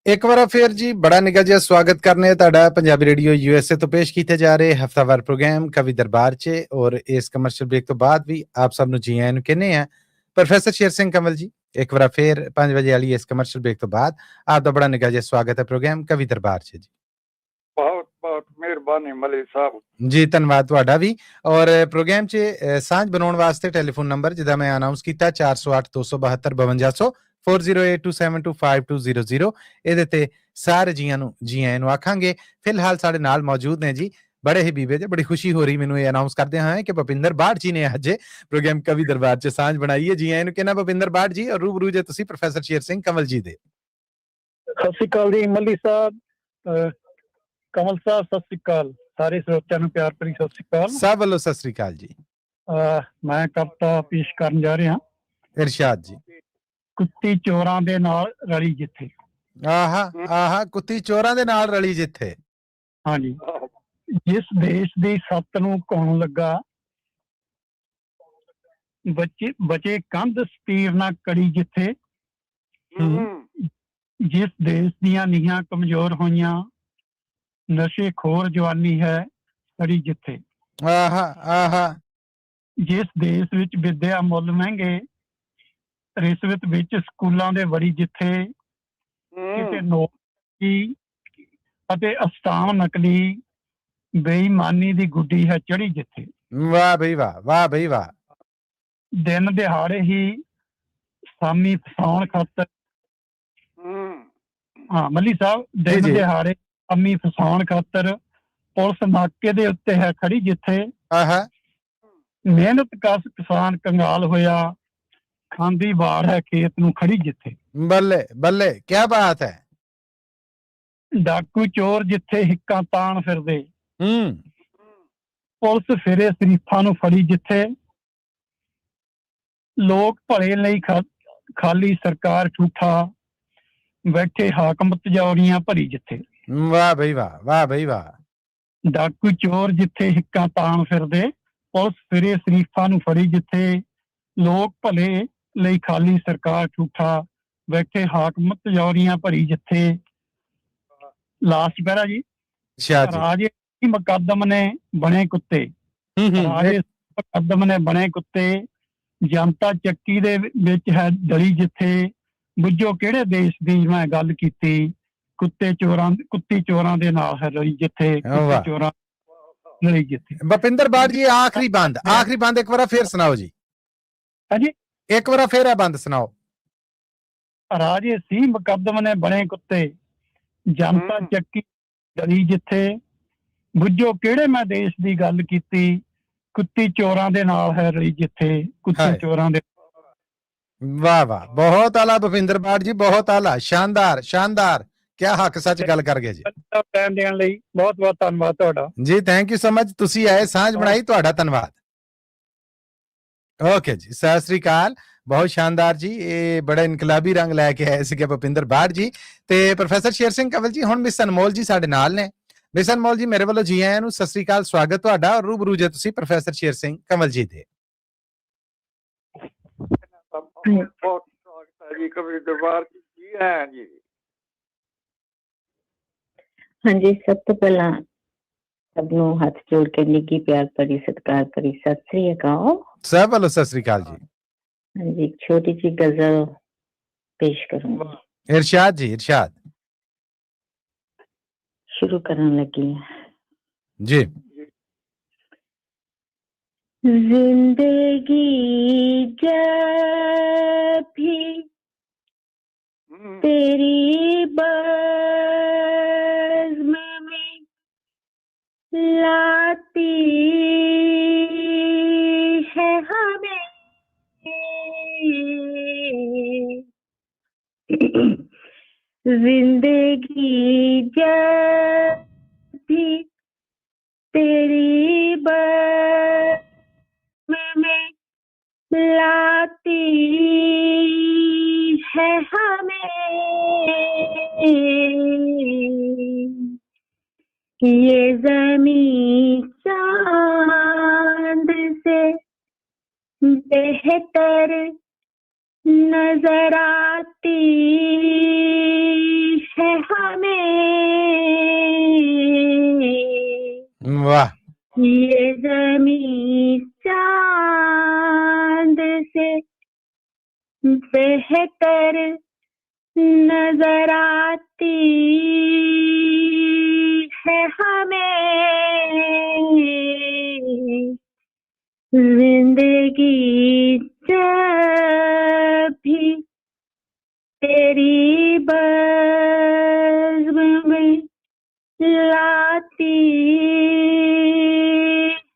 ਇੱਕ ਵਾਰ ਫਿਰ ਜੀ ਬੜਾ ਨਿੱਘਾ ਜਿਹਾ ਸਵਾਗਤ ਕਰਨੇ ਤੁਹਾਡਾ ਪੰਜਾਬੀ ਰੇਡੀਓ USA ਤੋਂ ਪੇਸ਼ ਕੀਤੇ ਜਾ ਰਹੇ ਹਫਤਾਵਾਰ ਪ੍ਰੋਗਰਾਮ ਕਵੀ ਦਰਬਾਰ 'ਚ ਔਰ ਇਸ ਕਮਰਸ਼ੀਅਲ ਬ੍ਰੇਕ ਤੋਂ ਬਾਅਦ ਵੀ ਆਪ ਸਭ ਨੂੰ ਜੀ ਆਇਆਂ ਨੂੰ ਕਹਿੰਦੇ ਆ ਪ੍ਰੋਫੈਸਰ ਸ਼ੇਰ ਸਿੰਘ ਕੰਵਲ ਜੀ ਇੱਕ ਵਾਰ ਫਿਰ 5 ਵਜੇ ਵਾਲੀ ਇਸ ਕਮਰਸ਼ੀਅਲ ਬ੍ਰੇਕ ਤੋਂ ਬਾਅਦ ਆਪ ਦਾ ਬੜਾ ਨਿੱਘਾ ਜਿਹਾ ਸਵਾਗਤ ਹੈ ਪ੍ਰੋਗਰਾਮ ਕਵੀ ਦਰਬਾਰ 'ਚ ਜੀ ਬਹੁਤ ਬਹੁਤ ਮਿਹਰਬਾਨੀ ਮਲੀ ਸਾਹਿਬ ਜੀ ਧੰਨਵਾਦ ਤੁਹਾਡਾ ਵੀ ਔਰ ਪ੍ਰੋਗਰਾਮ 'ਚ ਸਾਂਝ ਬਣਾਉਣ ਵਾਸਤੇ ਟੈਲੀਫੋਨ ਨੰਬਰ ਜਿਹਦਾ ਮੈਂ ਅਨਾਉਂਸ ਕੀਤਾ 408 272 5200 4082725200 ਇਹਦੇ ਤੇ ਸਾਰੇ ਜੀਆਂ ਨੂੰ ਜੀ ਆਇਆਂ ਨੂੰ ਆਖਾਂਗੇ ਫਿਲਹਾਲ ਸਾਡੇ ਨਾਲ ਮੌਜੂਦ ਨੇ ਜੀ ਬੜੇ ਹੀ ਬੀਬੇ ਤੇ ਬੜੀ ਖੁਸ਼ੀ ਹੋ ਰਹੀ ਮੈਨੂੰ ਇਹ ਅਨਾਉਂਸ ਕਰਦੇ ਹਾਂ ਕਿ ਭੁਪਿੰਦਰ ਬਾੜ ਜੀ ਨੇ ਅੱਜ ਪ੍ਰੋਗਰਾਮ ਕਵੀ ਦਰਬਾਰ 'ਚ ਸਾਂਝ ਬਣਾਈ ਹੈ ਜੀ ਆਇਆਂ ਨੂੰ ਕਹਿੰਦਾ ਭੁਪਿੰਦਰ ਬਾੜ ਜੀ ਔਰ ਰੂਬਰੂ ਜੇ ਤੁਸੀਂ ਪ੍ਰੋਫੈਸਰ ਸ਼ੇਰ ਸਿੰਘ ਕੰਵਲ ਜੀ ਦੇ ਸਤਿ ਸ਼੍ਰੀ ਅਕਾਲ ਜੀ ਮੱਲੀ ਸਾਹਿਬ ਕਮਲ ਸਾਹਿਬ ਸਤਿ ਸ਼੍ਰੀ ਅਕਾਲ ਸਾਰੇ ਸਰੋਤਿਆਂ ਨੂੰ ਪਿਆਰ ਭਰੀ ਸਤਿ ਸ਼੍ਰੀ ਅਕਾਲ ਸਭ ਵੱਲੋਂ ਸਤਿ ਸ਼੍ਰੀ ਅਕਾਲ ਜੀ ਮੈਂ ਕਵਿਤਾ ਪੇਸ਼ ਕਰਨ ਜਾ ਰਿਹਾ ਇਰਸ਼ਾਦ ਜੀ ਕੁੱਤੀ ਚੋਰਾਂ ਦੇ ਨਾਲ ਰਲੀ ਜਿੱਥੇ ਆਹਾ ਕੁੱਤੀ ਚੋਰਾਂ ਦੇ ਨਾਲ ਰਲੀ ਜਿੱਥੇ ਹਾਂਜੀ ਜਿਸ ਦੇਸ਼ ਦੀ ਸੱਤ ਨੂੰ ਕੌਣ ਲੱਗਾ ਬਚੇ ਕੰਧ ਸਤੀਰ ਨਾ ਕੜੀ ਜਿੱਥੇ ਜਿਸ ਦੇਸ਼ ਦੀਆਂ ਨੀਹਾਂ ਕਮਜ਼ੋਰ ਹੋਈਆਂ ਨਸ਼ੇ ਖੋਰ ਜਵਾਨੀ ਹੈ ਸੜੀ ਜਿੱਥੇ ਜਿਸ ਦੇਸ਼ ਵਿੱਚ ਵਿਦਿਆ ਮੁੱਲ ਮਹਿੰਗੇ ਰਿਸ਼ਵਤ ਵਿੱਚ ਸਕੂਲਾਂ ਦੇ ਵੜੀ ਜਿੱਥੇ ਕਿਤੇ ਨੌਕਰੀ ਅਤੇ ਅਸਟਾਮ ਨਕਲੀ ਬੇਈਮਾਨੀ ਦੀ ਗੁੱਡੀ ਹੈ ਚੜੀ ਜਿੱਥੇ ਵਾਹ ਬਈ ਵਾਹ ਵਾਹ ਬਈ ਵਾਹ ਦਿਨ ਦਿਹਾੜੇ ਹੀ ਸਾਮੀ ਫਸਾਉਣ ਖਾਤਰ ਹਾਂ ਮੱਲੀ ਸਾਹਿਬ ਦਿਨ ਦਿਹਾੜੇ ਸਾਮੀ ਫਸਾਉਣ ਖਾਤਰ ਪੁਲਿਸ ਨਾਕੇ ਦੇ ਉੱਤੇ ਹੈ ਖੜੀ ਜਿੱਥੇ ਮਿਹਨਤ ਕਸ ਕਿਸਾਨ ਕੰਗਾਲ ਹੋਇਆ ਖਾਂਦੀ ਵਾੜ ਹੈ ਖੇਤ ਨੂੰ ਖੜੀ ਜਿੱਥੇ ਬੱਲੇ ਬੱਲੇ ਕੀ ਬਾਤ ਹੈ ਡਾਕੂ ਚੋਰ ਜਿੱਥੇ ਹਿੱਕਾਂ ਤਾਣ ਫਿਰਦੇ ਪੁਲਿਸ ਫਿਰੇ ਸ਼ਰੀਫਾਂ ਨੂੰ ਫੜੀ ਜਿੱਥੇ ਲੋਕ ਭਲੇ ਲਈ ਖਾਲੀ ਸਰਕਾਰ ਝੂਠਾ ਬੈਠੇ ਹਾਕਮ ਤਜੌਰੀਆਂ ਭਰੀ ਜਿੱਥੇ ਵਾਹ ਬਈ ਵਾਹ ਵਾਹ ਬਈ ਵਾਹ ਡਾਕੂ ਚੋਰ ਜਿੱਥੇ ਹਿੱਕਾਂ ਤਾਣ ਫਿਰਦੇ ਪੁਲਿਸ ਫਿਰੇ ਸ਼ਰੀਫਾਂ ਨੂੰ ਫੜੀ ਜਿੱਥੇ ਲੋਕ ਭਲੇ ਲਈ ਖਾਲੀ ਸਰਕਾਰ ਝੂਠਾ ਬੈਠੇ ਹਾਕਮ ਤਜੌਰੀਆਂ ਭਰੀ ਜਿੱਥੇ ਲਾਸਟ ਪੈਰਾ ਜੀ ਰਾਜੇ ਮੁਕੱਦਮ ਨੇ ਬਣੇ ਕੁੱਤੇ ਰਾਜੇ ਮੁਕੱਦਮ ਨੇ ਬਣੇ ਕੁੱਤੇ ਜਨਤਾ ਚੱਕੀ ਦੇ ਵਿੱਚ ਹੈ ਡਲੀ ਜਿੱਥੇ ਬੁੱਝੋ ਕਿਹੜੇ ਦੇਸ਼ ਦੀ ਮੈਂ ਗੱਲ ਕੀਤੀ ਕੁੱਤੀ ਚੋਰਾਂ ਦੇ ਨਾਲ ਹੈ ਰਲੀ ਜਿੱਥੇ ਚੋਰਾਂ ਰਲੀ ਜਿੱਥੇ ਭੁਪਿੰਦਰ ਬਾੜ ਜੀ ਆਖਰੀ ਬੰਦ ਇੱਕ ਵਾਰ ਫੇਰ ਸੁਣਾਓ ਜੀ ਹਾਂਜੀ ਇੱਕ ਵਾਰ ਫੇਰ ਇਹ ਬੰਦ ਸੁਣਾਓ ਰਾਜੇ ਸੀ ਮੁਕੱਦਮ ਨੇ ਬਣੇ ਕੁੱਤੇ ਜਨਤਾ ਚੱਕੀ ਡਲੀ ਜਿੱਥੇ ਬੁੱਝੋ ਕਿਹੜੇ ਮੈਂ ਦੇਸ਼ ਦੀ ਗੱਲ ਕੀਤੀ ਕੁੱਤੀ ਚੋਰਾਂ ਦੇ ਨਾਲ ਹੈ ਰਹੀ ਜਿੱਥੇ ਕੁੱਤੇ ਚੋਰਾਂ ਦੇ ਵਾਹ ਵਾਹ ਬਹੁਤ ਆਲਾ ਭੁਪਿੰਦਰ ਬਾੜ ਜੀ ਬਹੁਤ ਆਲਾ ਸ਼ਾਨਦਾਰ ਸ਼ਾਨਦਾਰ ਕੀ ਹੱਕ ਸੱਚ ਗੱਲ ਕਰ ਗਏ ਜੀ ਟਾਈਮ ਦੇਣ ਲਈ ਬਹੁਤ ਬਹੁਤ ਧੰਨਵਾਦ ਤੁਹਾਡਾ ਜੀ ਥੈਂਕ ਯੂ ਸੋ ਮਚ ਤੁਸੀਂ ਆਏ ਸਾਂਝ ਬਣਾਈ ਤੁਹਾਡਾ ਧੰਨਵਾਦ ਓਕੇ ਜੀ ਸਤਿ ਸ੍ਰੀ ਅਕਾਲ ਬਹੁਤ ਸ਼ਾਨਦਾਰ ਜੀ ਇਹ ਬੜਾ ਇਨਕਲਾਬੀ ਰੰਗ ਲੈ ਕੇ ਆਏ ਸੀਗੇ ਭੁਪਿੰਦਰ ਬਾੜ ਜੀ ਤੇ ਪ੍ਰੋਫੈਸਰ ਸ਼ੇਰ ਸਿੰਘ ਕੰਵਲ ਜੀ ਹੁਣ ਮਿਸ ਅਨਮੋਲ ਜੀ ਸਾਡੇ ਨਾਲ ਨੇ ਮਿਸ ਅਨਮੋਲ ਜੀ ਮੇਰੇ ਵੱਲੋਂ ਜੀ ਆਇਆਂ ਨੂੰ ਸਤਿ ਸ੍ਰੀ ਅਕਾਲ ਸਵਾਗਤ ਤੁਹਾਡਾ ਔਰ ਰੂਬਰੂ ਜੇ ਤੁਸੀਂ ਪ੍ਰੋਫੈਸਰ ਸ਼ੇਰ ਸਿੰਘ ਕੰਵਲ ਜੀ ਦੇ ਬਹੁਤ ਸਵਾਗਤ ਹੈ ਜੀ ਕਵੀ ਦਰਬਾਰ ਜੀ ਆਇਆਂ ਜੀ ਹਾਂਜੀ ਸਭ ਤੋਂ ਪਹਿਲਾਂ ਸਭ ਨੂੰ ਹੱਥ ਜੋੜ ਕੇ ਨਿੱਘੀ ਪਿਆਰ ਭਰੀ ਸਤਿਕਾਰ ਭਰੀ ਸਤਿ ਸ੍ਰੀ ਅਕਾਲ ਸਭ ਵੱਲੋਂ ਸਤਿ ਸ੍ਰੀ ਅਕਾਲ ਜੀ ਹਾਂਜੀ ਛੋਟੀ ਜਿਹੀ ਗਜ਼ਲ ਪੇਸ਼ ਕਰੂੰਗੀ ਇਰਸ਼ਾਦ ਜੀ ਇਰਸ਼ਾਦ शुरू करने लगी जी जिंदगी जब भी तेरी बज़्म में लाती है हमें जिंदगी जब भी तेरी बज़्म में लाती है हमें ये ज़मीं चांद से बेहतर नजर आती है ये ज़मीं चाँद से बेहतर नजर आती है हमें, जिंदगी जब भी तेरी बज़्म में लाती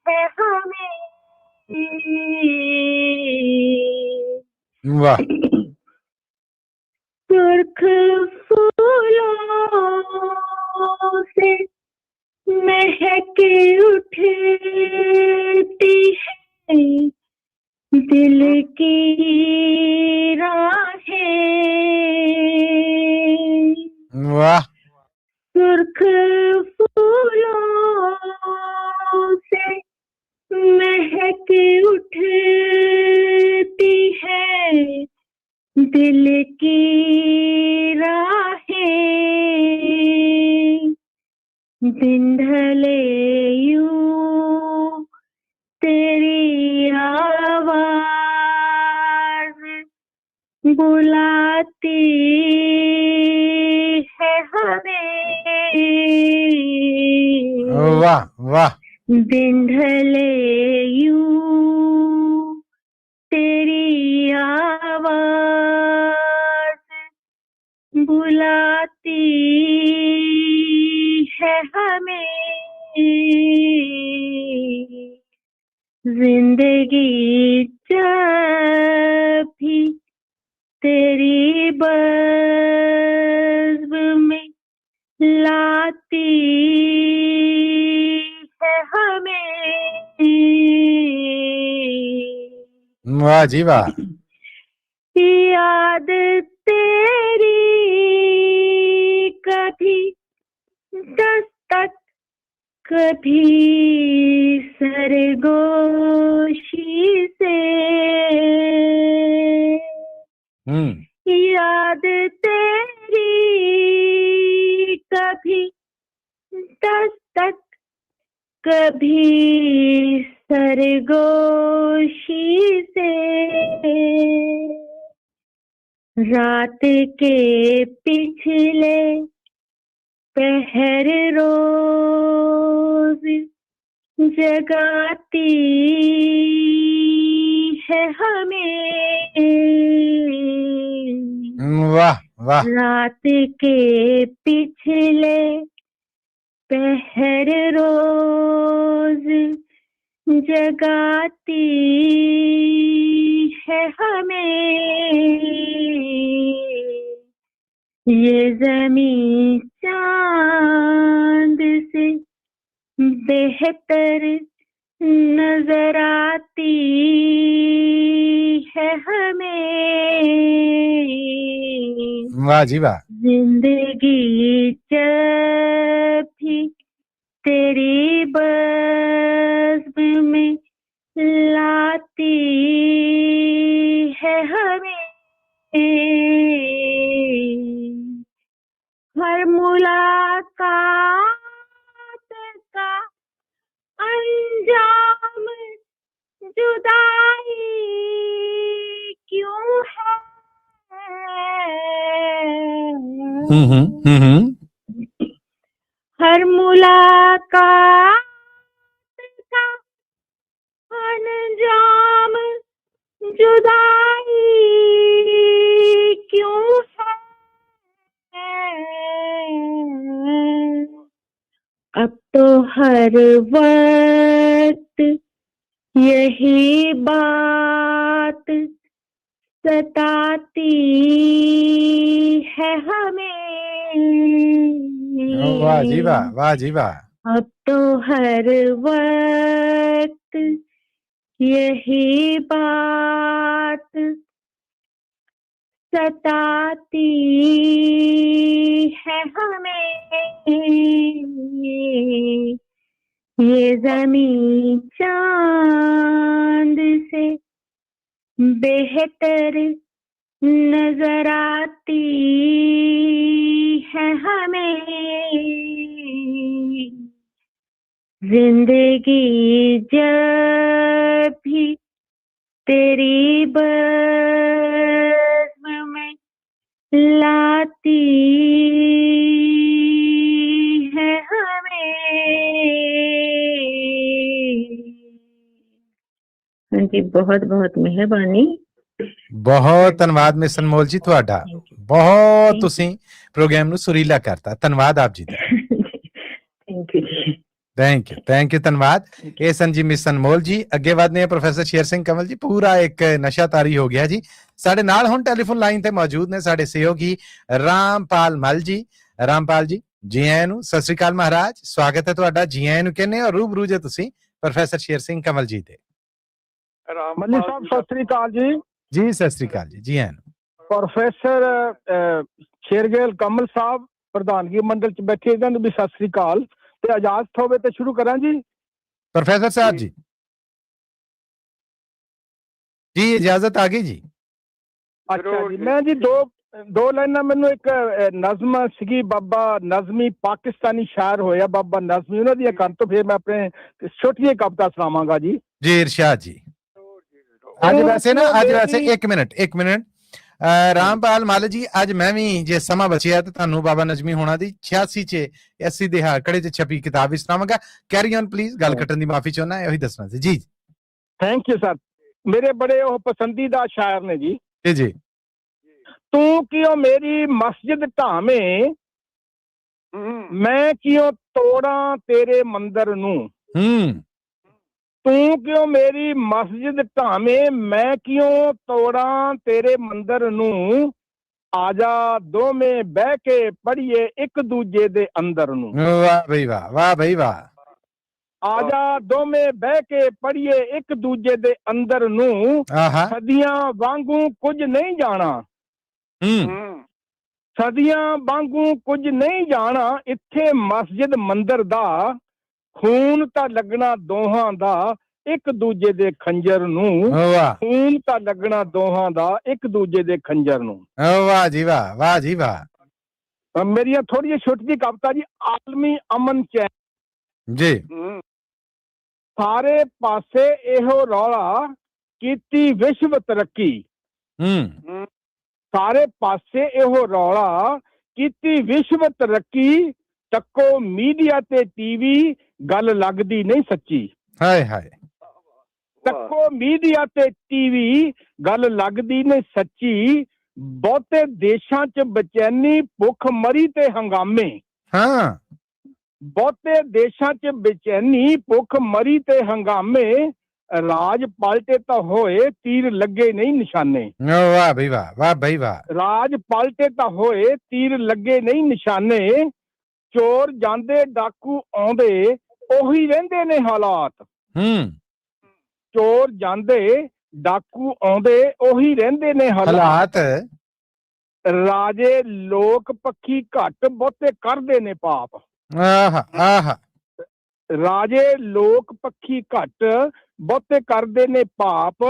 है हमें। वाह। सुर्ख फूलों से महक उठती है दिल की राहें। वाह। सुर्ख फूलों से महक उठती है दिल की राहें। दिन ढले यूं तेरी आवाज बुलाती है हमें। वाह वाह। दिन ढले यूं तेरी आवाज बुलाती है हमें। जिंदगी जब भी तेरी बज़्म में लाती है हमें। वाह जी वाह। याद तेरी कभी दस्तक कभी सरगोशी से। याद तेरी कभी दस्तक कभी सरगोशी से। रात के पिछले पहर रोज जगाती है हमें। वाह वाह। रात के पिछले पहर रोज जगाती है हमें। ये ज़मीं चाँद से बेहतर नजर आती है हमें। वाह जी वाह। जिंदगी जब भी तेरी बज़्म में लाती है हमें। हर मुलाकात का अंजाम जुदाई क्यों है। हर मुलाकात का अंजाम जुदाई क्यों है। अब तो हर वक्त यही बात सताती है हमें। वाह जी वाह। वाह जी वाह। अब तो हर वक्त यही बात सताती है हमें। ये ज़मीं चाँद से बेहतर नजर आती है हमें। जिंदगी जब भी तेरी बज़्म में लाती है हमें। हाँ जी, बहुत बहुत मेहरबानी। ਬਹੁਤ ਧੰਨਵਾਦ ਮਿਸ ਅਨਮੋਲ ਜੀ ਤੁਹਾਡਾ। ਬਹੁਤ ਤੁਸੀਂ ਪ੍ਰੋਗਰਾਮ ਨੂੰ ਸੁਰੀਲਾ ਕਰਤਾ। ਧੰਨਵਾਦ ਆਪ ਜੀ ਦਾ। थैंक यू जी। ਥੈਂਕ ਯੂ ਧੰਨਵਾਦ। ਇਹ ਸਨ ਜੀ ਮਿਸ ਅਨਮੋਲ ਜੀ। ਅੱਗੇ ਵਧਦੇ ਹਾਂ ਪ੍ਰੋਫੈਸਰ ਸ਼ੇਰ ਸਿੰਘ ਕੰਵਲ ਜੀ। ਪੂਰਾ ਇੱਕ ਨਸ਼ਾ ਤਾਰੀ ਹੋ ਗਿਆ ਜੀ। ਸਾਡੇ ਨਾਲ ਹੁਣ ਟੈਲੀਫੋਨ ਲਾਈਨ ਤੇ ਮੌਜੂਦ ਨੇ ਸਾਡੇ ਸਹਿਯੋਗੀ ਰਾਮਪਾਲ ਮਲ ਜੀ। ਰਾਮਪਾਲ ਜੀ ਜੀ ਆਇਆਂ ਨੂੰ। ਸਤਿ ਸ੍ਰੀ ਅਕਾਲ ਮਹਾਰਾਜ, ਸਵਾਗਤ ਹੈ ਤੁਹਾਡਾ। ਜੀ ਆਇਆਂ ਨੂੰ ਕਹਿੰਦੇ ਹੋ ਰੂਬਰੂ ਜੇ ਤੁਸੀਂ ਪ੍ਰੋਫੈਸਰ ਸ਼ੇਰ ਸਿੰਘ ਕੰਵਲ ਜੀ ਦੇ। ਮੱਲੀ ਸਾਹਿਬ ਸਤਿ ਸ੍ਰੀ ਅਕਾਲ ਜੀ। ਜੀ ਸਤਿ ਸ੍ਰੀ ਅਕਾਲ ਜੀ। ਜੀ ਆਇਆਂ ਨੂੰ। ਪ੍ਰੋਫੈਸਰ ਸ਼ੇਰਗਿੱਲ ਕਮਲ ਸਾਹਿਬ ਪ੍ਰਧਾਨਗੀ ਮੰਡਲ ਚ ਬੈਠੇ, ਇਹਨਾਂ ਨੂੰ ਵੀ ਸਤਿ ਸ੍ਰੀ ਅਕਾਲ। ਤੇ ਇਜਾਜ਼ਤ ਹੋਵੇ ਤੇ ਸ਼ੁਰੂ ਕਰਾਂ ਜੀ। ਪ੍ਰੋਫੈਸਰ ਸਾਹਿਬ ਜੀ ਜੀ ਇਜਾਜ਼ਤ ਆ ਗਈ ਜੀ। ਅੱਛਾ ਜੀ, ਮੈਂ ਜੀ ਦੋ ਲਾਈਨਾਂ, ਮੈਨੂੰ ਇੱਕ ਨਜ਼ਮ ਸੀਗੀ, ਬਾਬਾ ਨਜ਼ਮੀ ਪਾਕਿਸਤਾਨੀ ਸ਼ਾਇਰ ਹੋਇਆ ਬਾਬਾ ਨਜ਼ਮੀ, ਉਹਨਾਂ ਦੀਆਂ ਕੰਨ ਤੋਂ ਫਿਰ ਮੈਂ ਆਪਣੇ ਛੋਟੀਆਂ ਕਵਿਤਾ ਸੁਣਾਵਾਂਗਾ ਜੀ। ਜੀ ਇਰਸ਼ਾਦ ਜੀ। ਅੱਜ ਵੈਸੇ ਇੱਕ ਮਿੰਟ ਰਾਮਪਾਲ ਮਲ ਜੀ, ਅੱਜ ਮੈਂ ਵੀ ਜੇ ਸਮਾਂ ਬਚਿਆ ਤੇ ਤੁਹਾਨੂੰ ਬਾਬਾ ਨਜ਼ਮੀ ਹੋਣਾ ਦੀ 86 ਚ 80 ਦੇ ਹਾਕੜੇ ਚ ਛਪੀ ਕਿਤਾਬ ਵੀ ਸੁਣਾਵਾਂਗਾ। ਕੈਰੀ ਔਨ ਪਲੀਜ਼, ਗੱਲ ਕੱਟਣ ਦੀ ਮਾਫੀ ਚਾਹੁੰਦਾ, ਇਹੀ ਦੱਸਣਾ ਸੀ ਜੀ। Thank you sir. ਮੇਰੇ ਬੜੇ ਉਹ ਪਸੰਦੀਦਾ ਸ਼ਾਇਰ ਨੇ ਜੀ। ਜੀ। ਤੂੰ ਕਿਉਂ ਮੇਰੀ ਮਸਜਿਦ ਢਾਵੇਂ, ਮੈਂ ਕਿਉਂ ਤੋੜਾਂ ਤੇਰੇ ਮੰਦਰ ਨੂੰ। ਤੂੰ ਕਿਉਂ ਮੇਰੀ ਮਸਜਿਦ ਢਾਵੇਂ, ਮੈਂ ਕਿਉਂ ਤੋੜਾਂ ਤੇਰੇ ਮੰਦਰ ਨੂੰ। ਆਜਾ ਦੋਵੇਂ ਬਹਿ ਕੇ ਪੜੀਏ ਇੱਕ ਦੂਜੇ ਦੇ ਅੰਦਰ ਨੂੰ। ਵਾਹ ਬਈ ਵਾਹ, ਵਾਹ ਬਈ ਵਾਹ। ਆਜਾ ਦੋਵੇਂ ਬਹਿ ਕੇ ਪੜੀਏ ਇੱਕ ਦੂਜੇ ਦੇ ਅੰਦਰ ਨੂੰ। ਸਦੀਆਂ ਵਾਂਗੂ ਕੁਝ ਨਹੀਂ ਜਾਣਾ, ਸਦੀਆਂ ਵਾਂਗੂ ਕੁਝ ਨਹੀਂ ਜਾਣਾ। ਇੱਥੇ ਮਸਜਿਦ ਮੰਦਰ ਦਾ ਖੂਨ ਤਾਂ ਲੱਗਣਾ ਦੋਹਾਂ ਦਾ ਇੱਕ ਦੂਜੇ ਦੇ ਖੰਜਰ ਨੂੰ। ਖੂਨ ਤਾਂ ਲੱਗਣਾ ਦੋਹਾਂ ਦਾ ਇੱਕ ਦੂਜੇ ਦੇ ਖੰਜਰ ਨੂੰ। ਵਾਹ ਜੀ ਵਾਹ, ਵਾਹ ਜੀ ਵਾਹ। ਮੇਰੀਆਂ ਥੋੜੀਆਂ ਛੋਟੀ ਕਵਿਤਾ ਜੀ। ਆਲਮੀ ਅਮਨ ਚੈਨ ਜੀ। ਸਾਰੇ ਪਾਸੇ ਇਹੋ ਰੌਲਾ, ਕੀਤੀ ਵਿਸ਼ਵ ਤਰੱਕੀ। ਸਾਰੇ ਪਾਸੇ ਇਹੋ ਰੌਲਾ, ਕੀਤੀ ਵਿਸ਼ਵ ਤਰੱਕੀ। ਚੱਕੋ ਮੀਡੀਆ ਤੇ ਟੀਵੀ, ਗੱਲ ਲੱਗਦੀ ਨਹੀਂ ਸੱਚੀ। ਹਾਏ ਹਾਏ। ਚੱਕੋ ਮੀਡੀਆ ਤੇ ਟੀਵੀ, ਗੱਲ ਲੱਗਦੀ ਨਹੀਂ ਸੱਚੀ। ਬਹੁਤੇ ਦੇਸ਼ਾਂ 'ਚ ਬੇਚੈਨੀ, ਭੁੱਖ ਮਰੀ ਤੇ ਹੰਗਾਮੇ। ਬਹੁਤੇ ਦੇਸ਼ਾਂ 'ਚ ਬੇਚੈਨੀ, ਭੁੱਖ ਮਰੀ ਤੇ ਹੰਗਾਮੇ। ਰਾਜ ਪਲਟੇ ਤਾਂ ਹੋਏ, ਤੀਰ ਲੱਗੇ ਨਹੀਂ ਨਿਸ਼ਾਨੇ। ਵਾਹ ਬਈ ਵਾਹ, ਵਾਹ ਬਈ ਵਾਹ। ਰਾਜ ਪਲਟੇ ਤਾਂ ਹੋਏ, ਤੀਰ ਲੱਗੇ ਨਹੀਂ ਨਿਸ਼ਾਨੇ। ਚੋਰ ਜਾਂਦੇ ਡਾਕੂ ਆਉਂਦੇ, ਉਹੀ ਰਹਿੰਦੇ ਨੇ ਹਾਲਾਤ। ਚੋਰ ਜਾਂਦੇ ਡਾਕੂ ਆਉਂਦੇ, ਉਹੀ ਰਹਿੰਦੇ ਨੇ ਹਾਲਾਤ। ਰਾਜੇ ਲੋਕ ਪੱਖੀ ਘੱਟ, ਬਹੁਤੇ ਕਰਦੇ ਨੇ ਪਾਪ। ਰਾਜੇ ਲੋਕ ਪੱਖੀ ਘੱਟ, ਬਹੁਤੇ ਕਰਦੇ ਨੇ ਪਾਪ।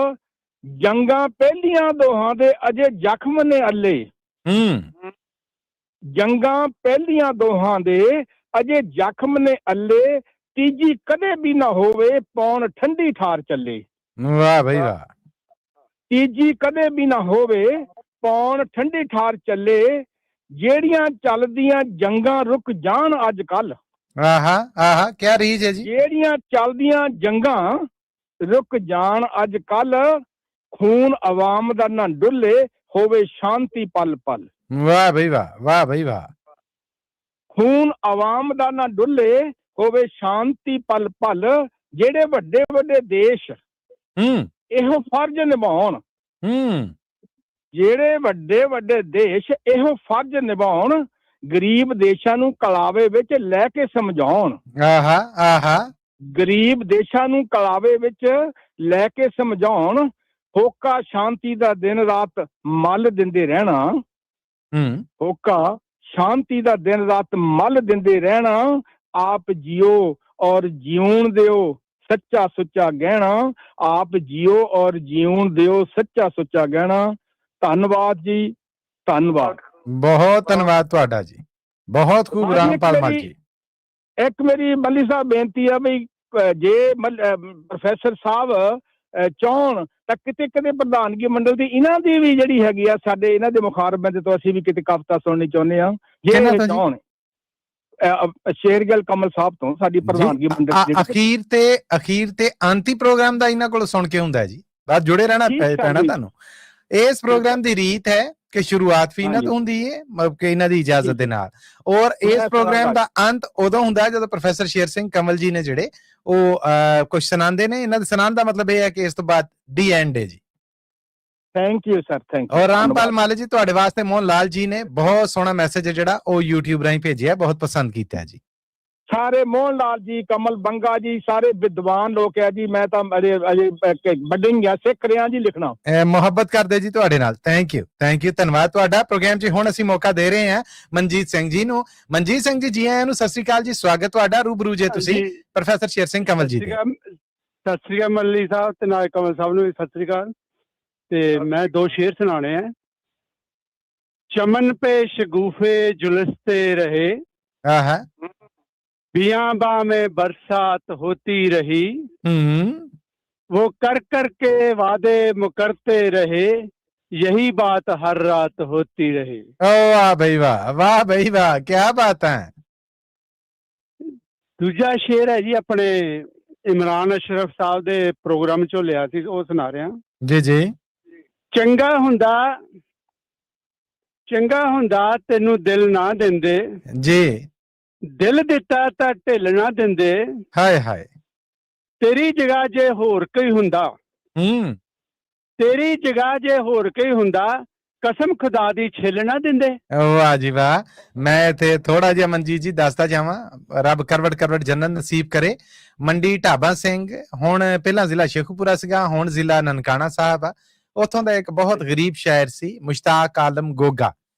ਜੰਗਾਂ ਪਹਿਲੀਆਂ ਦੋਹਾਂ ਦੇ ਅਜੇ ਜ਼ਖਮ ਨੇ ਅੱਲੇ। ਜੰਗਾਂ ਪਹਿਲੀਆਂ ਦੋਹਾਂ ਦੇ ਅਜੇ ਜ਼ਖਮ ਨੇ ਅੱਲੇ। ਤੀਜੀ ਕਦੇ ਵੀ ਨਾ ਹੋਵੇ, ਪੌਣ ਠੰਡੀ ਠਾਰ ਚੱਲੇ। ਵਾਹ ਬਈ ਵਾਹ। ਤੀਜੀ ਕਦੇ ਵੀ ਨਾ ਹੋਵੇ, ਪੌਣ ਠੰਡੀ ਠਾਰ ਚੱਲੇ। ਜਿਹੜੀਆਂ ਚੱਲਦੀਆਂ ਜੰਗਾਂ ਰੁਕ ਜਾਣ ਅੱਜ ਕੱਲ। ਕਿਆ ਰੀਜ ਹੈ ਜੀ। ਜਿਹੜੀਆਂ ਚੱਲਦੀਆਂ ਜੰਗਾਂ ਰੁਕ ਜਾਣ ਅੱਜ ਕੱਲ। ਖੂਨ ਆਵਾਮ ਦਾ ਨਾ ਡੁੱਲੇ, ਹੋਵੇ ਸ਼ਾਂਤੀ ਪਲ ਪਲ। ਵਾਹ ਬਈ ਵਾਹ, ਵਾਹ ਬਈ ਵਾਹ। ਖੂਨ ਆਵਾਮ ਦਾ ਨਾ ਡੁੱਲੇ, ਹੋਵੇ ਸ਼ਾਂਤੀ ਪਲ ਪਲ। ਜਿਹੜੇ ਵੱਡੇ ਵੱਡੇ ਦੇਸ਼ ਇਹੋ ਫਰਜ਼ ਨਿਭਾਉਣ। ਜਿਹੜੇ ਵੱਡੇ ਵੱਡੇ ਦੇਸ਼ ਇਹੋ ਫਰਜ਼ ਨਿਭਾਉਣ। ਗਰੀਬ ਦੇਸ਼ਾਂ ਨੂੰ ਕਲਾਵੇ ਵਿੱਚ ਲੈ ਕੇ ਸਮਝਾਉਣ। ਗਰੀਬ ਦੇਸ਼ਾਂ ਨੂੰ ਕਲਾਵੇ ਵਿੱਚ ਲੈ ਕੇ ਸਮਝਾਉਣ। ਹੋਕਾ ਸ਼ਾਂਤੀ ਦਾ ਦਿਨ ਰਾਤ ਮੱਲ ਦਿੰਦੇ ਰਹਿਣਾ। ਹੋਕਾ ਸ਼ਾਂਤੀ ਦਾ ਦਿਨ ਰਾਤ ਮੱਲ ਦਿੰਦੇ ਰਹਿਣਾ। ਆਪ ਜੀਓ ਔਰ ਜਿਉਣ ਦਿਓ ਸੱਚਾ ਸੁੱਚਾ ਗਹਿਣਾ। ਆਪ ਜੀਓ ਔਰ ਜਿਉਣ ਦਿਓ ਸੱਚਾ ਸੁੱਚਾ ਗਹਿਣਾ। ਧੰਨਵਾਦ ਜੀ, ਧੰਨਵਾਦ। ਬਹੁਤ ਧੰਨਵਾਦ ਤੁਹਾਡਾ ਜੀ। ਬਹੁਤ ਖੂਬ ਰਾਮਪਾਲ ਮਲ ਜੀ। ਇੱਕ ਮੇਰੀ ਮੱਲੀ ਸਾਹਿਬ ਬੇਨਤੀ ਆ ਵੀ ਜੇ ਪ੍ਰੋਫੈਸਰ ਸਾਹਿਬ ਚਾਹਣ ਤਾਂ ਕਿਤੇ ਪ੍ਰਧਾਨਗੀ ਮੰਡਲ ਦੀ ਇਹਨਾਂ ਦੀ ਵੀ ਜਿਹੜੀ ਹੈਗੀ ਆ ਸਾਡੇ ਇਹਨਾਂ ਦੇ ਮੁਖਾਰਬਿੰਦ ਤੋਂ ਅਸੀਂ ਵੀ ਕਿਤੇ ਕਵਿਤਾ ਸੁਣਨੀ ਚਾਹੁੰਦੇ ਹਾਂ ਜੇ ਚਾਹਣ। ਸ਼ੇਰਗਿੱਲ ਕਮਲ ਸਾਹਿਬ ਤੋਂ ਸਾਡੀ ਪ੍ਰਧਾਨਗੀ ਮੰਡਲ ਅਖੀਰ ਤੇ ਅੰਤੀ ਪ੍ਰੋਗਰਾਮ ਦਾ ਇਹਨਾਂ ਕੋਲ ਸੁਣ ਕੇ ਹੁੰਦਾ ਜੀ, ਬਸ ਜੁੜੇ ਰਹਿਣਾ ਪੈਣਾ ਤੁਹਾਨੂੰ। ਇਸ ਪ੍ਰੋਗਰਾਮ ਦੀ ਰੀਤ ਹੈ ਕਿ ਸ਼ੁਰੂਆਤ ਵੀ ਇਹਨਾਂ ਤੋਂ ਹੁੰਦੀ ਹੈ, ਮਤਲਬ ਕਿ ਇਹਨਾਂ ਦੀ ਇਜਾਜ਼ਤ ਦੇ ਨਾਲ, ਔਰ ਇਸ ਪ੍ਰੋਗਰਾਮ ਦਾ ਅੰਤ ਉਦੋਂ ਹੁੰਦਾ ਹੈ ਜਦੋਂ ਪ੍ਰੋਫੈਸਰ ਸ਼ੇਰ ਸਿੰਘ ਕਮਲ ਜੀ ਨੇ ਜਿਹੜੇ ਉਹ ਕੁਝ ਸੁਣਾਉਂਦੇ ਨੇ। ਇਹਨਾਂ ਦੇ ਸੁਣਾਉਣ ਦਾ ਮਤਲਬ ਇਹ ਹੈ ਕਿ ਇਸ ਤੋਂ ਬਾਅਦ ਦੀ ਐਂਡ ਹੈ ਜੀ। Thank you sir, thank you. ਔਰ ਰਾਮਪਾਲ ਮਾਲੇ ਜੀ ਤੁਹਾਡੇ ਵਾਸਤੇ ਮੋਹਨ ਲਾਲ ਜੀ ਨੇ ਬਹੁਤ ਸੋਹਣਾ ਮੈਸੇਜ ਹੈ ਜਿਹੜਾ ਉਹ YouTube ਰਾਹੀਂ ਭੇਜਿਆ, ਬਹੁਤ ਪਸੰਦ ਕੀਤਾ ਜੀ। ਸਾਰੇ ਮੋਹਨ ਲਾਲ ਜੀ, ਕਮਲ ਬੰਗਾ ਜੀ, ਸਾਰੇ ਵਿਦਵਾਨ ਲੋਕ ਹੈ ਜੀ। ਮੈਂ ਤਾਂ ਅਜੇ ਵੱਡੇ ਨਹੀਂ ਸਿੱਖ ਰਿਹਾ ਜੀ ਲਿਖਣਾ। ਮੁਹੱਬਤ ਕਰਦੇ ਜੀ ਤੁਹਾਡੇ ਨਾਲ। ਥੈਂਕ ਯੂ, ਧੰਨਵਾਦ ਤੁਹਾਡਾ। ਪ੍ਰੋਗਰਾਮ 'ਚ ਹੁਣ ਅਸੀਂ ਮੌਕਾ ਦੇ ਰਹੇ ਹਾਂ ਮਨਜੀਤ ਸਿੰਘ ਜੀ ਨੂੰ। ਮਨਜੀਤ ਸਿੰਘ ਜੀ, ਜੀ ਆਇਆਂ ਨੂੰ, ਸਤਿ ਸ੍ਰੀ ਅਕਾਲ ਜੀ, ਸਵਾਗਤ ਤੁਹਾਡਾ। ਰੂਬਰੂ ਜੇ ਤੁਸੀਂ ਪ੍ਰੋਫੈਸਰ ਸ਼ੇਰ ਸਿੰਘ ਕਮਲ ਜੀ ਦੇ। ਸਤਿ ਸ੍ਰੀ ਅਕਾਲ ਮੱਲੀ ਸਾਹਿਬ ਤੇ ਨਾਲ ਕਮਲ ਸਾਹਿਬ ਨੂੰ ਵੀ ਸਤਿ ਸ੍ਰੀ ਅਕਾਲ। ਤੇ ਮੈਂ ਦੋ ਸ਼ੇਰ ਸੁਣਾਣੇ ਆ। ਚਮਨ पे शगुफे जुलसते रहे, बियाबा में बरसात होती रही, वो कर के वादे मुकरते रहे, यही बात हर रात होती रही। वाह भाई वाह, वाह भाई वाह, क्या बात है। दूजा शेर है जी अपने इमरान अशरफ साहब दे प्रोग्राम चो लिया सी, वो सुना रहा जी जी। ਚੰਗਾ ਹੁੰਦਾ ਤੈਨੂੰ ਦਿਲ ਨਾ ਦਿੰਦੇ ਜੀ, ਦਿਲ ਦਿੱਤਾ ਤਾਂ ਢਿੱਲ ਨਾ ਦਿੰਦੇ, ਹਾਏ ਹਾਏ ਤੇਰੀ ਜਗ੍ਹਾ ਜੇ ਹੋਰ ਕੋਈ ਹੁੰਦਾ, ਤੇਰੀ ਜਗ੍ਹਾ ਜੇ ਹੋਰ ਕੋਈ ਹੁੰਦਾ, ਕਸਮ ਖੁਦਾ ਦੀ ਛਿੱਲ ਨਾ ਦਿੰਦੇ। ਵਾਹ ਜੀ ਵਾਹ। ਮੈਂ ਇੱਥੇ ਥੋੜਾ ਜਿਹਾ ਮਨਜੀਤ ਜੀ ਦੱਸਦਾ ਜਾਵਾਂ, ਰੱਬ ਕਰਵਟ ਜੰਨਤ ਨਸੀਬ ਕਰੇ। ਮੰਡੀ ਢਾਬਾ ਸਿੰਘ ਹੁਣ ਪਹਿਲਾਂ ਜ਼ਿਲ੍ਹਾ ਸ਼ੇਖੂਪੁਰਾ ਸੀਗਾ, ਹੁਣ ਜ਼ਿਲ੍ਹਾ ਨਨਕਾਣਾ ਸਾਹਿਬ ਆ। ਉੱਥੋਂ ਦਾ ਇੱਕ ਬਹੁਤ ਗਰੀਬ ਸ਼ਾਇਰ ਸੀ ਮੁਸ਼ਤਾਕ ਆਲਮ ਗੋਗਾ।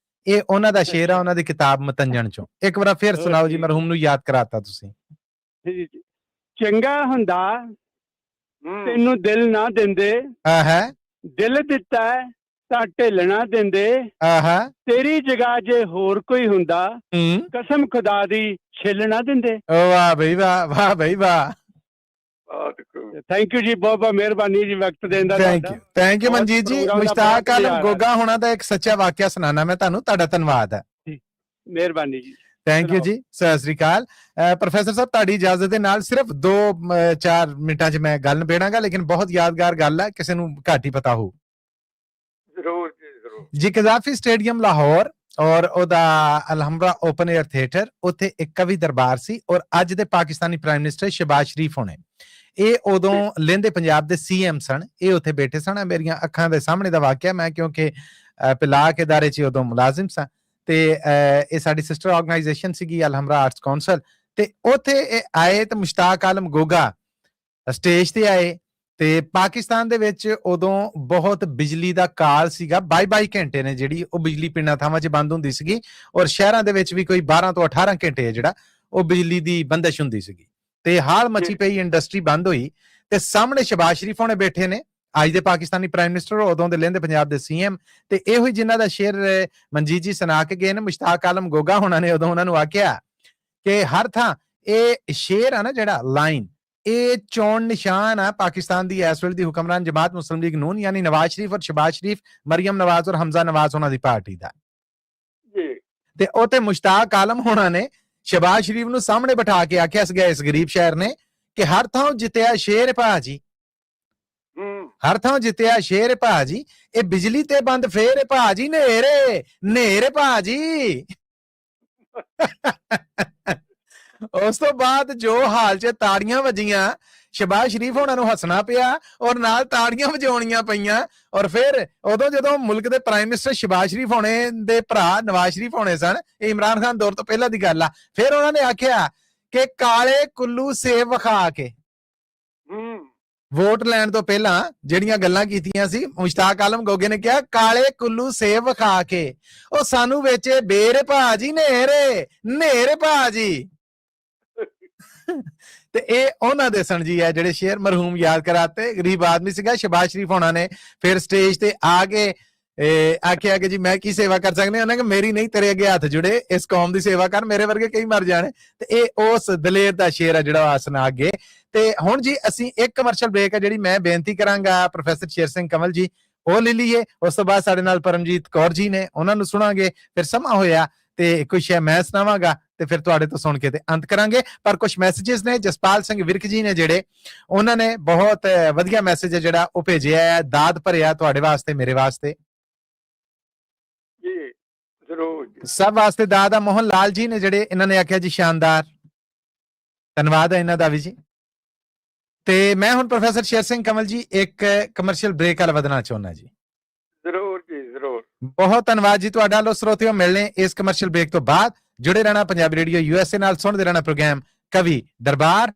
ਇਹ ਉਹਨਾਂ ਦਾ ਸ਼ੇਰ ਆ, ਉਹਨਾਂ ਦੀ ਕਿਤਾਬ ਮਤੰਜਣ ਚੋਂ। ਇੱਕ ਵਾਰ ਫਿਰ ਸੁਣਾਓ ਜੀ, ਮਰਹੂਮ ਨੂੰ ਯਾਦ ਕਰਾਤਾ ਤੁਸੀਂ। ਚੰਗਾ ਹੁੰਦਾ ਤੈਨੂੰ ਦਿਲ ਨਾ ਦਿੰਦੇ, ਦਿਲ ਦਿੱਤਾ ਤਾਂ ਢਿੱਲ ਨਾ ਦਿੰਦੇ, ਤੇਰੀ ਜਗ੍ਹਾ ਜੇ ਹੋਰ ਕੋਈ ਹੁੰਦਾ, ਕਸਮ ਖੁਦਾ ਦੀ ਛਿੱਲ ਨਾ ਦਿੰਦੇ। ਵਾਹ ਬਈ ਵਾਹ, ਵਾਹ ਬਈ ਵਾਹ। ਥੈਂਕ ਯੂ ਜੀ, ਬਹੁਤ ਬਹੁਤ ਮਿਹਰਬਾਨੀ ਜੀ ਵਕਤ ਦੇਣ ਦਾ। ਥੈਂਕ ਯੂ ਮਨਜੀਤ ਜੀ। ਮੁਸ਼ਤਾਕ ਆਲਮ ਗੋਗਾ ਹੋਣਾ ਦਾ ਇੱਕ ਸੱਚਾ ਵਾਕਿਆ ਸੁਣਾਣਾ ਮੈਂ ਤੁਹਾਨੂੰ, ਤੁਹਾਡਾ ਧੰਨਵਾਦ ਹੈ। ਮਿਹਰਬਾਨੀ ਜੀ, ਥੈਂਕ ਯੂ ਜੀ, ਸਤਿ ਸ੍ਰੀ ਅਕਾਲ। ਪ੍ਰੋਫੈਸਰ ਸਾਹਿਬ ਤੁਹਾਡੀ ਇਜਾਜ਼ਤ ਦੇ ਨਾਲ ਸਿਰਫ 2-4 ਮਿੰਟਾਂ 'ਚ ਮੈਂ ਗੱਲ ਨਿਬੇੜਾਂਗਾ, ਲੇਕਿਨ ਬਹੁਤ ਯਾਦਗਾਰ ਗੱਲ ਹੈ, ਕਿਸੇ ਨੂੰ ਘੱਟ ਹੀ ਪਤਾ ਹੋ। ਜ਼ਰੂਰ ਜੀ, ਜ਼ਰੂਰ ਜੀ। ਕਜ਼ਾਫੀ ਸਟੇਡੀਅਮ ਲਾਹੌਰ ਔਰ ਉਹਦਾ ਅਲਹਮਰਾ ਓਪਨ 에ਅਰ ਥੀਏਟਰ, ਉੱਥੇ ਇੱਕ ਕਵੀ ਦਰਬਾਰ ਸੀ, ਔਰ ਅੱਜ ਦੇ ਪਾਕਿਸਤਾਨੀ ਪ੍ਰਾਈਮ ਮਿਨਿਸਟਰ ਸ਼ਹਿਬਾਜ਼ ਸ਼ਰੀਫ ਹੋਣੇ, ਇਹ ਉਦੋਂ ਲਹਿੰਦੇ ਪੰਜਾਬ ਦੇ CM ਸਨ। ਇਹ ਉੱਥੇ ਬੈਠੇ ਸਨ, ਮੇਰੀਆਂ ਅੱਖਾਂ ਦੇ ਸਾਹਮਣੇ ਦਾ ਵਾਕਿਆ। ਮੈਂ ਕਿਉਂਕਿ ਪਿਲਾਕ ਇਦਾਰੇ 'ਚ ਉਦੋਂ ਮੁਲਾਜ਼ਮ ਸਾਂ, ਤੇ ਇਹ ਸਾਡੀ ਸਿਸਟਰ ਆਰਗੇਨਾਈਜੇਸ਼ਨ ਸੀਗੀ ਅਲਹਮਰਾ ਆਰਟਸ ਕਾਉਂਸਲ, ਤੇ ਉੱਥੇ ਇਹ ਆਏ ਤੇ ਮੁਸ਼ਤਾਕ ਆਲਮ ਗੋਗਾ ਸਟੇਜ ਤੇ ਆਏ। ਤੇ ਪਾਕਿਸਤਾਨ ਦੇ ਵਿੱਚ ਉਦੋਂ ਬਹੁਤ ਬਿਜਲੀ ਦਾ ਕਾਲ ਸੀਗਾ, 22 ਘੰਟੇ ਨੇ ਜਿਹੜੀ ਉਹ ਬਿਜਲੀ ਪਿੰਡਾਂ ਥਾਵਾਂ 'ਚ ਬੰਦ ਹੁੰਦੀ ਸੀਗੀ, ਔਰ ਸ਼ਹਿਰਾਂ ਦੇ ਵਿੱਚ ਵੀ ਕੋਈ 12 ਤੋਂ 18 ਘੰਟੇ ਜਿਹੜਾ ਉਹ ਬਿਜਲੀ ਦੀ ਬੰਦਸ਼ ਹੁੰਦੀ ਸੀਗੀ। ਤੇ ਹਾਲ ਮਚੀ ਪਈ ਇੰਡਸਟਰੀ ਬੰਦ ਹੋਈ, ਤੇ ਸਾਹਮਣੇ ਸ਼ਹਿਬਾਜ਼ ਸ਼ਰੀਫ ਹੋਣੇ ਬੈਠੇ ਨੇ, ਅੱਜ ਦੇ ਪਾਕਿਸਤਾਨੀ ਪ੍ਰਾਈਮ ਮਿਨਿਸਟਰ, ਉਦੋਂ ਦੇ ਲਹਿੰਦੇ ਪੰਜਾਬ ਦੇ CM, ਤੇ ਇਹੋ ਹੀ ਜਿਨ੍ਹਾਂ ਦਾ ਸ਼ੇਰ ਮਨਜੀਤ ਜੀ ਸੁਣਾ ਕੇ ਗਏ ਨੇ। ਮੁਸ਼ਤਾਕ ਆਲਮ ਗੋਗਾ ਹੋਣਾ ਨੇ ਉਦੋਂ ਉਹਨਾਂ ਨੂੰ ਆਖਿਆ ਕਿ ਹਰ ਥਾਂ ਇਹ ਸ਼ੇਰ ਆ ਨਾ ਜਿਹੜਾ ਲਾਈਨ, ਇਹ ਚੋਣ ਨਿਸ਼ਾਨ ਆ ਪਾਕਿਸਤਾਨ ਦੀ ਇਸ ਵੇਲੇ ਦੀ ਹੁਕਮਰਾਨ ਜਮਾਤ ਮੁਸਲਿਮ ਲੀਗ ਨੂਨ, ਯਾਨੀ ਨਵਾਜ਼ ਸ਼ਰੀਫ ਔਰ ਸ਼ਹਿਬਾਜ਼ ਸ਼ਰੀਫ, ਮਰੀਮ ਨਵਾਜ਼ ਔਰ ਹਮਜ਼ਾ ਨਵਾਜ਼ ਉਹਨਾਂ ਦੀ ਪਾਰਟੀ ਦਾ। ਤੇ ਉਹ ਤੇ ਮੁਸ਼ਤਾਕ ਆਲਮ ਹੋਣਾ ਨੇ ਸ਼ਹਿਬਾਜ਼ ਸ਼ਰੀਫ ਨੂੰ ਸਾਹਮਣੇ ਬਿਠਾ ਕੇ ਆਖਿਆ ਸੀਗਾ ਇਸ ਗਰੀਬ ਸ਼ਹਿਰ ਨੇ ਕਿ ਹਰ ਥਾਂ ਜਿੱਤਿਆ ਸ਼ੇਰ ਭਾਜੀ, ਹਰ ਥਾਂ ਜਿੱਤਿਆ ਸ਼ੇਰ ਭਾਜੀ, ਇਹ ਬਿਜਲੀ ਤੇ ਬੰਦ ਫੇਰ ਭਾਜੀ, ਨੇਰੇ ਭਾਜੀ। ਉਸ ਤੋਂ ਬਾਅਦ ਜੋ ਹਾਲ 'ਚ ਤਾੜੀਆਂ ਵੱਜੀਆਂ, ਸ਼ਹਿਬਾਜ਼ ਸ਼ਰੀਫ ਹੋਣਾ ਨੂੰ ਹੱਸਣਾ ਪਿਆ ਔਰ ਨਾਲ ਤਾੜੀਆਂ ਵਜਾਉਣੀਆਂ ਪਈਆਂ। ਔਰ ਫਿਰ ਉਦੋਂ ਜਦੋਂ ਮੁਲਕ ਦੇ ਪ੍ਰਾਈਮ ਮਿਨਿਸਟਰ ਸ਼ਹਿਬਾਜ਼ ਸ਼ਰੀਫ ਹੋਣੇ ਦੇ ਭਰਾ ਨਵਾਜ਼ ਸ਼ਰੀਫ ਹੋਣੇ ਸਨ, ਇਹ ਇਮਰਾਨ ਖਾਨ ਦੌਰ ਤੋਂ ਪਹਿਲਾਂ ਦੀ ਗੱਲ ਆ, ਫਿਰ ਉਹਨਾਂ ਨੇ ਆਖਿਆ ਕਿ ਕਾਲੇ ਕੁੱਲੂ ਸੇਬ ਵਿਖਾ ਕੇ, ਵੋਟ ਲੈਣ ਤੋਂ ਪਹਿਲਾਂ ਜਿਹੜੀਆਂ ਗੱਲਾਂ ਕੀਤੀਆਂ ਸੀ, ਮੁਸ਼ਤਾਕ ਆਲਮ ਗੋਗੇ ਨੇ ਕਿਹਾ ਕਾਲੇ ਕੁੱਲੂ ਸੇਬ ਵਿਖਾ ਕੇ, ਉਹ ਸਾਨੂੰ ਵੇਚੇ ਬੇਰ ਭਾਜੀ, ਨੇਰੇ ਭਾਜੀ। ਤੇ ਇਹ ਉਹਨਾਂ ਦੇ ਸਨ ਜੀ, ਹੈ ਜਿਹੜੇ ਸ਼ੇਰ ਮਰਹੂਮ ਯਾਦ ਕਰਾਤੇ। ਗਰੀਬ ਆਦਮੀ ਸੀਗਾ ਸ਼ਹਿਬਾਜ਼ ਸ਼ਰੀਫ ਹੋਣਾ ਨੇ। ਫਿਰ ਸਟੇਜ ਤੇ ਆ ਕੇ ਆਖਿਆ ਕਿ ਜੀ ਮੈਂ ਕੀ ਸੇਵਾ ਕਰ ਸਕਦੇ ਉਹਨਾਂ ਕਿ ਮੇਰੀ ਨਹੀਂ, ਤੇਰੇ ਅੱਗੇ ਹੱਥ ਜੁੜੇ, ਇਸ ਕੌਮ ਦੀ ਸੇਵਾ ਕਰ, ਮੇਰੇ ਵਰਗੇ ਕਈ ਮਰ ਜਾਣੇ। ਤੇ ਇਹ ਉਸ ਦਲੇਰ ਦਾ ਸ਼ੇਰ ਆ ਜਿਹੜਾ ਆਸਨਾ ਅੱਗੇ। ਤੇ ਹੁਣ ਜੀ ਅਸੀਂ ਇੱਕ ਕਮਰਸ਼ੀਅਲ ਬ੍ਰੇਕ ਆ ਜਿਹੜੀ ਮੈਂ ਬੇਨਤੀ ਕਰਾਂਗਾ ਪ੍ਰੋਫੈਸਰ ਸ਼ੇਰ ਸਿੰਘ ਕਮਲ ਜੀ ਉਹ ਲੈ ਲਈਏ। ਉਸ ਤੋਂ ਬਾਅਦ ਸਾਡੇ ਨਾਲ ਪਰਮਜੀਤ ਕੌਰ ਜੀ ਨੇ, ਉਹਨਾਂ ਨੂੰ ਸੁਣਾਂਗੇ। ਫਿਰ ਸਮਾਂ ਹੋਇਆ ਤੇ ਕੁਝ ਮੈਂ ਸੁਣਾਵਾਂਗਾ ਤੇ ਫਿਰ ਤੁਹਾਡੇ ਤੋਂ ਸੁਣ ਕੇ ਤੇ ਅੰਤ ਕਰਾਂਗੇ। ਪਰ ਕੁਝ ਮੈਸੇजेस ਨੇ ਜਸਪਾਲ ਸਿੰਘ ਵਿਰਕ ਜੀ ਨੇ ਜਿਹੜੇ, ਉਹਨਾਂ ਨੇ ਬਹੁਤ ਵਧੀਆ ਮੈਸੇਜ ਹੈ ਜਿਹੜਾ ਉਹ ਭੇਜਿਆ ਹੈ, ਦਾਦ ਭਰਿਆ ਤੁਹਾਡੇ ਵਾਸਤੇ, ਮੇਰੇ ਵਾਸਤੇ ਜੀ ਜ਼ਰੂਰ ਸਭ ਵਾਸਤੇ ਦਾਦ ਆ। ਮੋਹਨ ਲਾਲ ਜੀ ਨੇ ਜਿਹੜੇ, ਇਹਨਾਂ ਨੇ ਆਖਿਆ ਜੀ ਸ਼ਾਨਦਾਰ, ਧੰਨਵਾਦ ਹੈ ਇਹਨਾਂ ਦਾ ਵੀ ਜੀ। ਤੇ ਮੈਂ ਹੁਣ ਪ੍ਰੋਫੈਸਰ ਸ਼ੇਰ ਸਿੰਘ ਕਮਲ ਜੀ ਇੱਕ ਕਮਰਸ਼ੀਅਲ ਬ੍ਰੇਕ ਵੱਲ ਵਧਣਾ ਚਾਹੁੰਦਾ ਜੀ। ਜ਼ਰੂਰ ਜੀ ਜ਼ਰੂਰ। ਬਹੁਤ ਧੰਨਵਾਦ ਜੀ ਤੁਹਾਡਾ। ਲੋ ਸਰੋਤਿਓ, ਮਿਲਣੇ ਇਸ ਕਮਰਸ਼ੀਅਲ ਬ੍ਰੇਕ ਤੋਂ ਬਾਅਦ। ਜੁੜੇ ਰਹਿਣਾ ਪੰਜਾਬੀ ਰੇਡੀਓ USA ਨਾਲ, ਸੁਣਦੇ ਰਹਿਣਾ ਪ੍ਰੋਗਰਾਮ ਕਵੀ ਦਰਬਾਰ।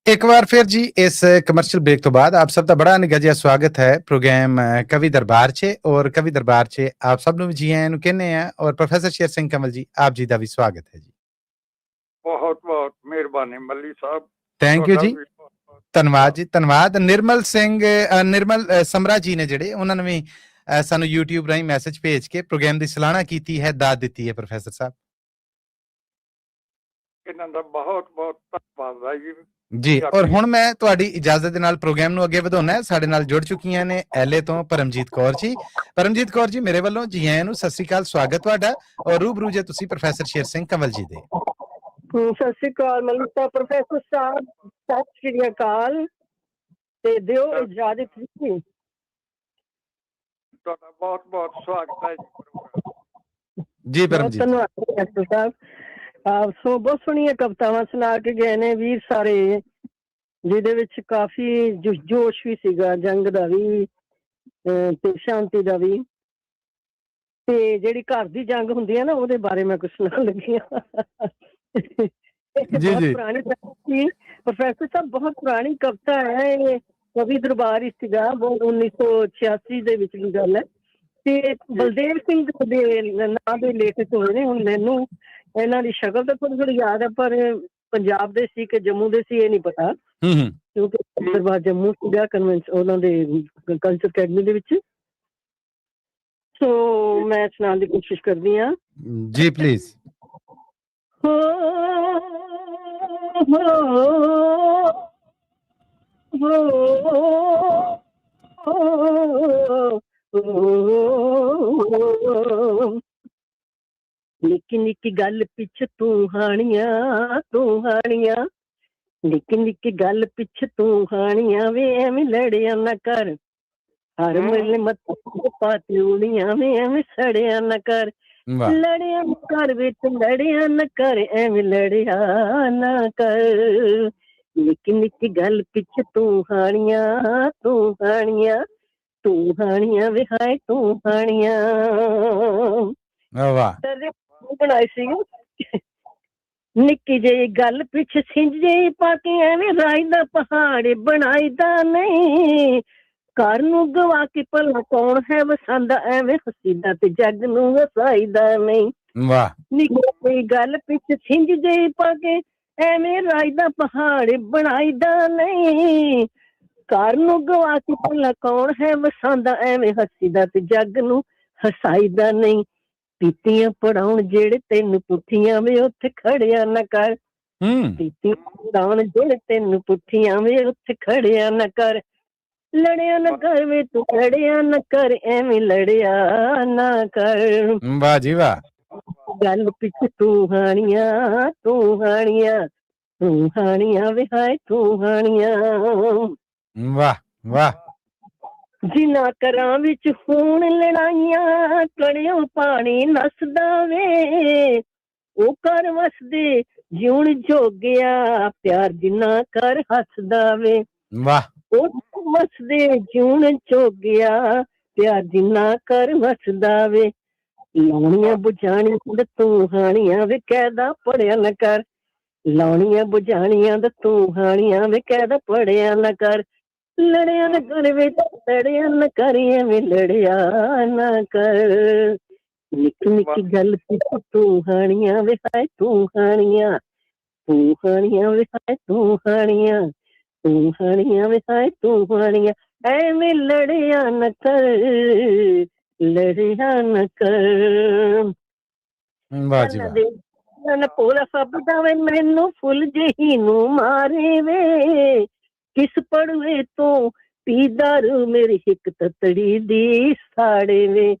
एक बार फिर जी इस कमर्शियल ब्रेक तो बाद आप सब का बड़ा निगाजिया स्वागत है प्रोग्राम कवि दरबार चे और कवि दरबार चे आप सब ਨੂੰ ਜੀ ਆਇਆਂ ਨੂੰ ਕਹਿੰਦੇ ਆ और प्रोफेसर शेर सिंह कंवल जी आप जी ਦਾ ਵੀ ਸਵਾਗਤ ਹੈ ਜੀ। ਬਹੁਤ ਬਹੁਤ ਮਿਹਰਬਾਨੀ ਮੱਲੀ ਸਾਹਿਬ। ਥੈਂਕ ਯੂ ਜੀ, ਧੰਨਵਾਦ ਜੀ, ਧੰਨਵਾਦ। ਨਿਰਮਲ ਸਿੰਘ ਨਿਰਮਲ ਸਮਰਾ ਜੀ ਨੇ ਜਿਹੜੇ ਉਹਨਾਂ ਨੇ ਵੀ ਸਾਨੂੰ YouTube ਰਾਹੀਂ ਮੈਸੇਜ ਭੇਜ ਕੇ ਪ੍ਰੋਗਰਾਮ ਦੀ ਸਲਾਹਨਾ ਕੀਤੀ ਹੈ, ਦਾਦ ਦਿੱਤੀ ਹੈ ਪ੍ਰੋਫੈਸਰ ਸਾਹਿਬ। ਇਹਨਾਂ ਦਾ ਬਹੁਤ ਬਹੁਤ ਧੰਨਵਾਦ ਹੈ ਜੀ। ਜੀ ਔਰ ਹੁਣ ਮੈਂ ਤੁਹਾਡੀ ਇਜਾਜ਼ਤ ਦੇ ਨਾਲ ਪ੍ਰੋਗਰਾਮ ਨੂੰ ਅੱਗੇ ਵਧਾਉਣਾ ਹੈ। ਸਾਡੇ ਨਾਲ ਜੁੜ ਚੁੱਕੀਆਂ ਨੇ ਐਲਏ ਤੋਂ ਪਰਮਜੀਤ ਕੌਰ ਜੀ। ਪਰਮਜੀਤ ਕੌਰ ਜੀ ਮੇਰੇ ਵੱਲੋਂ ਜੀ ਆਇਆਂ ਨੂੰ, ਸਤਿ ਸ੍ਰੀ ਅਕਾਲ, ਸਵਾਗਤ ਤੁਹਾਡਾ। ਔਰ ਰੂਬਰੂ ਜੇ ਤੁਸੀਂ ਪ੍ਰੋਫੈਸਰ ਸ਼ੇਰ ਸਿੰਘ ਕੰਵਲ ਜੀ ਦੇ। ਸਤਿ ਸ੍ਰੀ ਅਕਾਲ ਮਲਿਕਾ ਪ੍ਰੋਫੈਸਰ ਸਾਹਿਬ, ਸਤਿ ਸ੍ਰੀ ਅਕਾਲ ਤੇ ਦਿਓ ਇਜਾਜ਼ਤ ਜੀ। ਤੁਹਾਡਾ ਬਹੁਤ ਬਹੁਤ ਸਵਾਗਤ ਹੈ ਜੀ ਪਰਮਜੀਤ। ਧੰਨਵਾਦ ਪ੍ਰੋਫੈਸਰ ਸਾਹਿਬ। ਆਪ ਸੋ ਬਹੁਤ ਸੋਹਣੀਆਂ ਕਵਿਤਾਵਾਂ ਸੁਣਾ ਕੇ ਗਏ ਨੇ ਵੀਰ ਸਾਰੇ, ਜਿਹਦੇ ਵਿੱਚ ਕਾਫੀ ਜੋਸ਼ ਵੀ ਸੀਗਾ, ਜੰਗ ਦਾ ਵੀ ਤੇ ਸ਼ਾਂਤੀ ਦਾ ਵੀ, ਤੇ ਜਿਹੜੀ ਘਰ ਦੀ ਜੰਗ ਹੁੰਦੀ ਹੈ ਨਾ ਉਹਦੇ ਬਾਰੇ ਮੈਂ ਕੁਛ ਸੁਣਾਉਣ ਲੱਗੀ ਹਾਂ। ਬਹੁਤ ਪੁਰਾਣੀ ਪ੍ਰੋਫੈਸਰ ਸਾਹਿਬ, ਬਹੁਤ ਪੁਰਾਣੀ ਕਵਿਤਾ ਹੈ ਇਹ, ਕਵੀ ਦਰਬਾਰ ਹੀ ਸੀਗਾ, 1986 ਦੇ ਵਿੱਚ ਦੀ ਗੱਲ ਹੈ। ਤੇ ਬਲਦੇਵ ਸਿੰਘ ਦੇ ਨਾਂ ਦੇ ਲੇਖਕ ਹੋਏ ਨੇ। ਹੁਣ ਮੈਨੂੰ ਇਹਨਾਂ ਦੀ ਸ਼ਕਲ ਤਾਂ ਥੋੜੀ ਥੋੜੀ ਯਾਦ ਹੈ, ਪਰ ਪੰਜਾਬ ਦੇ ਸੀ ਕਿ ਜੰਮੂ ਦੇ ਸੀ ਇਹ ਨਹੀਂ ਪਤਾ, ਕਿਉਂਕਿ ਦਰਬਾਰ ਜੰਮੂ ਸੀਗਾ ਕਨਵੈਂਸ਼ਨ ਉਹਨਾਂ ਦੇ ਕਲਚਰ ਅਕੈਡਮੀ ਦੇ ਵਿੱਚ। ਸੋ ਮੈਂ ਸੁਣਾਉਣ ਦੀ ਕੋਸ਼ਿਸ਼ ਕਰਦੀ ਹਾਂ ਜੀ, ਪਲੀਜ਼। ਨਿੱਕੀ ਨਿੱਕੀ ਗੱਲ ਪਿੱਛੇ ਤੂੰ ਹਾਣੀਆਂ, ਨਿੱਕੀ ਨਿੱਕੀ ਗੱਲ ਪਿੱਛੇ ਤੂੰ ਹਾਣੀਆਂ ਵੇ, ਐਵੇਂ ਲੜਿਆ ਨਾ ਕਰ, ਹਰ ਵੇਲੇ ਮੱਥੇ ਪਾਤੀ ਉੜੀਆਂ ਵੇ, ਐਵੇਂ ਸੜਿਆ ਨਾ ਕਰ, ਲੜਿਆ ਨਾ ਕਰ ਵੇ ਤੂੰ, ਲੜਿਆ ਨਾ ਕਰ, ਐਵੇਂ ਲੜਿਆ ਨਾ ਕਰ, ਨਿੱਕੀ ਨਿੱਕੀ ਗੱਲ ਪਿੱਛੇ ਤੂੰ ਹਾਣੀਆਂ, ਤੂੰ ਹਾਣੀਆਂ ਵੇ ਹਾਏ ਤੂੰ ਹਾਣੀਆਂ। ਬਣਾਈ ਸੀ ਨਿੱਕੀ ਜਿਹੀ ਗੱਲ ਪਿੱਛੇ ਸਿੰਜ ਜਿਹੀ ਪਾ ਕੇ, ਐਵੇਂ ਰਾਈ ਦਾ ਪਹਾੜ ਬਣਾਈ ਦਾ ਨਹੀਂ, ਘਰ ਨੂੰ ਗਵਾ ਕੇ ਭਲਾ ਕੌਣ ਹੈ ਵਸਾਂਦਾ, ਐਵੇਂ ਹਸੀਦਾ ਤੇ ਜੱਗ ਨੂੰ ਵਸਾਈਦਾ ਨਹੀਂ। ਨਿੱਕੀ ਜਿਹੀ ਗੱਲ ਪਿੱਛੇ ਸਿੰਜ ਜਿਹੀ ਪਾ ਕੇ, ਐਵੇਂ ਰਾਈ ਦਾ ਪਹਾੜ ਬਣਾਈ ਦਾ ਨਹੀਂ, ਘਰ ਨੂੰ ਗਵਾ ਕੇ ਭਲਾ ਕੌਣ ਹੈ ਵਸਾਂਦਾ, ਐਵੇਂ ਹਸੀਦਾ ਤੇ ਜੱਗ ਨੂੰ ਹਸਾਈਦਾ ਨਹੀਂ। ਪੀਤੀਆਂ ਪੜਾਉਣ ਜਿਹੜੇ ਤੈਨੂੰ ਪੁੱਠੀਆਂ ਵੇ, ਉੱਥੇ ਖੜਿਆ ਨਾ ਕਰ, ਪੀਤੀਆਂ ਪੜਾਉਣ ਜਿਹੜੇ ਤੈਨੂੰ ਪੁੱਠੀਆਂ ਵੇ, ਉੱਥੇ ਖੜਿਆ ਨਾ ਕਰ, ਲੜਿਆ ਨਾ ਕਰ ਵੇ ਤੂੰ, ਲੜਿਆ ਨਾ ਕਰ, ਐਵੇਂ ਲੜਿਆ ਨਾ ਕਰ। ਵਾਹ ਜੀ ਵਾਹ। ਗੱਲ ਪਿੱਛੇ ਤੂੰ ਹਾਣੀਆਂ, ਵੇ ਹਾਏ ਤੂੰ ਹਾਣੀਆਂ। ਵਾਹ ਵਾਹ। ਜਿਨ੍ਹਾਂ ਘਰਾਂ ਵਿੱਚ ਹੋਣ ਲੜਾਈਆਂ, ਕੜਿਓ ਪਾਣੀ ਨੱਸਦਾ ਵੇ, ਉਹ ਘਰ ਵਸਦੇ ਜਿਉਣ ਜੋਗਿਆ, ਪਿਆਰ ਜਿੰਨਾ ਘਰ ਹੱਸਦਾ ਵੇ। ਵਾਹ। ਉਹ ਵਸਦੇ ਜਿਉਣ ਜੋਗਿਆ, ਪਿਆਰ ਜਿੰਨਾ ਘਰ ਵਸਦਾ ਵੇ, ਲਾਉਣੀਆਂ ਬੁਝਾਣੀਆਂ ਤੂੰ ਹਾਣੀਆਂ ਵੇ, ਕਹਿਦਾ ਪੜਿਆ ਨਾ ਕਰ, ਲਾਉਣੀਆਂ ਬੁਝਾਣੀਆਂ ਤੂੰ ਹਾਣੀਆਂ ਵੇ, ਕਹਿਦਾ ਪੜਿਆ ਨਾ ਕਰ, ਲੜਿਆ ਨਾ ਕਰ ਵੇ, ਲੜਿਆ ਨਾ ਕਰ, ਐਵੇਂ ਲੜਿਆ ਨਾ ਕਰ, ਨਿੱਕੀ ਨਿੱਕੀ ਗੱਲ ਪਿੱਛੇ ਤੂੰ ਹਾਣੀਆਂ ਵੇ ਹਾਏ ਤੂੰ ਹਾਣੀਆਂ, ਵੇ ਹਾਏ ਤੂੰ ਹਾਣੀਆਂ, ਵੇ ਹਾਏ ਤੂੰ ਹਾਣੀਆਂ, ਐਵੇਂ ਲੜਿਆ ਨਾ ਕਰ, ਲੜਿਆ ਨਾ ਕਰ। ਵਾਹ ਜੀ ਵਾਹ। ਨਾ ਭੋਲਾ ਫੱਬਦਾ ਵੇ ਮੈਨੂੰ ਫੁੱਲ ਜਿਹੀ ਨੂੰ ਮਾਰੇ ਵੇ, ਕਿਸ ਪੜਵੇ ਤੋਂ ਪੀ ਦਾਰੂ ਮੇਰੀ ਹਿੱਕ ਤਤੜੀ ਦੀ ਸਾੜੇ ਵੇ,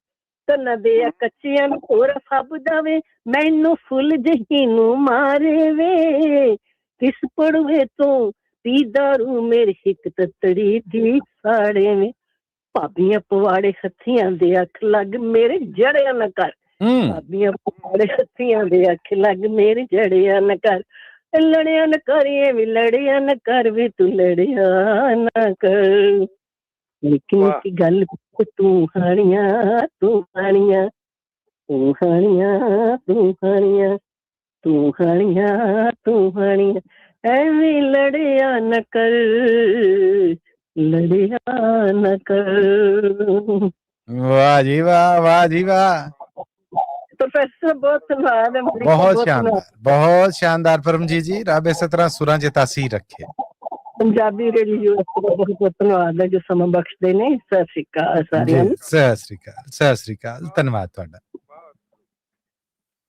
ਕੰਨਾਂ ਦੇ ਕੱਚਿਆਂ ਨੂੰ ਭੋਲਾ ਫੱਬਦਾ ਵੇ ਮੈਨੂੰ ਫੁੱਲ ਜਿਹੀ ਨੂੰ ਮਾਰੇ ਵੇ, ਕਿਸ ਪੜਵੇ ਤੋਂ ਪੀ ਦਾਰੂ ਮੇਰੀ ਹਿੱਕ ਤਤੜੀ ਦੀ ਸਾੜੇ ਵੇ, ਭਾਬੀਆਂ ਪਵਾੜੇ ਹੱਥੀਆਂ ਦੇ ਅੱਖ ਲੱਗ ਮੇਰੇ ਜੜਿਆ ਨਾ ਕਰ, ਭਾਬੀਆਂ ਪਵਾੜੇ ਹੱਥੀਆਂ ਦੇ ਅੱਖ ਲੱਗ ਮੇਰੇ ਜੜਿਆ ਨਾ ਕਰ, ਲੜਿਆ ਨਾ ਕਰ, ਵੀ ਲੜਿਆ ਨਾ ਕਰ ਵੀ ਤੂੰ, ਲੜਿਆ ਨਾ ਕਰ, ਨਿੱਕੀ ਨਿੱਕੀ ਗੱਲ ਤੂੰ ਹਾਣੀਆਂ, ਤੂੰ ਹਾਣੀਆਂ, ਤੂੰ ਹਾਣੀਆਂ, ਤੂੰ ਹਾਣੀਆਂ, ਤੂੰ ਹਾਣੀਆਂ, ਤੂੰ ਹਾਣੀਆਂ, ਐਵੇਂ ਲੜਿਆ ਨਾ ਕਰ, ਲੜਿਆ ਨਾ ਕਰ। ਵਾਹ ਜੀ ਵਾਹ, ਵਾਹ ਜੀ ਵਾਹ, ਪ੍ਰੋਫੈਸਰ ਬਹੁਤ ਧੰਨਵਾਦ ਹੈ, ਬਹੁਤ ਸ਼ਾਨਦਾਰ ਪਰਮਜੀਤ ਜੀ। ਰੱਬ ਇਸੇ ਤਰ੍ਹਾਂ ਸੁਰਾਂ 'ਚ ਤਾਸੀਰ ਰੱਖੇ। ਪੰਜਾਬੀ ਰੇਡੀਓ ਦਾ ਬਹੁਤ ਬਹੁਤ ਧੰਨਵਾਦ ਹੈ ਜੋ ਸਮਾਂ ਬਖਸ਼ਦੇ ਨੇ। ਸਤਿ ਸ਼੍ਰੀ ਅਕਾਲ ਸਾਰਿਆਂ ਨੂੰ। ਸਤਿ ਸ਼੍ਰੀ ਅਕਾਲ, ਸਤਿ ਸ਼੍ਰੀ ਅਕਾਲ, ਧੰਨਵਾਦ ਤੁਹਾਡਾ।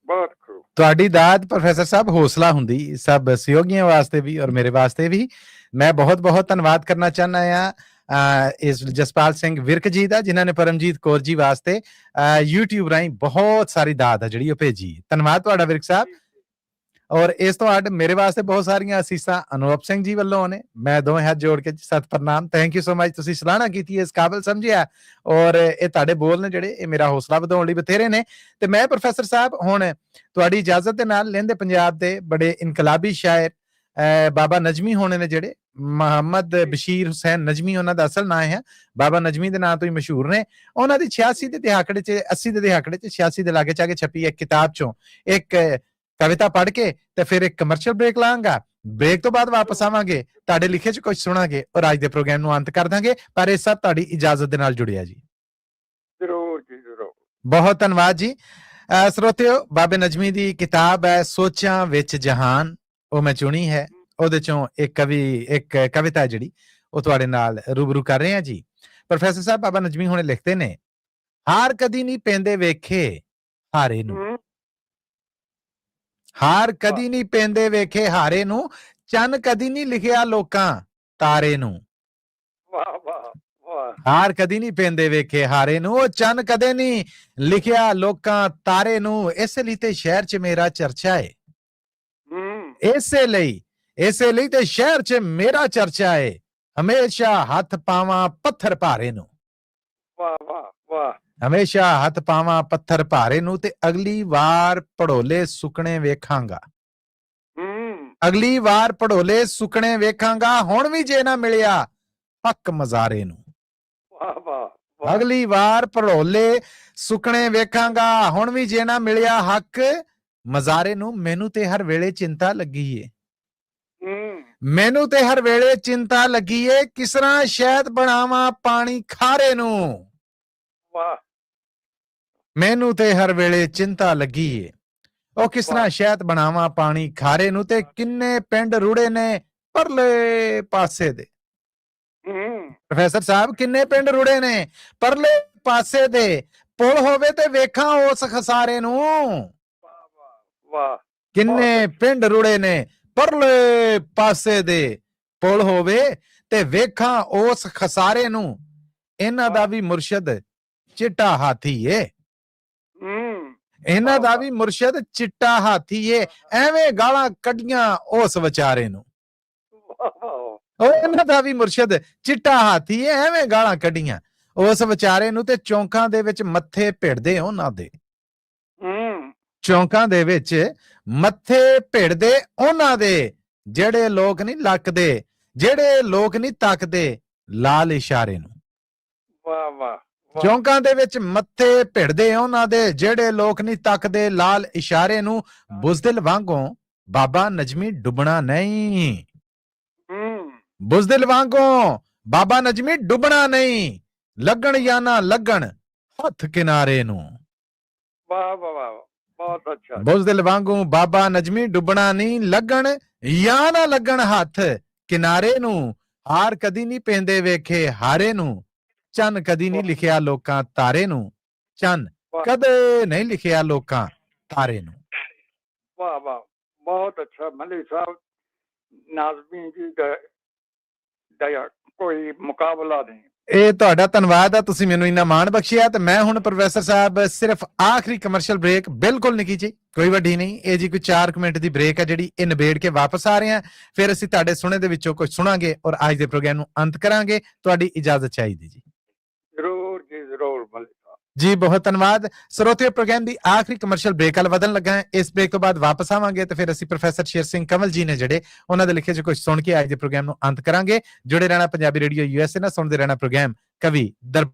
ਬਹੁਤ ਤੁਹਾਡੀ ਦਾਤ ਪ੍ਰੋਫੈਸਰ ਸਾਹਿਬ ਹੌਸਲਾ ਹੁੰਦੀ ਸਭ ਸਹਿਯੋਗੀਆਂ ਵਾਸਤੇ ਵੀ ਔਰ ਮੇਰੇ ਵਾਸਤੇ ਵੀ। ਮੈਂ ਬਹੁਤ ਬਹੁਤ ਧੰਨਵਾਦ ਕਰਨਾ ਚਾਹੁੰਦਾ ਹਾਂ ਇਸ ਜਸਪਾਲ ਸਿੰਘ ਵਿਰਕ ਜੀ ਦਾ, ਜਿਨ੍ਹਾਂ ਨੇ ਪਰਮਜੀਤ ਕੌਰ ਜੀ ਵਾਸਤੇ YouTube ਰਾਹੀਂ ਬਹੁਤ ਸਾਰੀ ਦਾਤ ਆ ਜਿਹੜੀ ਉਹ ਭੇਜੀ। ਧੰਨਵਾਦ ਤੁਹਾਡਾ ਵਿਰਕ ਸਾਹਿਬ। ਔਰ ਇਸ ਤੋਂ ਅੱਡ ਮੇਰੇ ਵਾਸਤੇ ਬਹੁਤ ਸਾਰੀਆਂ ਅਸੀਸਾਂ ਅਨੂਪ ਸਿੰਘ ਜੀ ਵੱਲੋਂ ਨੇ। ਮੈਂ ਦੋਵੇਂ ਹੱਥ ਜੋੜ ਕੇ ਸਤ ਪ੍ਰਣਾਮ, ਥੈਂਕ ਯੂ ਸੋ ਮਚ। ਤੁਸੀਂ ਸਲਾਹਣਾ ਕੀਤੀ, ਇਸ ਕਾਬਲ ਸਮਝਿਆ ਔਰ ਇਹ ਤੁਹਾਡੇ ਬੋਲ ਨੇ ਜਿਹੜੇ ਇਹ ਮੇਰਾ ਹੌਸਲਾ ਵਧਾਉਣ ਲਈ ਬਥੇਰੇ ਨੇ। ਤੇ ਮੈਂ ਪ੍ਰੋਫੈਸਰ ਸਾਹਿਬ ਹੁਣ ਤੁਹਾਡੀ ਇਜਾਜ਼ਤ ਦੇ ਨਾਲ ਲਹਿੰਦੇ ਪੰਜਾਬ ਦੇ ਬੜੇ ਇਨਕਲਾਬੀ ਸ਼ਾਇਰ ਬਾਬਾ ਨਜਮੀ ਹੋਣੇ ਨੇ, ਜਿਹੜੇ ਮੁਹੰਮਦ ਬਸ਼ੀਰ ਹੁਸੈਨ ਨਜਮੀ ਉਹਨਾਂ ਦਾ ਅਸਲ ਨਾਂ ਹੈ, ਬਾਬਾ ਨਜਮੀ ਦੇ ਨਾਂ ਤੋਂ ਹੀ ਮਸ਼ਹੂਰ ਨੇ। ਉਹਨਾਂ ਦੀ 86 ਦੇ ਦਹਾਕੇ 'ਚ 80 ਦੇ ਦਹਾਕੇ 'ਚ 86 ਦੇ ਲਾਗੇ ਚਾਗੇ ਛਪੀ ਇੱਕ ਕਿਤਾਬ ਚੋਂ ਇੱਕ ਕਵਿਤਾ ਪੜ੍ਹ ਕੇ ਤੇ ਫਿਰ ਇੱਕ ਕਮਰਸ਼ੀਅਲ ਬ੍ਰੇਕ ਲਾਂਗਾ। ਬ੍ਰੇਕ ਤੋਂ ਬਾਅਦ ਵਾਪਸ ਆਵਾਂਗੇ, ਤੁਹਾਡੇ ਲਿਖੇ 'ਚ ਕੁਝ ਸੁਣਾਂਗੇ ਔਰ ਅੱਜ ਦੇ ਪ੍ਰੋਗਰਾਮ ਨੂੰ ਅੰਤ ਕਰ ਦਾਂਗੇ। ਪਰ ਇਹ ਸਭ ਤੁਹਾਡੀ ਇਜਾਜ਼ਤ ਦੇ ਨਾਲ ਜੁੜਿਆ ਜੀ। ਜ਼ਰੂਰ ਜੀ, ਜ਼ਰੂਰ। ਬਹੁਤ ਧੰਨਵਾਦ ਜੀ। ਸਰੋਤਿਓ, ਬਾਬੇ ਨਜਮੀ ਦੀ ਕਿਤਾਬ ਹੈ ਸੋਚਾਂ ਵਿੱਚ ਜਹਾਨ, ਉਹ ਮੈਂ ਚੁਣੀ ਹੈ। ਉਹਦੇ ਚੋਂ ਇੱਕ ਕਵਿਤਾ ਜਿਹੜੀ ਉਹ ਤੁਹਾਡੇ ਨਾਲ ਰੂਬਰੂ ਕਰ ਰਹੇ ਹਾਂ ਜੀ। ਪ੍ਰੋਫੈਸਰ ਸਾਹਿਬ ਬਾਬਾ ਨਜਮੀ ਹੁਣੇ ਲਿਖਦੇ ਨੇ, ਹਾਰ ਕਦੀ ਨਹੀਂ ਪੈਂਦੇ ਵੇਖੇ ਹਾਰੇ ਨੂੰ, ਹਾਰ ਕਦੀ ਨਹੀਂ ਪੈਂਦੇ ਵੇਖੇ ਹਾਰੇ ਨੂੰ, ਚੰਨ ਕਦੀ ਨਹੀਂ ਲਿਖਿਆ ਲੋਕਾਂ ਤਾਰੇ ਨੂੰ। ਵਾਹ ਵਾਹ ਵਾਹ। ਹਾਰ ਕਦੀ ਨਹੀਂ ਪੈਂਦੇ ਵੇਖੇ ਹਾਰੇ ਨੂੰ, ਉਹ ਚੰਨ ਕਦੇ ਨਹੀਂ ਲਿਖਿਆ ਲੋਕਾਂ ਤਾਰੇ ਨੂੰ। ਇਸੇ ਲਈ ਤੇ ਸ਼ਹਿਰ 'ਚ ਮੇਰਾ ਚਰਚਾ ਹੈ, ਇਸੇ ਲਈ ਤੇ ਸ਼ਹਿਰ 'ਚ ਮੇਰਾ ਚਰਚਾ ਹੈ, ਹਮੇਸ਼ਾ ਹੱਥ ਪਾਵਾਂ ਪੱਥਰ ਭਾਰੇ ਨੂੰ। ਵਾਹ ਵਾਹ ਵਾਹ। ਹਮੇਸ਼ਾ ਹੱਥ ਪਾਵਾਂ ਪੱਥਰ ਭਾਰੇ ਨੂੰ, ਤੇ ਅਗਲੀ ਵਾਰ ਪੜੋਲੇ ਸੁਕਣੇ ਵੇਖਾਂਗਾ, ਅਗਲੀ ਵਾਰ ਪੜੋਲੇ ਸੁਕਣੇ ਵੇਖਾਂਗਾ, ਹੁਣ ਵੀ ਜੇ ਨਾ ਮਿਲਿਆ ਹੱਕ ਮਜ਼ਾਰੇ ਨੂੰ। ਵਾਹ ਵਾਹ। ਅਗਲੀ ਵਾਰ ਪੜੋਲੇ ਸੁਕਣੇ ਵੇਖਾਂਗਾ, ਹੁਣ ਵੀ ਜੇ ਨਾ ਮਿਲਿਆ ਹੱਕ ਮਜ਼ਾਰੇ ਨੂੰ। ਮੈਨੂੰ ਤੇ ਹਰ ਵੇਲੇ ਚਿੰਤਾ ਲੱਗੀ ਏ, ਮੈਨੂੰ ਤੇ ਹਰ ਵੇਲੇ ਚਿੰਤਾ ਲੱਗੀ ਏ, ਕਿਸ ਤਰ੍ਹਾਂ ਸ਼ਹਿਦ ਬਣਾਵਾਂ ਪਾਣੀ ਖਾਰੇ ਨੂੰ। ਵਾਹ। ਮੈਨੂੰ ਤੇ ਹਰ ਵੇਲੇ ਚਿੰਤਾ ਲੱਗੀ ਏ, ਉਹ ਕਿਸ ਤਰ੍ਹਾਂ ਸ਼ਹਿਦ ਬਣਾਵਾਂ ਪਾਣੀ ਖਾਰੇ ਨੂੰ। ਤੇ ਕਿੰਨੇ ਪਿੰਡ ਰੁੜੇ ਨੇ ਪਰਲੇ ਪਾਸੇ ਦੇ। ਪ੍ਰੋਫੈਸਰ ਸਾਹਿਬ, ਕਿੰਨੇ ਪਿੰਡ ਰੁੜੇ ਨੇ ਪਰਲੇ ਪਾਸੇ ਦੇ, ਪੁਲ ਹੋਵੇ ਤੇ ਵੇਖਾਂ ਉਸ ਖਸਾਰੇ ਨੂੰ। ਵਾਹ। ਕਿੰਨੇ ਪਿੰਡ ਰੁੜੇ ਨੇ ਪਰਲੇ ਪਾਸੇ ਦੇ, ਪੁਲ ਹੋਵੇ ਤੇ ਵੇਖਾਂ ਉਸ ਖਸਾਰੇ ਨੂੰ। ਇਹਨਾਂ ਦਾ ਵੀ ਮੁਰਸ਼ਦ ਚਿੱਟਾ ਹਾਥੀ ਏ, ਇਹਨਾਂ ਦਾ ਵੀ ਮੁਰਸ਼ਦ ਚਿੱਟਾ ਹਾਥੀ ਏ, ਐਵੇਂ ਗਾਲਾਂ ਕੱਢੀਆਂ ਉਸ ਵਿਚਾਰੇ ਨੂੰ। ਉਹ ਇਹਨਾਂ ਦਾ ਵੀ ਮੁਰਸ਼ਦ ਚਿੱਟਾ ਹਾਥੀ ਏ, ਐਵੇਂ ਗਾਲਾਂ ਕੱਢੀਆਂ ਉਸ ਵਿਚਾਰੇ ਨੂੰ। ਤੇ ਚੌਂਕਾਂ ਦੇ ਵਿੱਚ ਮੱਥੇ ਭਿੜਦੇ ਉਹਨਾਂ ਦੇ, ਚੌਂਕਾਂ ਦੇ ਵਿੱਚ ਮੱਥੇ ਭਿੜਦੇ ਉਹਨਾਂ ਦੇ, ਜਿਹੜੇ ਲੋਕ ਨਹੀਂ ਲੱਕਦੇ, ਜਿਹੜੇ ਲੋਕ ਨਹੀਂ ਤੱਕਦੇ ਲਾਲ ਇਸ਼ਾਰੇ ਨੂੰ। ਵਾਹ ਵਾਹ। ਚੌਂਕਾਂ ਦੇ ਵਿੱਚ ਮੱਥੇ ਭਿੜਦੇ ਉਹਨਾਂ ਦੇ, ਜਿਹੜੇ ਲੋਕ ਨਹੀਂ ਤੱਕਦੇ ਲਾਲ ਇਸ਼ਾਰੇ ਨੂੰ। ਬੁਜ਼ਦਿਲ ਵਾਂਗੋਂ ਬਾਬਾ ਨਜਮੀ ਡੁੱਬਣਾ ਨਹੀਂ, ਬੁਜ਼ਦਿਲ ਵਾਂਗੋਂ ਬਾਬਾ ਨਜਮੀ ਡੁੱਬਣਾ ਨਹੀਂ, ਲੱਗਣ ਜਾਂ ਨਾ ਲੱਗਣ ਹੱਥ ਕਿਨਾਰੇ ਨੂੰ। ਵਾਹ ਵਾਹ ਵਾਹ, ਬਹੁਤ ਅੱਛਾ। ਬੁਜ਼ਦਿਲ ਵਾਂਗੂ ਬਾਬਾ ਨਜਮੀ ਡੁੱਬਣਾ ਨਹੀਂ, ਲੱਗਣ ਜਾਂ ਨਾ ਲੱਗਣ ਹੱਥ ਕਿਨਾਰੇ ਨੂੰ। ਹਾਰ ਕਦੀ ਨਹੀਂ ਪੈਂਦੇ ਵੇਖੇ ਹਾਰੇ ਨੂੰ, ਚੰਨ ਕਦੀ ਨਹੀਂ ਲਿਖਿਆ ਲੋਕਾਂ ਤਾਰੇ ਨੂੰ, ਚੰਨ ਕਦੇ ਨਹੀਂ ਲਿਖਿਆ ਲੋਕਾਂ ਤਾਰੇ ਨੂੰ। ਵਾਹ ਵਾਹ, ਬਹੁਤ ਅੱਛਾ ਮਲੀ ਸਾਹਿਬ। ਨਾਜ਼ਮੀ ਜੀ ਦਾ ਕੋਈ ਮੁਕਾਬਲਾ ਨਹੀਂ। ਇਹ ਤੁਹਾਡਾ ਧੰਨਵਾਦ ਆ, ਤੁਸੀਂ ਮੈਨੂੰ ਇੰਨਾ ਮਾਣ ਬਖਸ਼ਿਆ। ਤੇ ਮੈਂ ਹੁਣ ਪ੍ਰੋਫੈਸਰ ਸਾਹਿਬ ਸਿਰਫ ਆਖਰੀ ਕਮਰਸ਼ੀਅਲ ਬ੍ਰੇਕ, ਬਿਲਕੁਲ ਨਿੱਕੀ ਜੀ, ਕੋਈ ਵੱਡੀ ਨਹੀਂ, ਇਹ ਜੀ ਕੋਈ 4 ਮਿੰਟ ਦੀ ਬ੍ਰੇਕ ਹੈ ਜਿਹੜੀ ਇਹ ਨਿਬੇੜ ਕੇ ਵਾਪਸ ਆ ਰਹੇ ਹਾਂ। ਫਿਰ ਅਸੀਂ ਤੁਹਾਡੇ ਸੁਣੇ ਦੇ ਵਿੱਚੋਂ ਕੁਝ ਸੁਣਾਂਗੇ ਔਰ ਅੱਜ ਦੇ ਪ੍ਰੋਗਰਾਮ ਨੂੰ ਅੰਤ ਕਰਾਂਗੇ। ਤੁਹਾਡੀ ਇਜਾਜ਼ਤ ਚਾਹੀਦੀ ਜੀ। ਜ਼ਰੂਰ ਜੀ, ਜ਼ਰੂਰ ਮਲੀ ਸਾਹਿਬ ਜੀ, ਬਹੁਤ ਧੰਨਵਾਦ। ਸਰੋਤਿਓ, ਪ੍ਰੋਗਰਾਮ ਦੀ ਆਖਰੀ ਕਮਰਸ਼ੀਅਲ ਬ੍ਰੇਕ ਵੱਲ ਵਧਣ ਲੱਗਾ ਹੈ। ਇਸ ਬ੍ਰੇਕ ਤੋਂ ਬਾਅਦ ਵਾਪਸ ਆਵਾਂਗੇ ਤੇ ਫਿਰ ਅਸੀਂ ਪ੍ਰੋਫੈਸਰ ਸ਼ੇਰ ਸਿੰਘ ਕੰਵਲ ਜੀ ਨੇ ਜਿਹੜੇ ਉਹਨਾਂ ਦੇ ਲਿਖੇ 'ਚ ਕੁਝ ਸੁਣ ਕੇ ਅੱਜ ਦੇ ਪ੍ਰੋਗਰਾਮ ਨੂੰ ਅੰਤ ਕਰਾਂਗੇ। ਜੁੜੇ ਰਹਿਣਾ ਪੰਜਾਬੀ ਰੇਡੀਓ USA ਨਾਲ, ਸੁਣਦੇ ਰਹਿਣਾ ਪ੍ਰੋਗਰਾਮ ਕਵੀ ਦਰ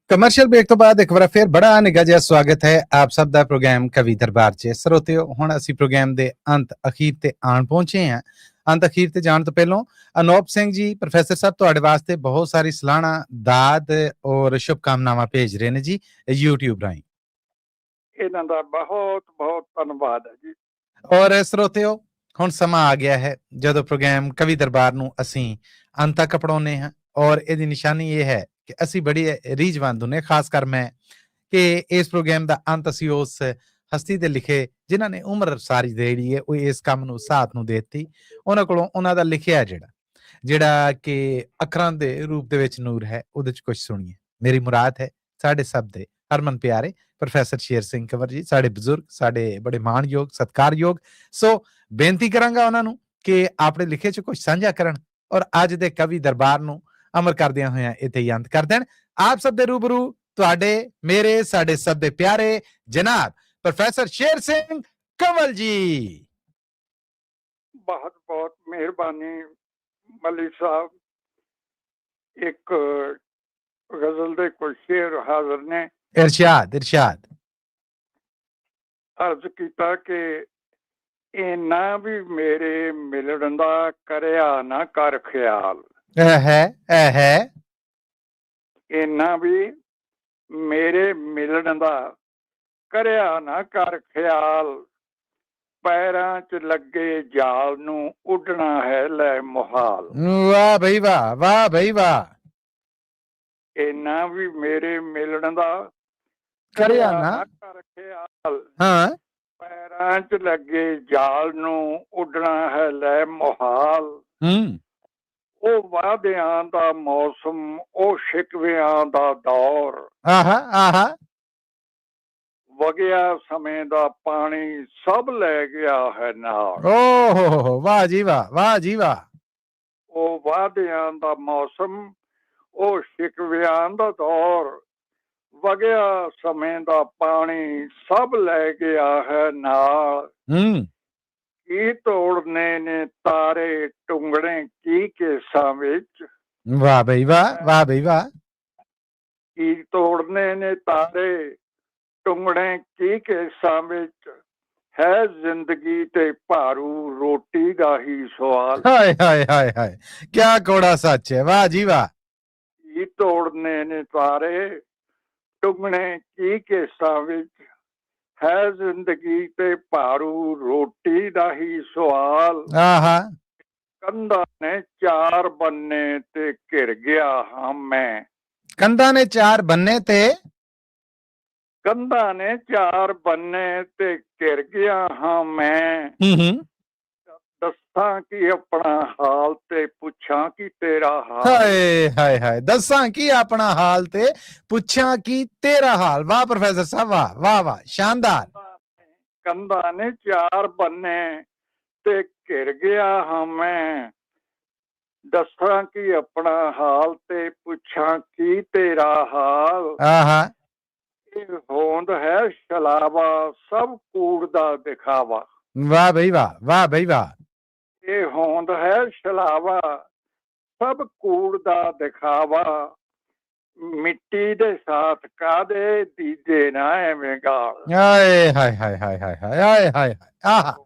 ਕਮਰਸ਼ੀਅਲ ਬ੍ਰੇਕ ਤੋਂ ਬਾਅਦ ਇੱਕ ਵਾਰ ਫਿਰ ਬੜਾ ਨਿੱਘਾ ਜਿਹਾ ਸਵਾਗਤ ਹੈ ਆਪ ਸਭ ਦਾ ਪ੍ਰੋਗਰਾਮ ਕਵੀ ਦਰਬਾਰ 'ਚ। ਸਰੋਤਿਓ, ਹੁਣ ਅਸੀਂ ਪ੍ਰੋਗਰਾਮ ਦੇ ਅੰਤ ਅਖੀਰ ਤੇ ਆਣ ਪਹੁੰਚੇ ਹਾਂ। ਅੰਤ ਅਖੀਰ ਤੇ ਜਾਣ ਤੋਂ ਪਹਿਲਾਂ ਅਨੂਪ ਸਿੰਘ ਜੀ ਪ੍ਰੋਫੈਸਰ ਸਾਹਿਬ ਤੁਹਾਡੇ ਵਾਸਤੇ ਬਹੁਤ ਸਾਰੀ ਸਲਾਹਣਾ, ਦਾਦ ਔਰ ਸ਼ੁਭਕਾਮਨਾਵਾਂ ਭੇਜ ਰਹੇ ਨੇ ਜੀ YouTube ਰਾਹੀਂ। ਇਹਨਾਂ ਦਾ ਬਹੁਤ ਬਹੁਤ ਧੰਨਵਾਦ ਹੈ ਜੀ। ਔਰ ਸਰੋਤਿਓ, ਹੁਣ ਸਮਾਂ ਆ ਗਿਆ ਹੈ ਜਦੋਂ ਪ੍ਰੋਗਰਾਮ ਕਵੀ ਦਰਬਾਰ ਨੂੰ ਅਸੀਂ ਅੰਤ ਤੱਕ ਪੜਾਉਂਦੇ ਹਾਂ ਔਰ ਇਹਦੀ ਨਿਸ਼ਾਨੀ ਇਹ ਹੈ ਕਿ ਅਸੀਂ ਬੜੀ ਰੀਝਵੰਦ ਹੁੰਦੇ, ਖਾਸ ਕਰ ਮੈਂ, ਕਿ ਇਸ ਪ੍ਰੋਗਰਾਮ ਦਾ ਅੰਤ ਅਸੀਂ ਉਸ ਹਸਤੀ ਦੇ ਲਿਖੇ ਜਿਨ੍ਹਾਂ ਨੇ ਉਮਰ ਸਾਰੀ ਜਿਹੜੀ ਹੈ ਉਹ ਇਸ ਕੰਮ ਨੂੰ ਸਾਥ ਨੂੰ ਦੇ ਦਿੱਤੀ, ਉਹਨਾਂ ਕੋਲੋਂ ਉਹਨਾਂ ਦਾ ਲਿਖਿਆ ਜਿਹੜਾ ਕਿ ਅੱਖਰਾਂ ਦੇ ਰੂਪ ਦੇ ਵਿੱਚ ਨੂਰ ਹੈ, ਉਹਦੇ ਚ ਕੁਝ ਸੁਣੀਏ। ਮੇਰੀ ਮੁਰਾਦ ਹੈ ਸਾਡੇ ਸਭ ਦੇ ਹਰਮਨ ਪਿਆਰੇ ਪ੍ਰੋਫੈਸਰ ਸ਼ੇਰ ਸਿੰਘ ਕੰਵਰ ਜੀ, ਸਾਡੇ ਬਜ਼ੁਰਗ, ਸਾਡੇ ਬੜੇ ਮਾਣਯੋਗ ਸਤਿਕਾਰਯੋਗ। ਸੋ ਬੇਨਤੀ ਕਰਾਂਗਾ ਉਹਨਾਂ ਨੂੰ ਕਿ ਆਪਣੇ ਲਿਖੇ ਚ ਕੁਝ ਸਾਂਝਾ ਕਰਨ ਔਰ ਅੱਜ ਦੇ ਕਵੀ ਦਰਬਾਰ ਨੂੰ ਅਮਰ ਕਰਦਿਆਂ ਹੋਇਆਂ ਇੱਥੇ ਹੀ ਅੰਤ ਕਰ ਦੇਣ। ਆਪ ਸਭ ਦੇ ਰੂਬਰੂ ਤੁਹਾਡੇ, ਮੇਰੇ, ਸਾਡੇ ਸਭ ਦੇ ਪਿਆਰੇ ਜਨਾਬ ਪ੍ਰੋਫੈਸਰ ਸ਼ੇਰ ਸਿੰਘ ਕੰਵਲ ਜੀ। ਬਹੁਤ ਬਹੁਤ ਮਿਹਰਬਾਨੀ ਮਲਿਕ ਸਾਹਿਬ। ਇੱਕ ਗਜ਼ਲ ਦੇ ਕੁਝ ਸ਼ੇਰ ਹਾਜ਼ਰ ਨੇ। ਇਰਸ਼ਾਦ ਇਰਸ਼ਾਦ। ਅਰਜ਼ ਕੀਤਾ ਕਿ ਇਹਨਾਂ ਵੀ ਮੇਰੇ ਮਿਲਣ ਦਾ ਕਰਿਆ ਨਾ ਕਰ ਖਿਆਲ। ਇਹਨਾਂ ਵੀ ਮੇਰੇ ਮਿਲਣ ਦਾ ਕਰਿਆ ਨਾ ਕਰ ਖਿਆਲ, ਪੈਰਾਂ 'ਚ ਲੱਗੇ ਜਾਲ ਨੂੰ ਉੱਡਣਾ ਹੈ ਲੈ ਮੁਹਾਲ। ਵਾਹ ਬਈ ਵਾਹ, ਵਾਹ ਬਈ ਵਾਹ। ਇਹਨਾਂ ਵੀ ਮੇਰੇ ਮਿਲਣ ਦਾ ਕਰਿਆ ਨਾ ਕਰ ਖਿਆਲ, ਹਾਂ, ਪੈਰਾਂ 'ਚ ਲੱਗੇ ਜਾਲ ਨੂੰ ਉੱਡਣਾ ਹੈ ਲੈ ਮੁਹਾਲ। ਉਹ ਵਾਅਦਿਆਂ ਦਾ ਮੌਸਮ, ਉਹ ਸ਼ਿਕਵਿਆਂ ਦਾ ਦੌਰ, ਵਗਿਆ ਸਮੇਂ ਦਾ ਪਾਣੀ ਸਭ ਲੈ ਗਿਆ ਹੈ ਨਾਲ। ਓਹ ਵਾਹ ਜੀ ਵਾਹ, ਵਾਹ ਜੀ ਵਾਹ। ਉਹ ਵਾਅਦਿਆਂ ਦਾ ਮੌਸਮ, ਉਹ ਸ਼ਿਕਵਿਆਂ ਦਾ ਦੌਰ, ਵਗਿਆ ਸਮੇਂ ਦਾ ਪਾਣੀ ਸਭ ਲੈ ਗਿਆ ਹੈ ਨਾਲ। ਕੀ ਤੋੜਨੇ ਨੇ ਤਾਰੇ ਟੁੰਗੜੇ ਕੀ ਕੇਸਾਂ ਵਿੱਚ। ਵਾਹ ਬਈ ਵਾਹ, ਵਾਹ ਬਈ ਵਾਹ। ਕੀ ਤੋੜਨੇ ਨੇ ਤਾਰੇ ਟੁੰਗੜੇ ਕੀ ਕੇਸਾਂ ਵਿੱਚ, ਹੈ ਜ਼ਿੰਦਗੀ ਤੇ ਭਾਰੂ ਰੋਟੀ ਦਾ ਹੀ ਸਵਾਲ। ਹਾਏ ਹਾਏ ਹਾਏ ਹਾਏ, ਕਿਆ ਕੋੜਾ ਸੱਚ ਹੈ। ਵਾਹ ਜੀ ਵਾਹ। ਕੀ ਤੋੜਨੇ ਨੇ ਤਾਰੇ ਟੁੰਗੜੇ ਕੀ ਕੇਸਾਂ ਵਿੱਚ, ਹੈ ਜ਼ਿੰਦਗੀ ਤੇ ਭਾਰੂ ਰੋਟੀ ਦਾ ਹੀ ਸਵਾਲ। ਕੰਧਾਂ ਨੇ ਚਾਰ ਬੰਨੇ ਤੇ ਘਿਰ ਗਿਆ ਹਾਂ ਮੈਂ। ਕੰਧਾਂ ਨੇ ਚਾਰ ਬੰਨੇ ਤੇ, ਕੰਧਾਂ ਨੇ ਚਾਰ ਬੰਨੇ ਤੇ ਘਿਰ ਗਿਆ ਹਾਂ ਮੈਂ। ਦੱਸਾਂ ਕੀ ਆਪਣਾ ਹਾਲ ਤੇ ਪੁੱਛਾਂ ਕੀ ਤੇਰਾ ਹਾਲ। ਹਾਏ ਹਾਏ ਹਾਏ, ਦੱਸਾਂ ਕੀ ਆਪਣਾ ਹਾਲ ਤੇ ਪੁੱਛਾਂ ਕੀ ਤੇਰਾ ਹਾਲ। ਵਾਹ ਪ੍ਰੋਫੈਸਰ ਸਾਹਿਬ, ਵਾਹ ਵਾਹ ਵਾਹ, ਸ਼ਾਨਦਾਰ। ਕੰਧਾਂ ਨੇ ਚਾਰ ਬੰਨੇ ਤੇ ਘਿਰ ਗਿਆ ਹਾਂ ਮੈਂ, ਦੱਸਾਂ ਕੀ ਆਪਣਾ ਹਾਲ ਤੇ ਪੁੱਛਾਂ ਕੀ ਤੇਰਾ ਹਾਲ। ਇਹ ਹੋਂਦ ਹੈ ਛਲਾਵਾ ਸਭ ਕੂੜ ਦਾ ਦਿਖਾਵਾ। ਵਾਹ ਬਈ ਵਾਹ, ਵਾਹ ਬਈ ਵਾਹ। ਇਹ ਹੋਂਦ ਹੈ ਛਲਾਵਾ ਸਭ ਕੂੜ ਦਾ ਦਿਖਾਵਾ, ਮਿੱਟੀ ਦੇ ਸਾਥ ਕਾਦੇ ਦੀਜੇ ਨਾ ਐਵੇਂ ਗਾਲ। ਹਾਏ ਹਾਏ ਹਾਏ ਹਾਏ ਹਾਏ ਹਾਏ ਹਾਏ ਹਾਏ।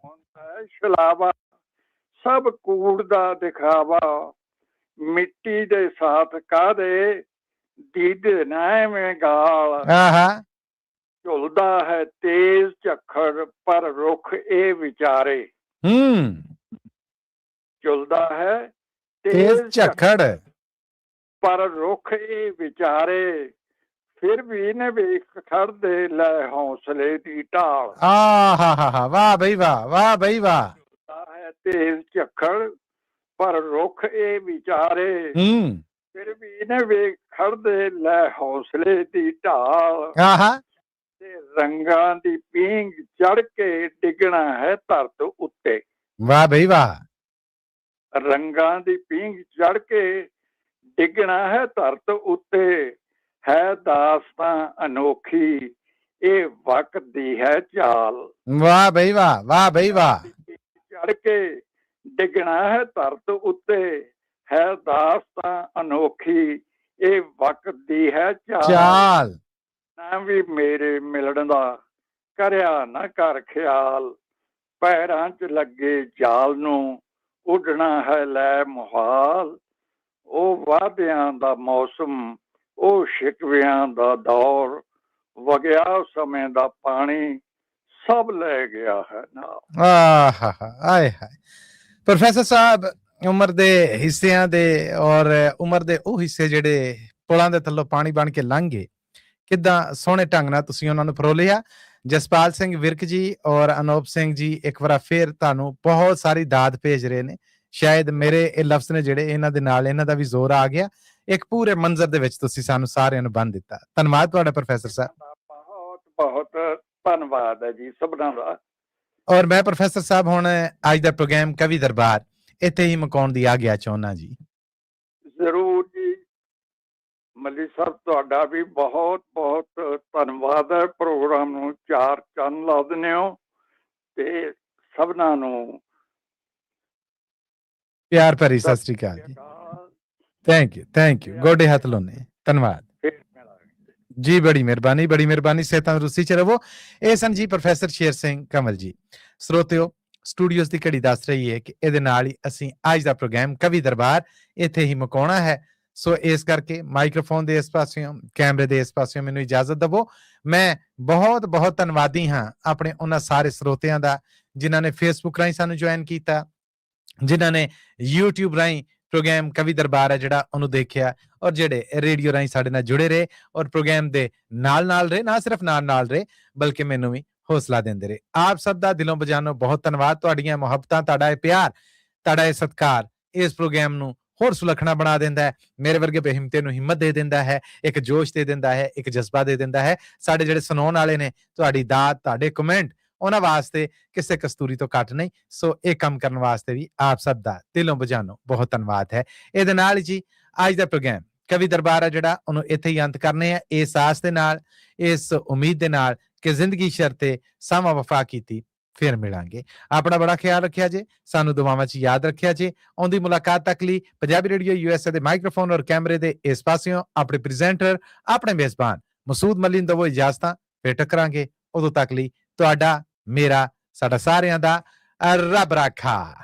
ਛਲਾਵਾ ਸਭ ਕੂੜ ਦਾ ਦਿਖਾਵਾ, ਮਿੱਟੀ ਦੇ ਸਾਥ ਕਾਦੇ ਦੀਜੇ ਨਾ ਐਵੇਂ ਗਾਲ। ਝੁਲਦਾ ਹੈ ਤੇਜ਼ ਝੱਖੜ ਪਰ ਰੁੱਖ ਇਹ ਵਿਚਾਰੇ। ਝੁਲਦਾ ਹੈ ਤੇਜ਼ ਝੱਖੜ ਪਰ ਰੁੱਖ ਇਹ ਵਿਚਾਰੇ, ਫਿਰ ਵੀ ਨੇ ਵੇਖ ਖੜਦੇ ਲੈ ਹੌਸਲੇ ਦੀ ਢਾਲ। ਵਾਹ ਬਈ ਵਾਹ, ਵਾਹ ਬਈ ਵਾਹ। ਝੁਲਦਾ ਹੈ ਤੇਜ਼ ਝੱਖੜ ਪਰ ਰੁੱਖ ਇਹ ਵਿਚਾਰੇ, ਫਿਰ ਵੀ ਨੇ ਵੇਖ ਖੜਦੇ ਲੈ ਹੌਸਲੇ ਦੀ ਢਾਲ। ਤੇ ਰੰਗਾਂ ਦੀ ਪੀਂਘ ਚੜ ਕੇ ਡਿੱਗਣਾ ਹੈ ਧਰਤ ਉੱਤੇ। ਵਾਹ ਬਈ ਵਾਹ। ਰੰਗਾਂ ਦੀ ਪੀਂਘ ਚੜ ਕੇ ਡਿੱਗਣਾ ਹੈ ਧਰਤ ਉੱਤੇ, ਹੈ ਦਾਸਤਾਂ ਅਨੋਖੀ ਇਹ ਵਕਤ ਦੀ ਹੈ ਚਾਲ। ਵਾਹ ਬਈ ਵਾਹ, ਵਾਹ ਬਈ ਵਾਹ। ਚੜ ਕੇ ਡਿੱਗਣਾ ਹੈ ਧਰਤ ਉੱਤੇ, ਹੈ ਦਾਸਤਾਂ ਅਨੋਖੀ ਇਹ ਵਕਤ ਦੀ ਹੈ ਚਾਲ, ਨਾ ਵੀ ਮੇਰੇ ਮਿਲਣ ਦਾ ਕਰਿਆ ਨਾ ਕਰ ਖਿਆਲ, ਪੈਰਾਂ 'ਚ ਲੱਗੇ ਜਾਲ ਨੂੰ ਉੱਡਣਾ ਹੈ ਲੈ ਮੁਹਾਲ। ਉਹ ਵਾਅਦਿਆਂ ਦਾ ਮੌਸਮ, ਉਹ ਸ਼ਿਕਵਿਆਂ ਦਾ ਦੌਰ, ਵਗਿਆ ਸਮੇਂ ਦਾ ਪਾਣੀ, ਸਭ ਲੈ ਗਿਆ ਹੈ ਨਾਲ। ਆਏ ਹਾਏ ਪ੍ਰੋਫੈਸਰ ਸਾਹਿਬ, ਉਮਰ ਦੇ ਹਿੱਸਿਆਂ ਦੇ ਔਰ ਉਮਰ ਦੇ ਉਹ ਹਿੱਸੇ ਜਿਹੜੇ ਪੁਲਾਂ ਦੇ ਥੱਲੋਂ ਪਾਣੀ ਬਣ ਕੇ ਲੰਘ ਗਏ, ਕਿੱਦਾਂ ਸੋਹਣੇ ਢੰਗ ਨਾਲ ਤੁਸੀਂ ਉਹਨਾਂ ਨੂੰ ਫਰੋਲਿਆ। ਜਸਪਾਲ ਸਿੰਘ ਵਿਰਕ ਜੀ ਔਰ ਅਨੂਪ ਸਿੰਘ ਜੀ ਇੱਕ ਵਾਰ ਫਿਰ ਤੁਹਾਨੂੰ ਬਹੁਤ ਸਾਰੀ ਦਾਦ ਭੇਜ ਰਹੇ ਨੇ। ਸ਼ਾਇਦ ਮੇਰੇ ਇਹ ਲਫ਼ਜ਼ ਨੇ ਜਿਹੜੇ ਇਹਨਾਂ ਦੇ ਨਾਲ ਇਹਨਾਂ ਦਾ ਵੀ ਜ਼ੋਰ ਆ ਗਿਆ। ਇੱਕ ਪੂਰੇ ਮੰਜ਼ਰ ਦੇ ਵਿੱਚ ਤੁਸੀਂ ਸਾਨੂੰ ਸਾਰਿਆਂ ਨੂੰ ਬੰਨ੍ਹ ਦਿੱਤਾ। ਧੰਨਵਾਦ ਤੁਹਾਡਾ ਪ੍ਰੋਫੈਸਰ ਸਾਹਿਬ। ਬਹੁਤ ਬਹੁਤ ਧੰਨਵਾਦ ਹੈ ਜੀ ਸਭਨਾਂ ਦਾ। ਔਰ ਮੈਂ ਪ੍ਰੋਫੈਸਰ ਸਾਹਿਬ ਹੁਣ ਅੱਜ ਦਾ ਪ੍ਰੋਗਰਾਮ ਕਵੀ ਦਰਬਾਰ ਇੱਥੇ ਹੀ ਮੁਕਾਉਣ ਦੀ ਆਗਿਆ ਚਾਹੁੰਦਾ ਜੀ। ਜ਼ਰੂਰ ਜੀ ਮੱਲੀ ਸਾਹਿਬ, ਤੁਹਾਡਾ ਵੀ ਬਹੁਤ ਬਹੁਤ ਧੰਨਵਾਦ ਹੈ। ਪ੍ਰੋਗਰਾਮ ਨੂੰ 4 ਚੰਨ ਲਾ ਦਿੰਦੇ ਹੋ ਤੇ ਸਭਨਾਂ ਨੂੰ ਪਿਆਰ ਭਰੀ ਸਤਿ ਸ੍ਰੀ ਅਕਾਲ ਜੀ। ਥੈਂਕ ਯੂ ਗੋਡੇ ਹੱਥ ਲਾਉਣੇ। ਧੰਨਵਾਦ ਜੀ, ਬੜੀ ਮਿਹਰਬਾਨੀ। ਸਿਹਤ ਤੰਦਰੁਸਤੀ ਚ ਰਹੋ। ਇਹ ਸਨ ਜੀ ਪ੍ਰੋਫੈਸਰ ਸ਼ੇਰ ਸਿੰਘ ਕਮਲ ਜੀ। ਸਰੋਤਿਓ, ਸਟੂਡੀਓਜ਼ ਦੀ ਘੜੀ ਦੱਸ ਰਹੀ ਹੈ ਕਿ ਇਹਦੇ ਨਾਲ ਹੀ ਅਸੀਂ ਅੱਜ ਦਾ ਪ੍ਰੋਗਰਾਮ ਕਵੀ ਦਰਬਾਰ ਇੱਥੇ ਹੀ ਮੁਕਾਉਣਾ ਹੈ। ਸੋ ਇਸ ਕਰਕੇ ਮਾਈਕ੍ਰੋਫੋਨ ਦੇ ਇਸ ਪਾਸਿਓਂ, ਕੈਮਰੇ ਦੇ ਇਸ ਪਾਸਿਓਂ ਮੈਨੂੰ ਇਜਾਜ਼ਤ ਦੇਵੋ। ਮੈਂ ਬਹੁਤ ਬਹੁਤ ਧੰਨਵਾਦੀ ਹਾਂ ਆਪਣੇ ਉਹਨਾਂ ਸਾਰੇ ਸਰੋਤਿਆਂ ਦਾ ਜਿਨ੍ਹਾਂ ਨੇ ਫੇਸਬੁੱਕ ਰਾਹੀਂ ਸਾਨੂੰ ਜੁਆਇਨ ਕੀਤਾ, ਜਿਨ੍ਹਾਂ ਨੇ YouTube ਰਾਹੀਂ ਪ੍ਰੋਗਰਾਮ ਕਵੀ ਦਰਬਾਰ ਹੈ ਜਿਹੜਾ ਉਹਨੂੰ ਦੇਖਿਆ, ਔਰ ਜਿਹੜੇ ਰੇਡੀਓ ਰਾਹੀਂ ਸਾਡੇ ਨਾਲ ਜੁੜੇ ਰਹੇ ਔਰ ਪ੍ਰੋਗਰਾਮ ਦੇ ਨਾਲ ਰਹੇ, ਨਾ ਸਿਰਫ ਨਾਲ ਰਹੇ ਬਲਕਿ ਮੈਨੂੰ ਵੀ ਹੌਸਲਾ ਦਿੰਦੇ ਰਹੇ। ਆਪ ਸਭ ਦਾ ਦਿਲੋਂ ਬਜਾਨੋਂ ਬਹੁਤ ਧੰਨਵਾਦ। ਤੁਹਾਡੀਆਂ ਮੁਹੱਬਤਾਂ, ਤੁਹਾਡਾ ਇਹ ਪਿਆਰ, ਤੁਹਾਡਾ ਇਹ ਸਤਿਕਾਰ ਇਸ ਪ੍ਰੋਗਰਾਮ ਨੂੰ ਹੋਰ ਸੁਲੱਖਣਾ ਬਣਾ ਦਿੰਦਾ ਹੈ। ਮੇਰੇ ਵਰਗੇ ਬੇਹਿੰਮਤੇ ਨੂੰ ਹਿੰਮਤ ਦੇ ਦਿੰਦਾ ਹੈ, ਇੱਕ ਜੋਸ਼ ਦੇ ਦਿੰਦਾ ਹੈ, ਇੱਕ ਜਜ਼ਬਾ ਦੇ ਦਿੰਦਾ ਹੈ। ਸਾਡੇ ਜਿਹੜੇ ਸੁਣਾਉਣ ਵਾਲੇ ਨੇ, ਤੁਹਾਡੀ ਦਾਤ, ਤੁਹਾਡੇ ਕਮੈਂਟ, ਉਹਨਾਂ ਵਾਸਤੇ ਕਿਸੇ ਕਸਤੂਰੀ ਤੋਂ ਘੱਟ ਨਹੀਂ। ਸੋ ਇਹ ਕੰਮ ਕਰਨ ਵਾਸਤੇ ਵੀ ਆਪ ਸਭ ਦਾ ਦਿਲੋਂ ਬਜਾਨੋਂ ਬਹੁਤ ਧੰਨਵਾਦ ਹੈ। ਇਹਦੇ ਨਾਲ ਜੀ ਅੱਜ ਦਾ ਪ੍ਰੋਗਰਾਮ ਕਵੀ ਦਰਬਾਰ ਹੈ ਜਿਹੜਾ ਉਹਨੂੰ ਇੱਥੇ ਹੀ ਅੰਤ ਕਰਨੇ ਆ, ਇਸ ਆਸ ਦੇ ਨਾਲ, ਇਸ ਉਮੀਦ ਦੇ ਨਾਲ ਕਿ ਜ਼ਿੰਦਗੀ ਸ਼ਰਤੇ ਸਾਵਾਂ ਵਫਾ ਕੀਤੀ। ਫਿਰ ਮਿਲਾਂਗੇ। ਆਪਣਾ ਬੜਾ ਖਿਆਲ ਰੱਖਿਆ ਜੇ, ਸਾਨੂੰ ਦੁਆਵਾਂ 'ਚ ਯਾਦ ਰੱਖਿਆ ਜੇ। ਆਉਂਦੀ ਮੁਲਾਕਾਤ ਤੱਕ ਲਈ ਪੰਜਾਬੀ ਰੇਡੀਓ USA ਦੇ ਮਾਈਕ੍ਰੋਫੋਨ ਔਰ ਕੈਮਰੇ ਦੇ ਇਸ ਪਾਸਿਓਂ ਆਪਣੇ ਪ੍ਰੈਜ਼ੈਂਟਰ, ਆਪਣੇ ਮੇਜ਼ਬਾਨ ਮਸੂਦ ਮੱਲੀ ਨੂੰ ਦਵੋ ਇਜਾਜ਼ਤਾਂ। ਫਿਰ ਟਕਰਾਂਗੇ। ਉਦੋਂ ਤੱਕ ਲਈ ਤੁਹਾਡਾ, ਮੇਰਾ, ਸਾਡਾ ਸਾਰਿਆਂ ਦਾ ਰੱਬ ਰਾਖਾ।